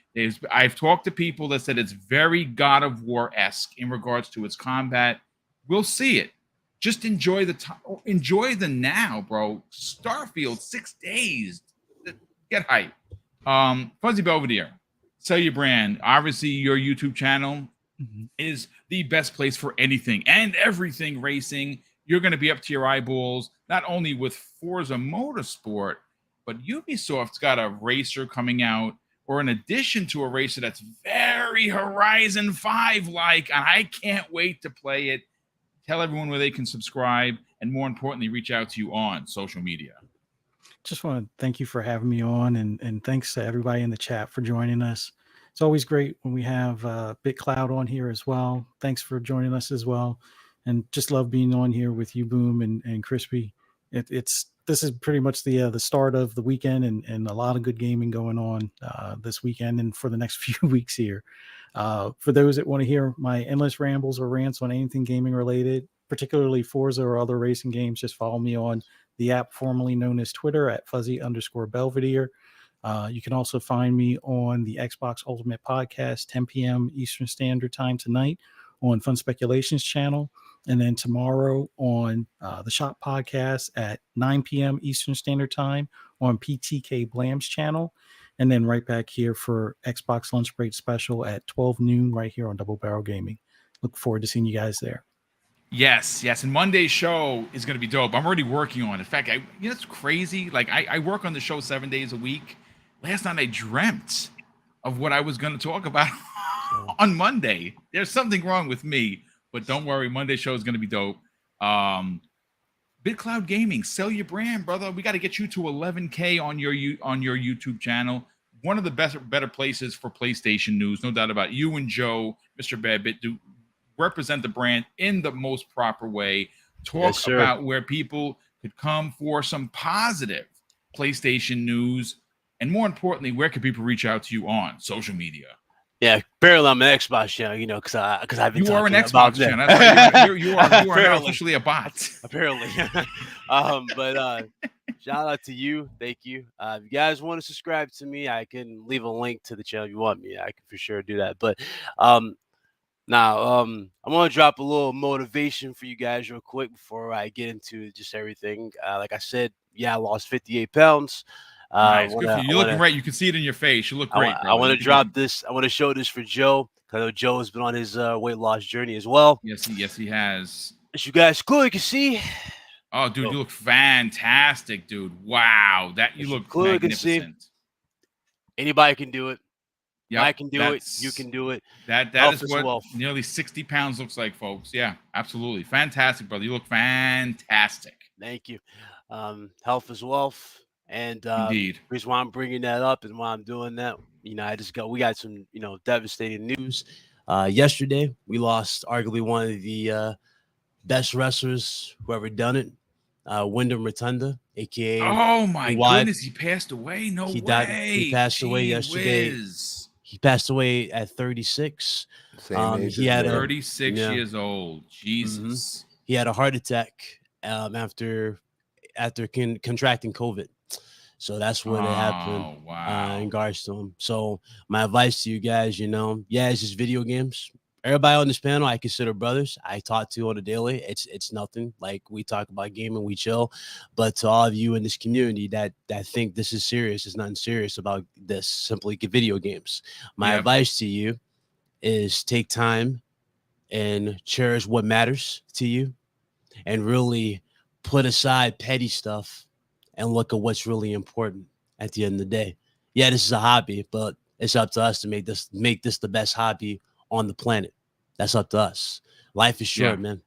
A: I've talked to people that said it's very God of War-esque in regards to its combat. We'll see it. Just enjoy the time. Enjoy the now, bro. Starfield, 6 days. Get hype. Fuzzy Belvedere, sell your brand. Obviously, your YouTube channel is the best place for anything and everything racing. You're going to be up to your eyeballs, not only with Forza Motorsport, but Ubisoft's got a racer coming out, or in addition to a racer that's very Horizon 5-like, and I can't wait to play it. Tell everyone where they can subscribe, and more importantly, reach out to you on social media.
C: Just want to thank you for having me on, and thanks to everybody in the chat for joining us. It's always great when we have BitCloud on here as well. Thanks for joining us as well. And just love being on here with you, Boom and Crispy. This is pretty much the start of the weekend, and a lot of good gaming going on this weekend and for the next few weeks here. For those that want to hear my endless rambles or rants on anything gaming related, particularly Forza or other racing games, just follow me on the app formerly known as Twitter at Fuzzy_Belvedere. You can also find me on the Xbox Ultimate Podcast, 10 p.m. Eastern Standard Time tonight on Fun Speculations channel. And then tomorrow on the Shop Podcast at 9 p.m. Eastern Standard Time on PTK Blam's channel. And then right back here for Xbox Lunch Break Special at 12 noon right here on Double Barrel Gaming. Look forward to seeing you guys there.
A: Yes. And Monday's show is going to be dope. I'm already working on it. In fact, it's crazy. Like, I work on the show 7 days a week. Last night I dreamt of what I was going to talk about on Monday. There's something wrong with me. But don't worry, Monday's show is going to be dope. BitCloud Gaming, sell your brand, brother. We got to get you to 11K on your YouTube channel. One of the better places for PlayStation news, no doubt about it. You and Joe, Mr. Badbit, do represent the brand in the most proper way. Talk about where people could come for some positive PlayStation news, and more importantly, where can people reach out to you on social media?
D: Yeah, barely on my Xbox channel, because I've been.
A: You are an Xbox channel. That's why you are now officially a bot.
D: Apparently, but shout out to you. Thank you. If you guys want to subscribe to me, I can leave a link to the channel if you want me. I can for sure do that. But now I'm gonna drop a little motivation for you guys real quick before I get into just everything. Like I said, I lost 58 pounds.
A: Nice. Good for you. You're looking great. You can see it in your face. You look great.
D: I want to drop this. I want to show this for Joe, because I know Joe has been on his weight loss journey as well.
A: Yes, he has.
D: As you guys clearly can see.
A: Oh, dude, you look fantastic, dude. Wow, you look magnificent.
D: Anybody can do it.
A: Yeah,
D: I can do it. You can do it.
A: That is what nearly 60 pounds looks like, folks. Yeah, absolutely. Fantastic, brother. You look fantastic.
D: Thank you. Health is wealth. And
A: indeed,
D: the reason why I'm bringing that up and why I'm doing that, we got some, devastating news. Yesterday, we lost arguably one of the best wrestlers who ever done it, Wyndham Rotunda, aka.
A: Oh my goodness, he passed away. No way.
D: He passed away yesterday. He passed away at 36.
B: Same age
D: He
B: as
D: had
B: me.
A: 36
D: yeah.
A: years old. Jesus.
D: He had a heart attack after contracting COVID. So that's what happened
A: Oh, wow.
D: in regards to him. So my advice to you guys, it's just video games. Everybody on this panel, I consider brothers. I talk to on a daily. It's nothing. Like, we talk about gaming, we chill. But to all of you in this community that think this is serious, there's nothing serious about this. Simply get video games. My advice to you is take time and cherish what matters to you, and really put aside petty stuff and look at what's really important at the end of the day. Yeah, this is a hobby, but it's up to us to make this the best hobby on the planet. That's up to us. Life is short, man.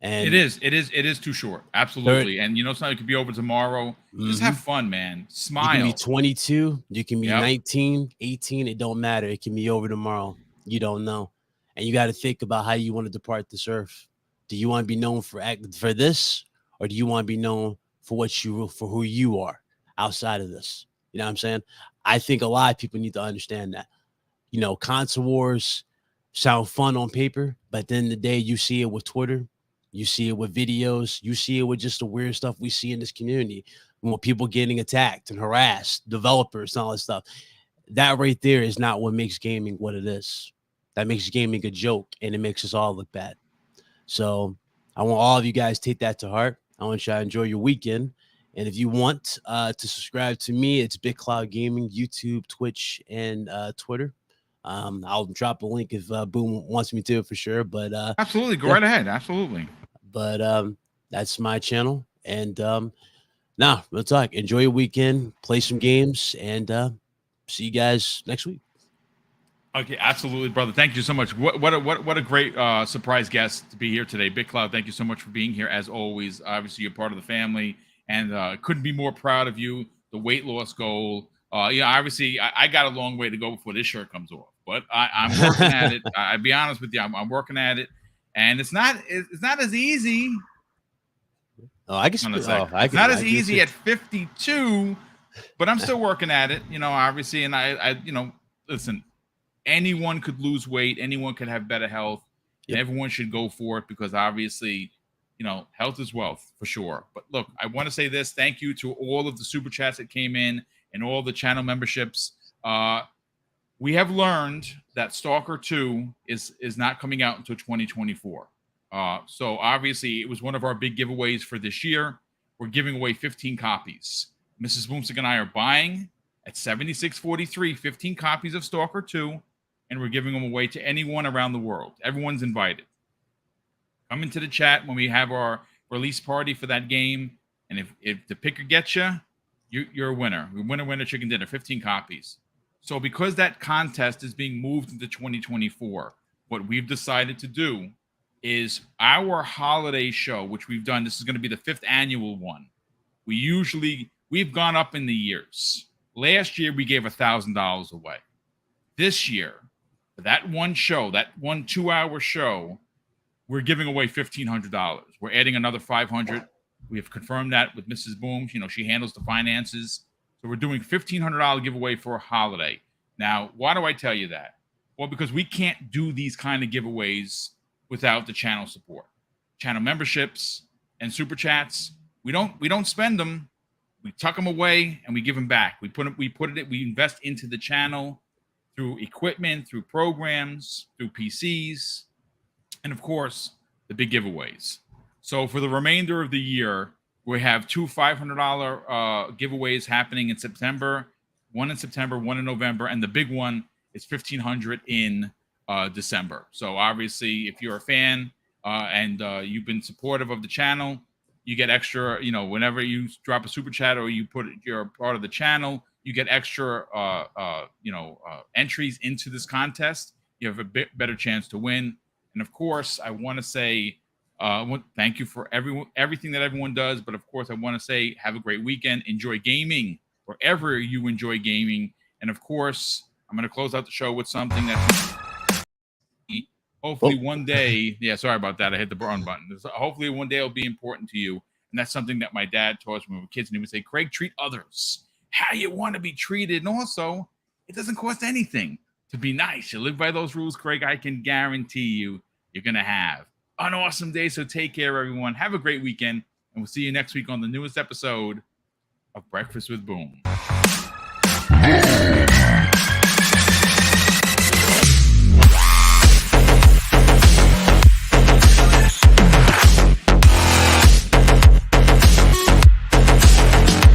D: And
A: it is too short. Absolutely. And something could be over tomorrow. Just have fun, man. Smile.
D: You can be 22, you can be 19, 18, it don't matter. It can be over tomorrow. You don't know. And you got to think about how you want to depart this earth. Do you want to be known for this, or do you want to be known for who you are outside of this? You know what I'm saying? I think a lot of people need to understand that. Console wars sound fun on paper, but at the end of the day, you see it with Twitter, you see it with videos, you see it with just the weird stuff we see in this community. People getting attacked and harassed, developers and all this stuff. That right there is not what makes gaming what it is. That makes gaming a joke, and it makes us all look bad. So I want all of you guys to take that to heart. I want you to enjoy your weekend. And if you want to subscribe to me, it's Big Cloud Gaming, YouTube, Twitch, and Twitter. I'll drop a link if Boom wants me to, for sure. But
A: absolutely, go right ahead. Absolutely.
D: But that's my channel. And we'll talk. Enjoy your weekend, play some games, and see you guys next week.
A: Okay, absolutely, brother. Thank you so much. What a great surprise guest to be here today. Big Cloud, thank you so much for being here as always. Obviously, you're part of the family, and couldn't be more proud of you. The weight loss goal. Obviously, I got a long way to go before this shirt comes off, but I'm working at it. I'll be honest with you, I'm working at it, and it's not as easy.
D: Oh, I guess
A: it's not as easy at 52, but I'm still working at it. Obviously, and I listen. Anyone could lose weight. Anyone could have better health. And everyone should go for it, because obviously, health is wealth for sure. But look, I want to say this. Thank you to all of the super chats that came in and all the channel memberships. We have learned that Stalker 2 is not coming out until 2024. So obviously, it was one of our big giveaways for this year. We're giving away 15 copies. Mrs. BoomStick and I are buying at $76.43 15 copies of Stalker 2. And we're giving them away to anyone around the world. Everyone's invited. Come into the chat when we have our release party for that game. And if the picker gets you, you're a winner. We winner, chicken dinner, 15 copies. So because that contest is being moved into 2024, what we've decided to do is our holiday show, which we've done. This is going to be the 5th annual one. We've gone up in the years. Last year, we gave $1,000 away. This year, for that one show, that 1 2-hour show, we're giving away $1,500. We're adding another $500. We have confirmed that with Mrs. Boom. She handles the finances. So we're doing $1,500 giveaway for a holiday. Now, why do I tell you that? Well, because we can't do these kind of giveaways without the channel support. Channel memberships and super chats, we don't spend them. We tuck them away and we give them back. We invest into the channel through equipment, through programs, through PCs, and of course, the big giveaways. So for the remainder of the year, we have 2 $500 giveaways happening in September, one in September, one in November, and the big one is $1,500 in December. So obviously, if you're a fan and you've been supportive of the channel, you get extra, whenever you drop a super chat or you're part of the channel, you get extra, entries into this contest. You have a bit better chance to win. And of course, I want to say thank you for everything that everyone does. But of course, I want to say have a great weekend. Enjoy gaming wherever you enjoy gaming. And of course, I'm going to close out the show with something that hopefully one day. Yeah, sorry about that. I hit the wrong button. Hopefully one day it'll be important to you. And that's something that my dad taught us when we were kids. And he would say, Craig, treat others how you want to be treated. And also, it doesn't cost anything. to be nice. You live by those rules, Craig. I can guarantee you're going to have an awesome day. So take care, everyone. Have a great weekend. And we'll see you next week on the newest episode of Breakfast with Boom.